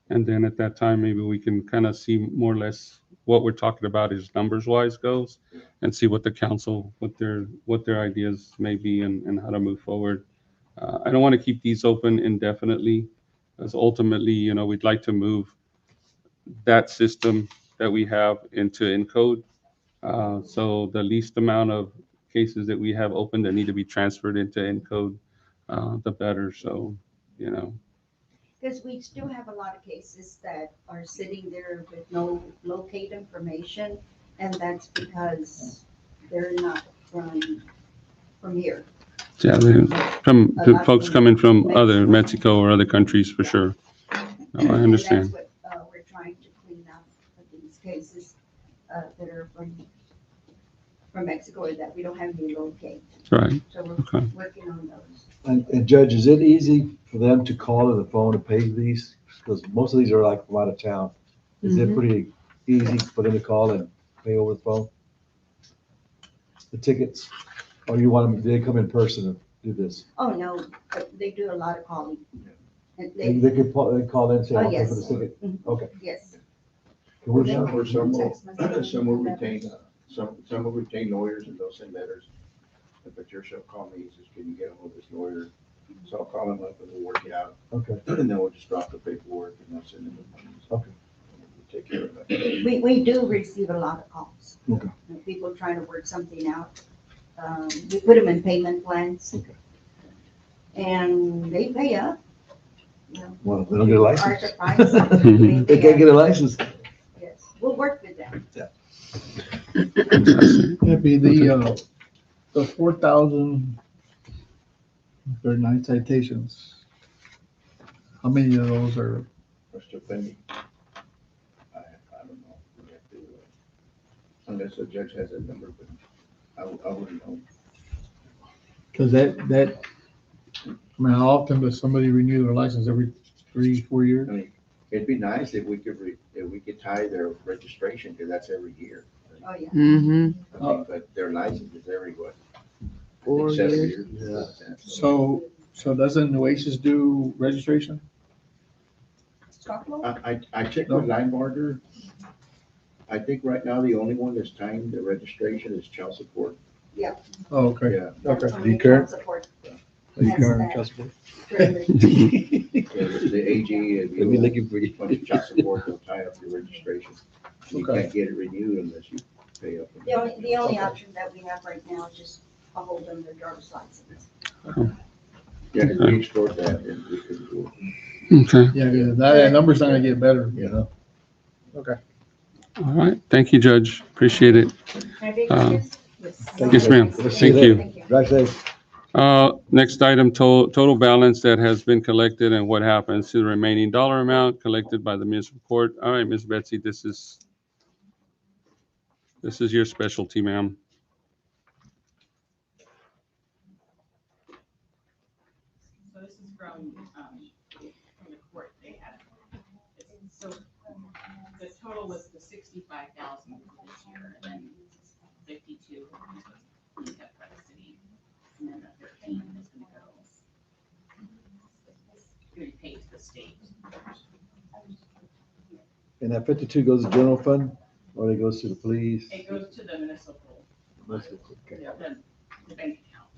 And then at that time, maybe we can kind of see more or less what we're talking about is numbers wise goes and see what the council, what their ideas may be and how to move forward. I don't want to keep these open indefinitely, as ultimately, we'd like to move that system that we have into Encode. So the least amount of cases that we have open that need to be transferred into Encode, the better. So, Because we still have a lot of cases that are sitting there with no locate information, and that's because they're not from here. yeah, from folks coming from other Mexico or other countries for sure. No, I understand. And that's what we're trying to clean up of these cases that are from Mexico or that we don't have any locate. Right. So we're Okay. working on those. And Judge, is it easy for them to call to the phone to pay these? Because most of these are like from out of town. Is it pretty easy for them to call and pay over the phone? The tickets? Or you want them, do they come in person and do this? Oh, no, but they do a lot of calling. And They could call in and say, Oh, I'll pay yes. for the ticket? Mhm. Okay. Yes. Can we- Or some will retain, some will retain lawyers and they'll send letters. But your shall call me, says, can you get a hold of this lawyer? So I'll call him up and we'll work it out. Okay. And then we'll just drop the paperwork and they'll send them the money. Okay. We'll take care of that. We do receive a lot of calls. Okay. People trying to work something out. We put them in payment plans. Okay. And they pay up. Well, they don't get a Our license. surprise, I mean, They can't get a license. Yes, we'll work with them. That'd be the 4,039 citations. How many of those are? We're still pending. I don't know. We have to, unless the judge has a number, but I wouldn't know. Because how often does somebody renew their license? Every 3-4 years? I mean, it'd be nice if we could tie their registration, because that's every year. Oh, yeah. Mm-hmm. I mean, but their license is every what? I 4 think 7 years. years. Yeah. So doesn't Oasis do registration? I checked with Linebarger. I think right now the only one that's tying the registration is child support. Oh, okay. Yeah. Okay. Do you care? Support. Are you That's current that. trust support? The AG and They'll be looking for you. bunch of child support will tie up your registration. You Okay. can't get it renewed unless you pay up. The only option that we have right now is just a hold on their driver's license. Yeah, if we explored that, and we could do it. Okay. Yeah, that number's not gonna get better, you know? Okay. All right. Thank you, Judge. Appreciate it. Can I take Uh, this? Yes, ma'am. We'll see Thank there. you. Drive safe. Next item, total balance that has been collected and what happens to the remaining dollar amount collected by the municipal court. All right, Ms. Betsy, this is your specialty, ma'am. So this is from the court they had. So the total was the 65,000 for this year, and then 52 was cleaned up by the city, and then the 13 is gonna be paid to the state. And that 52 goes to general fund, or it goes to the police? It goes to the municipal, Okay. the bank account.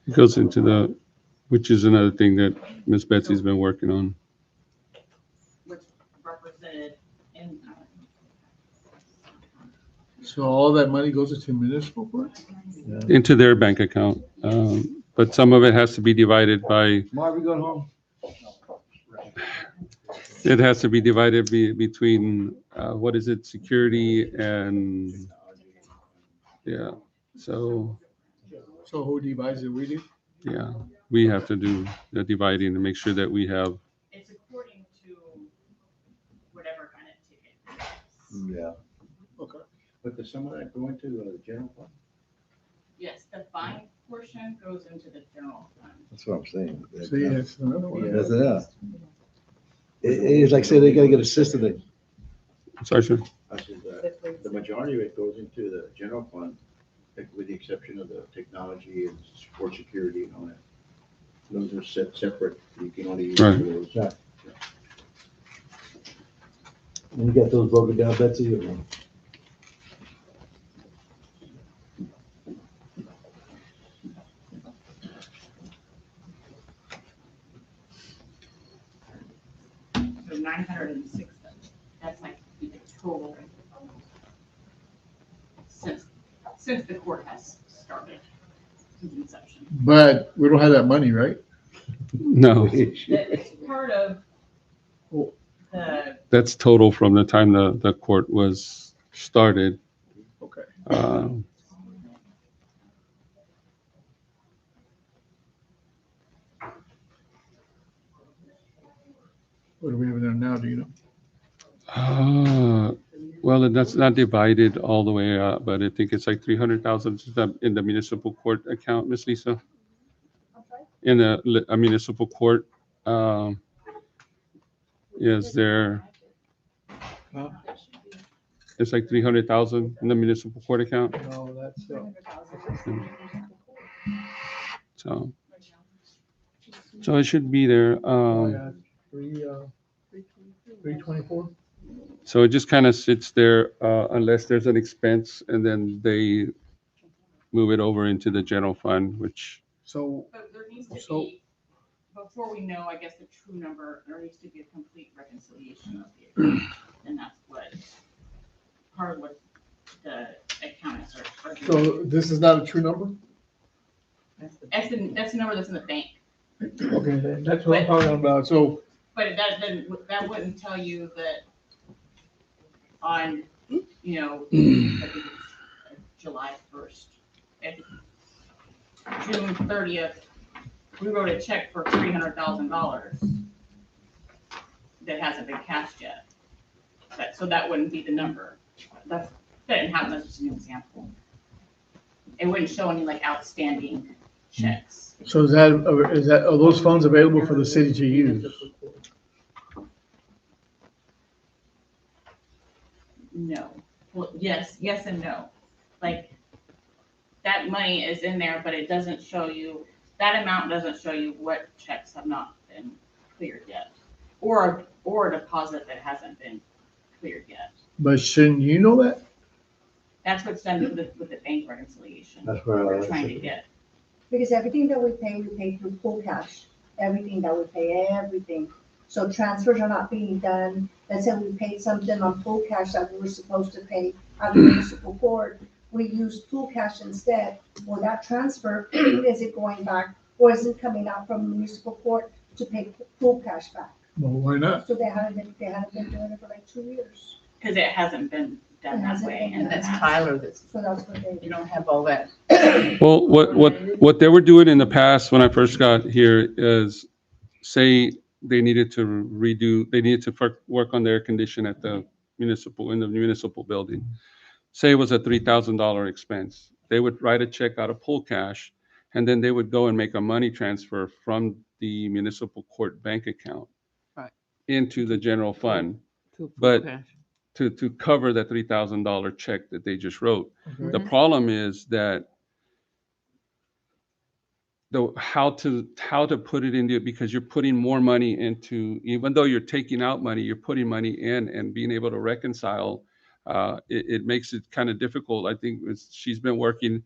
It goes into which is another thing that Ms. Betsy's been working on. What's represented in, So all that money goes into municipal court? Yeah. Into their bank account. But some of it has to be divided by, Marvin going home? it has to be divided between, what is it, security and, yeah. So, So who divides it? We do? yeah, we have to do the dividing to make sure that we have, it's according to whatever kind of ticket. Yeah. Okay. But does some of that go into the general fund? Yes, the fine portion goes into the general fund. That's what I'm saying. So yeah, it's another one. Yeah. That's it, yeah. It's like say they gotta get assisted. Sorry, sir. I said, the majority of it goes into the general fund, like, with the exception of the technology and support security and all that. Those are separate, you can only use Right. for those. Yeah. And you got those broken down, Betsy? Or? So 906, that's like the total since the court has started since inception. But we don't have that money, right? No, It's part of the, that's total from the time the court was started. Okay. What do we have in there now, do you know? Well, that's not divided all the way up, but I think it's like 300,000 in the municipal court account, Miss Lisa. In a municipal court, is there? Huh? It's like 300,000 in the municipal court account. No, that's, So it should be there. yeah, 324. So it just kind of sits there unless there's an expense, and then they move it over into the general fund, which. So, but there needs to be, before we know, I guess, the true number, there needs to be a complete reconciliation of the account. And that's what, part of what the accountants are doing. so this is not a true number? That's the number that's in the bank. Okay, then that's what I'm talking about. So, But that wouldn't tell you that on, I think it's July 1st, June 30th, we wrote a check for $300,000 that hasn't been cashed yet. So that wouldn't be the number. That didn't happen, that's just an example. It wouldn't show any like outstanding checks. so are those funds available for the city to use? No. Well, yes and no. Like, that money is in there, but it doesn't show you, that amount doesn't show you what checks have not been cleared yet. Or a deposit that hasn't been cleared yet. But shouldn't you know that? That's what's done with the bank reconciliation. That's where we're trying to get. Because everything that we pay through full cash. Everything that we pay, everything. So transfers are not being done. Let's say we paid something on full cash that we were supposed to pay out of municipal court. We use full cash instead. Well, that transfer, is it going back or is it coming out from municipal court to pay full cash back? Well, why not? So they haven't been doing it for like 2 years. Because it hasn't been done that way. And that's Tyler that's, So that's what they. you don't have all that. Well, what they were doing in the past when I first got here is, say they needed to work on the air condition at the municipal building. Say it was a $3,000 expense. They would write a check out of pool cash, and then they would go and make a money transfer from the municipal court bank account Right. into the general fund. To But cash. to cover the $3,000 check that they just wrote. Okay. The problem is that how to put it into, because you're putting more money into, even though you're taking out money, you're putting money in, and being able to reconcile, it makes it kind of difficult. I think she's been working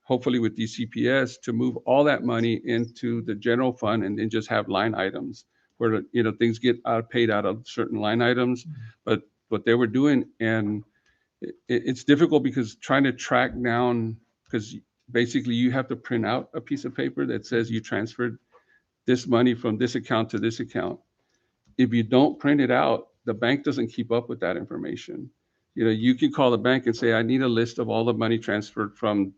hopefully with DCPS to move all that money into the general fund and then just have line items where, things get paid out of certain line items. But what they were doing, and it's difficult because trying to track down, because basically you have to print out a piece of paper that says you transferred this money from this account to this account. If you don't print it out, the bank doesn't keep up with that information. You can call the bank and say, I need a list of all the money transferred from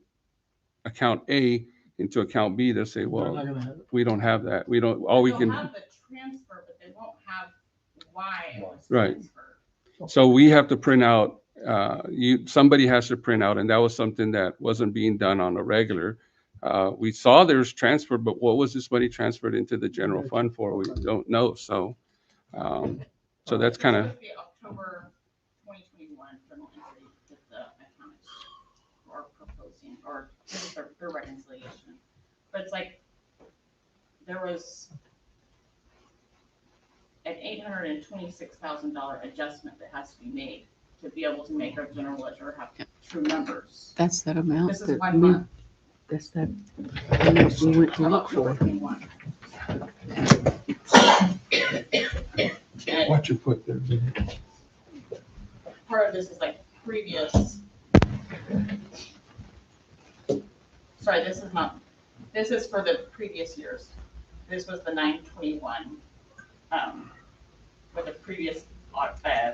account A into account B. They'll say, well, we don't have that. We don't, all we can. They'll have the transfer, but they won't have why it was Right. transferred. So we have to print out, somebody has to print out, and that was something that wasn't being done on a regular. We saw there's transfer, but what was this money transferred into the general fund for? We don't know. So So that's kind of, This was the October 2021 journal entry that the accountants are proposing, or this is their reconciliation. But it's like, there was an $826,000 adjustment that has to be made to be able to make our general ledger have true numbers. That's that amount. This is that 1 we- month. That's that amount we went to look October for. 21. And What you put there, Jimmy? part of this is like previous. Sorry, this is not, this is for the previous years. This was the 9/21, what the previous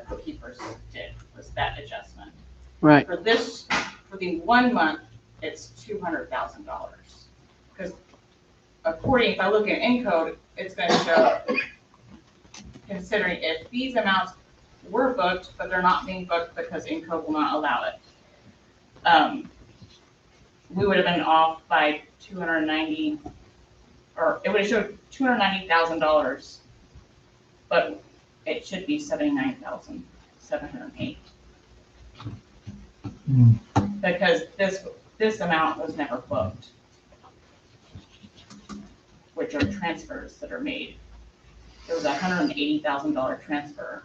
bookkeepers did, was that adjustment. Right. For this, for the 1 month, it's $200,000. Because according, if I look at Encode, it's gonna show, considering if these amounts were booked, but they're not being booked because Encode will not allow it. We would have been off by 290, or it would have showed $290,000, but it should be 79,708. Because this amount was never booked, which are transfers that are made. There was a $180,000 transfer.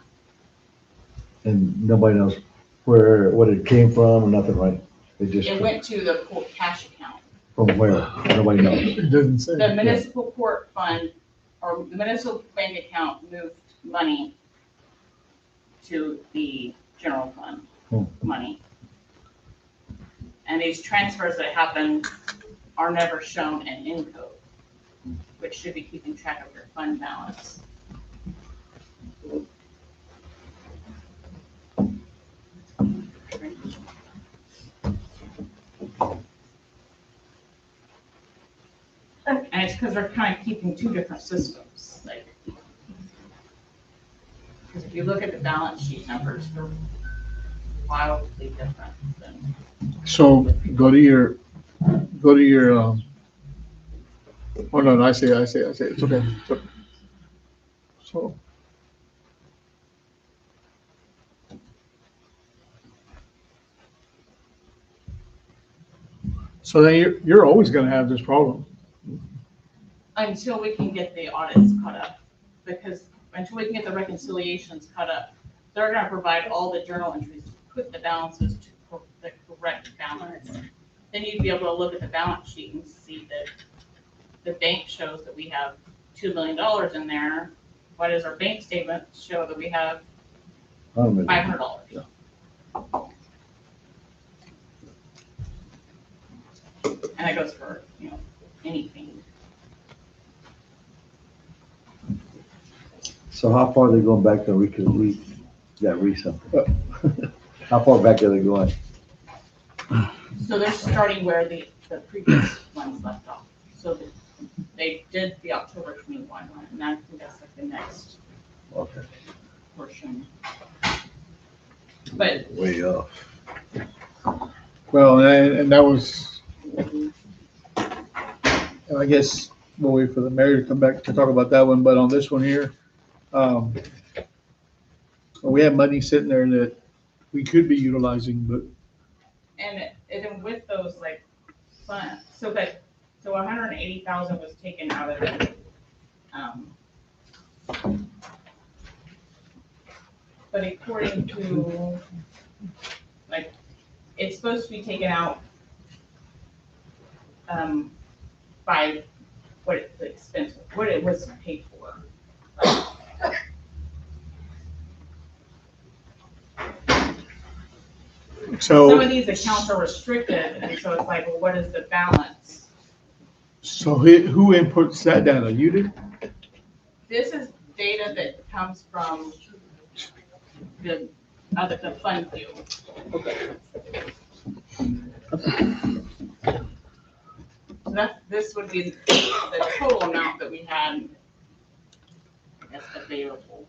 And nobody knows what it came from or nothing, right? It went to the court cash account. From where? Nobody knows. It doesn't say. The municipal court fund, or the municipal bank account moved money to the general fund money. And these transfers that happen are never shown in Encode, which should be keeping track of your fund balance. And it's because they're kind of keeping two different systems, like, because if you look at the balance sheet numbers, they're wildly different than. So go to your, oh no, I see, it's okay. So then you're always gonna have this problem. Until we can get the audits caught up, because until we can get the reconciliations caught up, they're gonna provide all the journal entries to put the balances to the correct balance. Then you'd be able to look at the balance sheet and see that the bank shows that we have $2 million in there. Why does our bank statement show that we have $500? Yeah. And that goes for, anything. So how far are they going back to something? How far back are they going? So they're starting where the previous ones left off. So they did the October 21 one, and I think that's like the next portion. But Way off. Well, and that was, I guess we'll wait for the mayor to come back to talk about that one, but on this one here, we have money sitting there that we could be utilizing, but and then with those like funds, so 180,000 was taken out of it. But according to, like, it's supposed to be taken out by what the expense, what it was paid for. so. Some of these accounts are restricted, and so it's like, well, what is the balance? So who inputs that data? You did? This is data that comes from the fund view. So this would be the total amount that we had, I guess, available.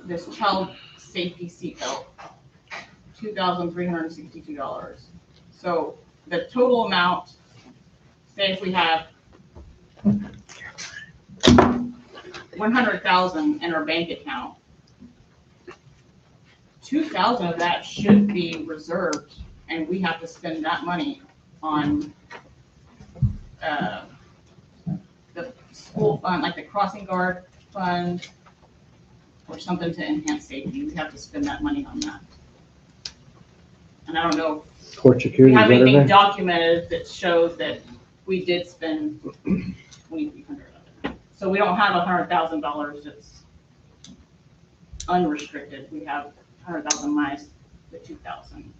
This child safety seatbelt, $2,362. So the total amount, say if we have 100,000 in our bank account, 2,000 of that should be reserved, and we have to spend that money on the school fund, like the crossing guard fund, or something to enhance safety. We have to spend that money on that. And I don't know Court if we security, have is that in anything there? documented that shows that we did spend 2,300 of it. So we don't have $100,000 that's unrestricted. We have 100,000 minus the 2,000.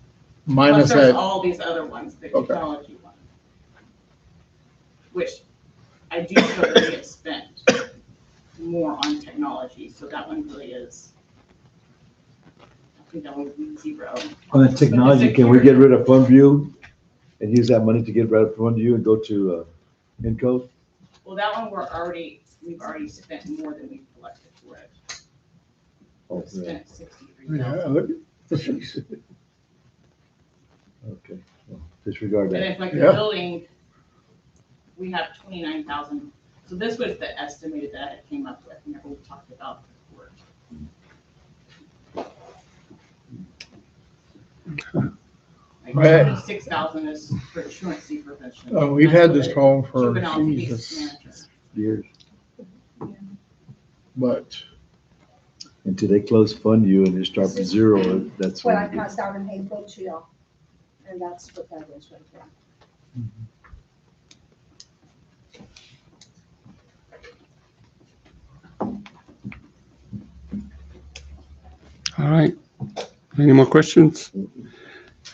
Minus Plus there's that, all these other ones, the Okay. technology ones, which I do feel that we have spent more on technology, so that one really is, I think that would be zero. On the technology, can we get rid of Fund View and use that money to get rid of Fund View and go to Encode? Well, that one we've already spent more than we collected for it. Oh, We've yeah. spent 63,000. yeah, Okay, well, disregard And that. if like the Yeah. building, we have 29,000. So this was the estimated that I came up with, whenever we talked about the court. Like Right. 26,000 is for truancy prevention. we've That's had for this the problem for juvenile case Jesus, manager. Years. but Until they close Fund View and they start from zero, that's What I when. passed out in April to y'all, and that's what that is right there. All right. Any more questions?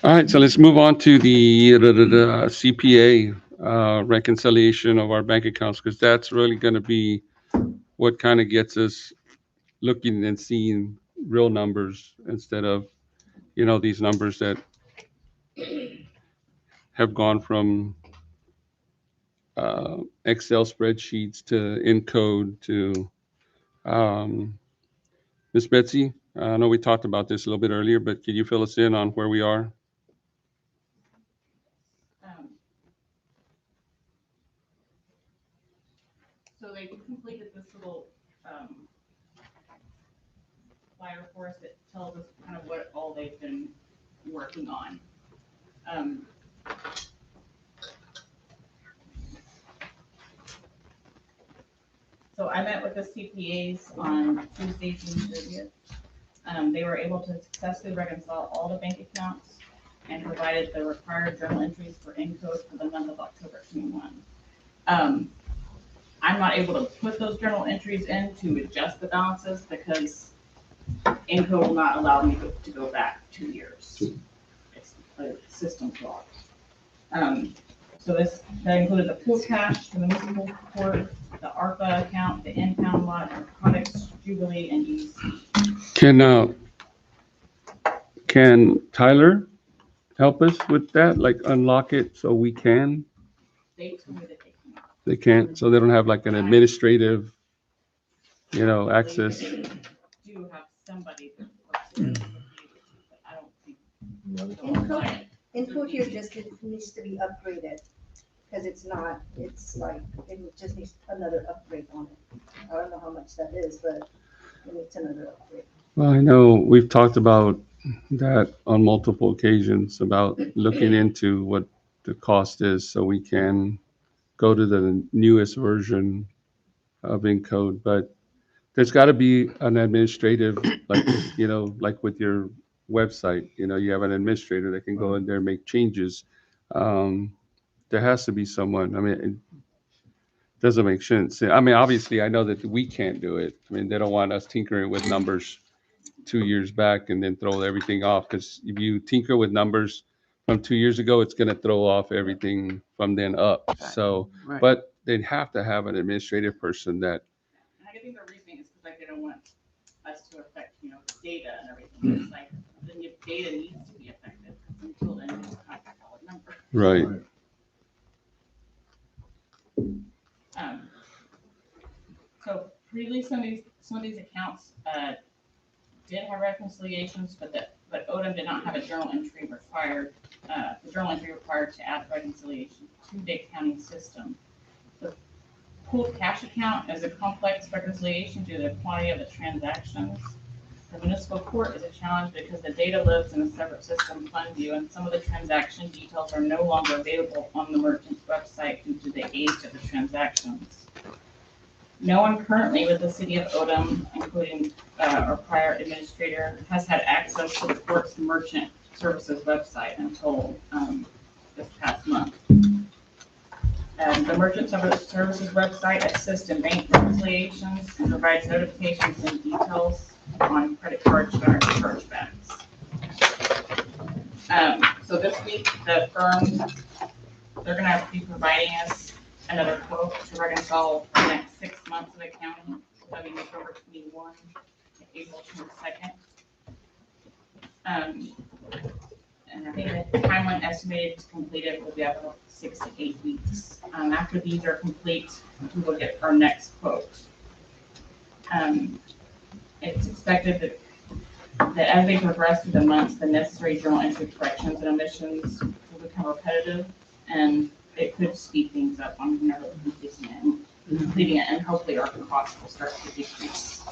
All right, so let's move on to the CPA reconciliation of our bank accounts, because that's really going to be what kind of gets us looking and seeing real numbers instead of, these numbers that have gone from Excel spreadsheets to Encode to Miss Betsy. I know we talked about this a little bit earlier, but can you fill us in on where we are? So they completed this little flyer for us that tells us kind of what all they've been working on. So I met with the CPAs on Tuesday, June 30th. They were able to successfully reconcile all the bank accounts and provided the required journal entries for Encode for the month of October 21. I'm not able to put those journal entries in to adjust the balances because Encode will not allow me to go back 2 years. It's a system flaw. So that included the pool cash, the municipal court, the ARPA account, the in-town lot, narcotics, Jubilee, and EDC. Can Tyler help us with that? Like unlock it so we can? They told me that they cannot. They can't, so they don't have like an administrative, access. They do have somebody that works in it, but I don't think. Input here just needs to be upgraded, because it's not, it's like, it just needs another upgrade on it. I don't know how much that is, but it needs another upgrade. Well, I know we've talked about that on multiple occasions about looking into what the cost is so we can go to the newest version of Encode. But there's got to be an administrative, like, like with your website, you have an administrator that can go in there and make changes. There has to be someone. I mean, it doesn't make sense. I mean, obviously, I know that we can't do it. I mean, they don't want us tinkering with numbers 2 years back and then throw everything off, because if you tinker with numbers from 2 years ago, it's going to throw off everything from then up. So, Right. but they'd have to have an administrative person that. And I think the reasoning is because like they don't want us to affect, the data and everything. It's like the data needs to be affected until then it's not a valid number. Right. So previously, some of these accounts did have reconciliations, but Odem did not have a journal entry required. The journal entry required to add reconciliation to the accounting system. The pooled cash account is a complex reconciliation due to the quantity of the transactions. The municipal court is a challenge because the data lives in a separate system, FundView, and some of the transaction details are no longer available on the merchant's website due to the age of the transactions. No one currently with the city of Odem, including our prior administrator, has had access to the court's merchant services website until this past month. The merchant services website assists in bank reconciliations and provides notifications and details on credit card chargebacks. So this week, the firm, they're gonna have to be providing us another quote to reconcile the next 6 months of accounting. So that'll be November 21 to April 22nd. And I think the timeline estimated to complete it will be about 6 to 8 weeks. After these are complete, we will get our next quote. It's expected that as they progress through the months, the necessary journal entry corrections and omissions will become repetitive, and it could speed things up on whenever we're completing it, and hopefully our costs will start to decrease.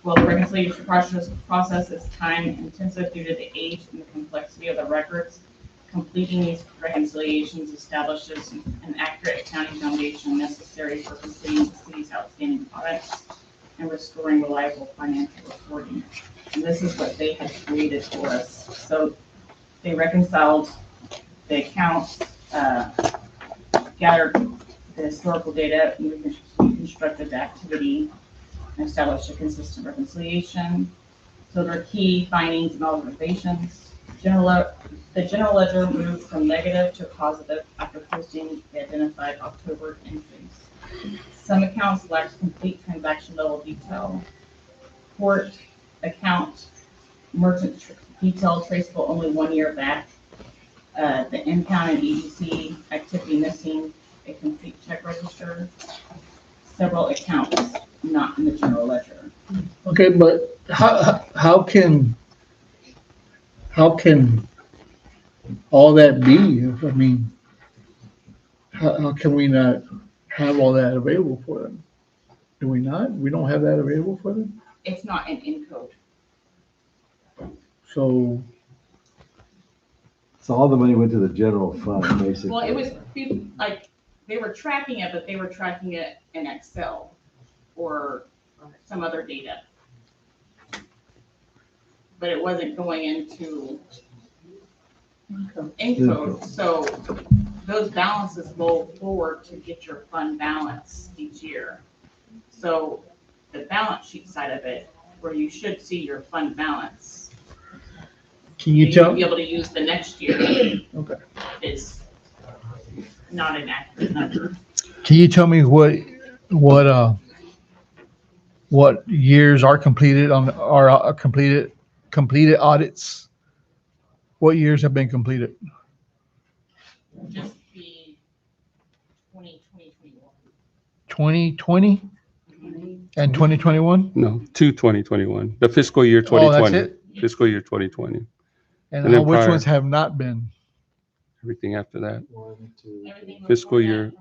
Well, the reconciliation process is time intensive due to the age and the complexity of the records. Completing these reconciliations establishes an accurate accounting foundation necessary for completing the city's outstanding audits and restoring reliable financial reporting. And this is what they had created for us. So they reconciled the accounts, gathered the historical data, and reconstructed the activity, and established a consistent reconciliation. So their key findings and observations. The general ledger moved from negative to positive after posting the identified October entries. Some accounts lacked complete transaction level detail. Court account merchant detail traceable only 1 year back. The impound and EDC activity missing a complete check register. Several accounts not in the general ledger. Okay, but how can all that be? I mean, how can we not have all that available for them? Do we not? We don't have that available for them? It's not an encode. So all the money went to the general fund, basically. Well, it was like, they were tracking it, but they were tracking it in Excel or some other data. But it wasn't going into encode. So those balances roll forward to get your fund balance each year. So the balance sheet side of it, where you should see your fund balance, can you tell? be able to use the next year. Okay. Is not an accurate number. Can you tell me what years are completed on our completed audits? What years have been completed? Just the 2021. 2020 and 2021? No, to 2021, the fiscal year Oh, that's 2020. it? Fiscal year 2020. And then which prior- ones have not been? Everything after that. Everything Fiscal year.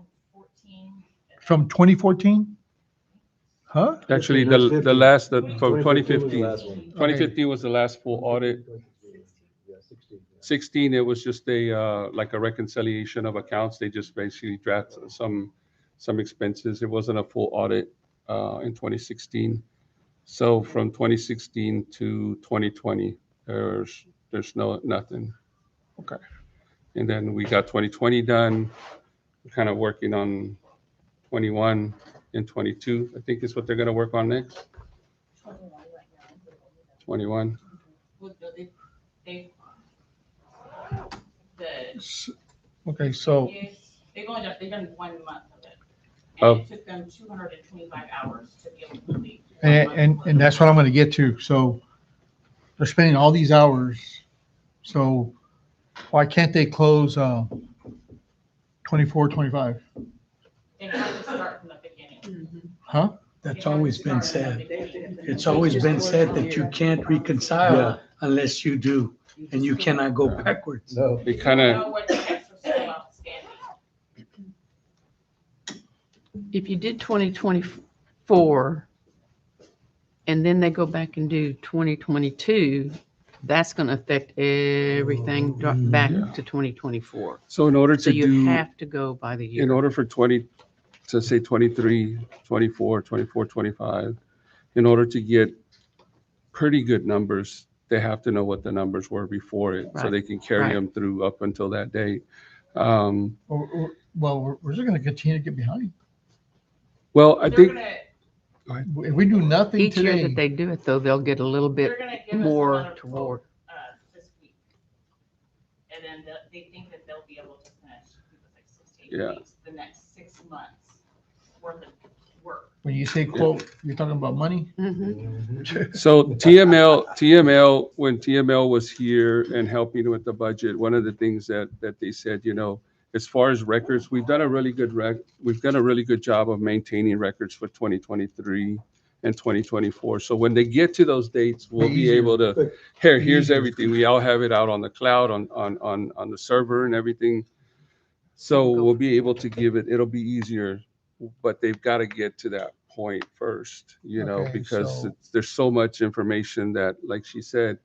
From 2014? Huh? Actually, the last, from 2015. 2015 was the last full audit. 16, it was just like a reconciliation of accounts. They just basically drafted some expenses. It wasn't a full audit in 2016. So from 2016 to 2020, there's nothing. Okay. And then we got 2020 done. We're kind of working on 21 and 22, I think is what they're going to work on next. 21. Okay, so. They've done 1 month of it. Oh. And it took them 225 hours to be able to complete. And that's what I'm going to get to. So they're spending all these hours. So why can't they close 24, 25? They have to start from the beginning. Huh? That's always been said. It's always been said that you can't reconcile unless you do, and you cannot go backwards. No. They kind of, If you did 2024 and then they go back and do 2022, that's going to affect everything back Yeah. to 2024. So in order So to you do, have to go by the year. in order for 20, to say 23, 24, 24, 25, in order to get pretty good numbers, they have to know what the numbers were before it, so Right. they can carry Right. them through up until that date. Well, we're just gonna continue to get behind. Well, I They're think, gonna, If we do nothing Each year that today, they do it, though, they'll get a little they're bit gonna give us more another toward. quote, this week. And then they think that they'll be able to finish, I think it's like 6 to 8 Yeah. weeks, the next 6 months worth of work. when you say quote, you're talking about money? so TML, when TML was here and helping with the budget, one of the things that they said, as far as records, we've done a really good job of maintaining records for 2023 and 2024. So when they get to those dates, we'll be Easier. able to, Quick. here's Easier. everything. We all have it out on the cloud, on the server and everything. So we'll be able to give it, it'll be easier, but they've got to get to that point first, Okay, because so- there's so much information that, like she said,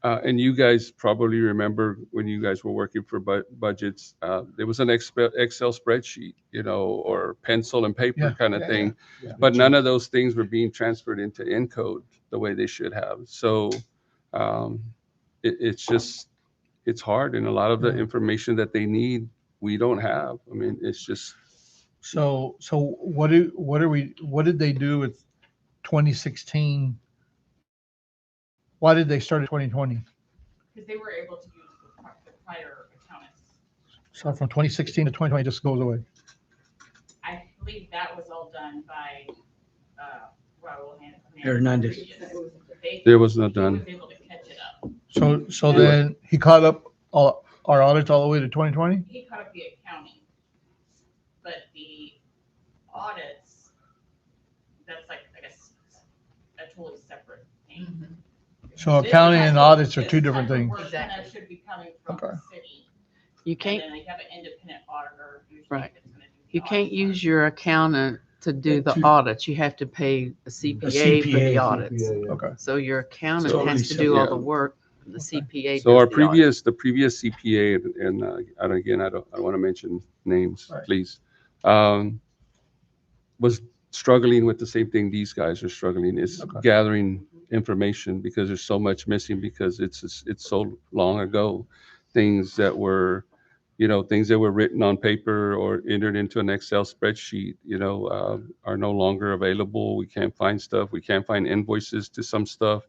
and you guys probably remember when you guys were working for budgets, there was an Excel spreadsheet, or pencil and paper Yeah, kind of yeah, thing, yeah. but none of those things were being transferred into Encode the way they should have. So it's hard, and a lot of the Yeah. information that they need, we don't have. I mean, it's just. So what did they do with 2016? Why did they start at 2020? Because they were able to use the prior accountants. So from 2016 to 2020 just goes away. I believe that was all done by, Raul Hernandez. There was not done. He was able to catch it up. So then he caught up all our audits all the way to 2020? He caught up the accounting, but the audits, that's like, I guess, a totally separate thing. So This accounting type and of- audits are this two type different of things. work kinda should be coming from the Okay. city. You can't, And then they have an independent auditor usually Right. that's gonna do the you can't audit. use your accountant to do the To- audits. You have to pay a CPA for the CPA. audits. Okay. So your accountant Totally has to do all the separate. work. The CPA So our does the audit. the previous CPA, and again, I don't want to mention names, Right. please, was struggling with the same thing these guys are struggling, is Okay. gathering information, because there's so much missing, because it's so long ago. Things that were written on paper or entered into an Excel spreadsheet, are no longer available. We can't find stuff. We can't find invoices to some stuff.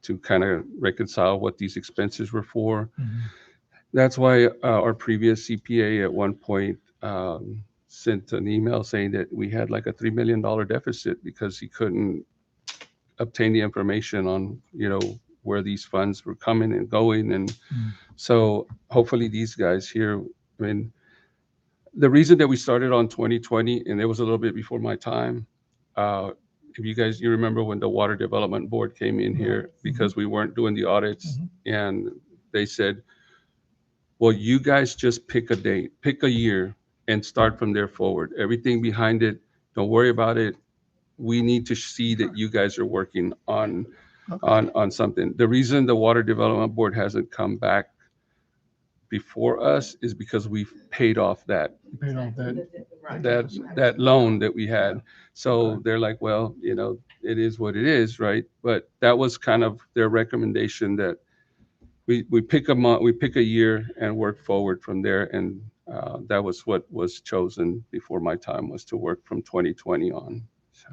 To kind of reconcile what these expenses were for. Mhm. That's why our previous CPA at one point sent an email saying that we had like a $3 million deficit, because he couldn't obtain the information on, where these funds were coming and going. And so hopefully these guys here, I mean, the reason that we started on 2020, and it was a little bit before my time, if you remember when the Water Development Board came in here, because we weren't doing the audits, and they said, well, you guys just pick a date, pick a year, and start from there forward. Everything behind it, don't worry about it. We need to see that you guys are working on something. The reason the Water Development Board hasn't come back before us is because we've paid off that Paid off that loan that we had. So they're like, well, it is what it is, right? But that was kind of their recommendation, that we pick a month, we pick a year, and work forward from there. And that was what was chosen before my time, was to work from 2020 on. So,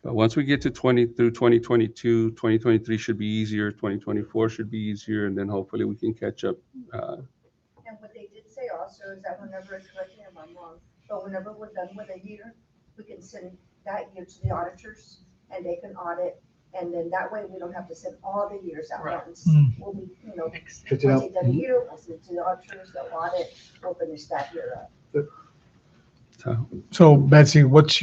but once we get to 2022, 2023 should be easier. 2024 should be easier, and then hopefully we can catch up. And what they did say also is that whenever, correct me if I'm wrong, but whenever we're done with a year, we can send that year to the auditors and they can audit. And then that way we don't have to send all the years at Right. once. Mm. We'll be, once Catch it up. they've done a year, we'll send it to the auditors, they'll audit, we'll finish that year up. So Betsy, what is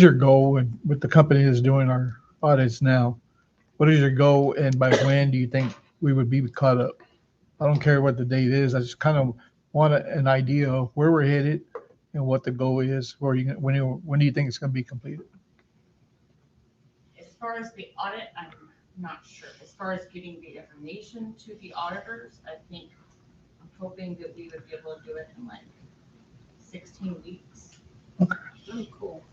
your goal with the company that's doing our audits now? What is your goal, and by when do you think we would be caught up? I don't care what the date is. I just kind of want an idea of where we're headed and what the goal is, when do you think it's gonna be completed? As far as the audit, I'm not sure. As far as getting the information to the auditors, I'm hoping that we would be able to do it in like 16 weeks. Okay. Really cool.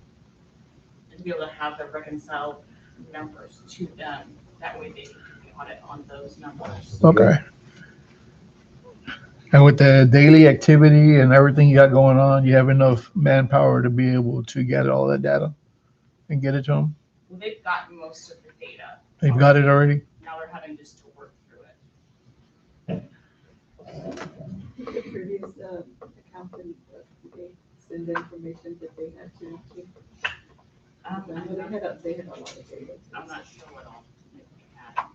And to be able to have the reconciled numbers to them. That way they can do the audit on those numbers. Okay. And with the daily activity and everything you got going on, you have enough manpower to be able to gather all that data and get it to them? Well, they've gotten most of the data. They've got it already? Now they're having just to work through it. The previous accountant, they send the information that they had to keep. They had a lot of data. I'm not sure what all they had.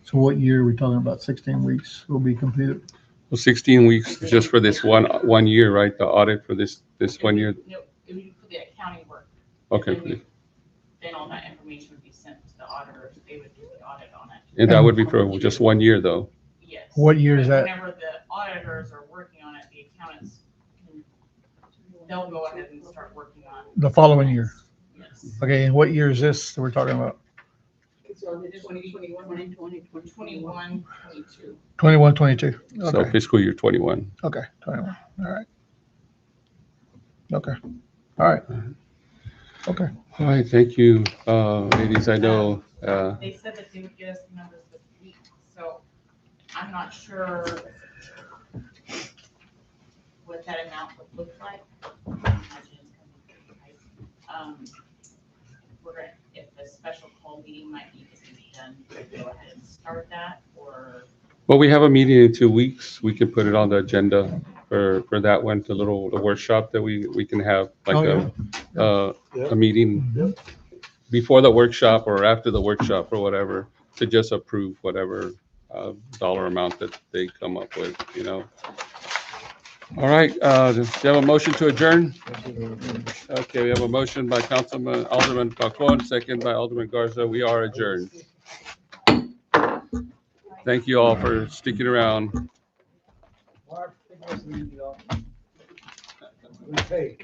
So what year are we talking about? 16 weeks will be completed? Well, 16 weeks just for this one year, right? The audit for this 1 year? No, it would be for the accounting work. Okay. Then all that information would be sent to the auditors. They would do the audit on it. And that would be for just 1 year though? Yes. What year is that? Whenever the auditors are working on it, the accountants they'll go ahead and start working on. The following year? Yes. Okay, and what year is this that we're talking about? It's on the 2021, 21, 22. 21, 22. So Okay, fiscal year 21. okay, 21. All right. Okay, all right. Okay. All right, thank you, ladies. I know, They said that they would get us the numbers this week, so I'm not sure what that amount would look like. I imagine it's gonna be pretty high. We're gonna, if the special call meeting might need to be done, go ahead and start that, or well, we have a meeting in 2 weeks. We can put it on the agenda for that one, the workshop that we can have, like a meeting before the workshop or after the workshop or whatever, to just approve whatever dollar amount that they come up with, you know. All right, do you have a motion to adjourn? Okay, we have a motion by Alderman Falcon, second by Alderman Garza. We are adjourned. Thank you all for sticking around. Okay.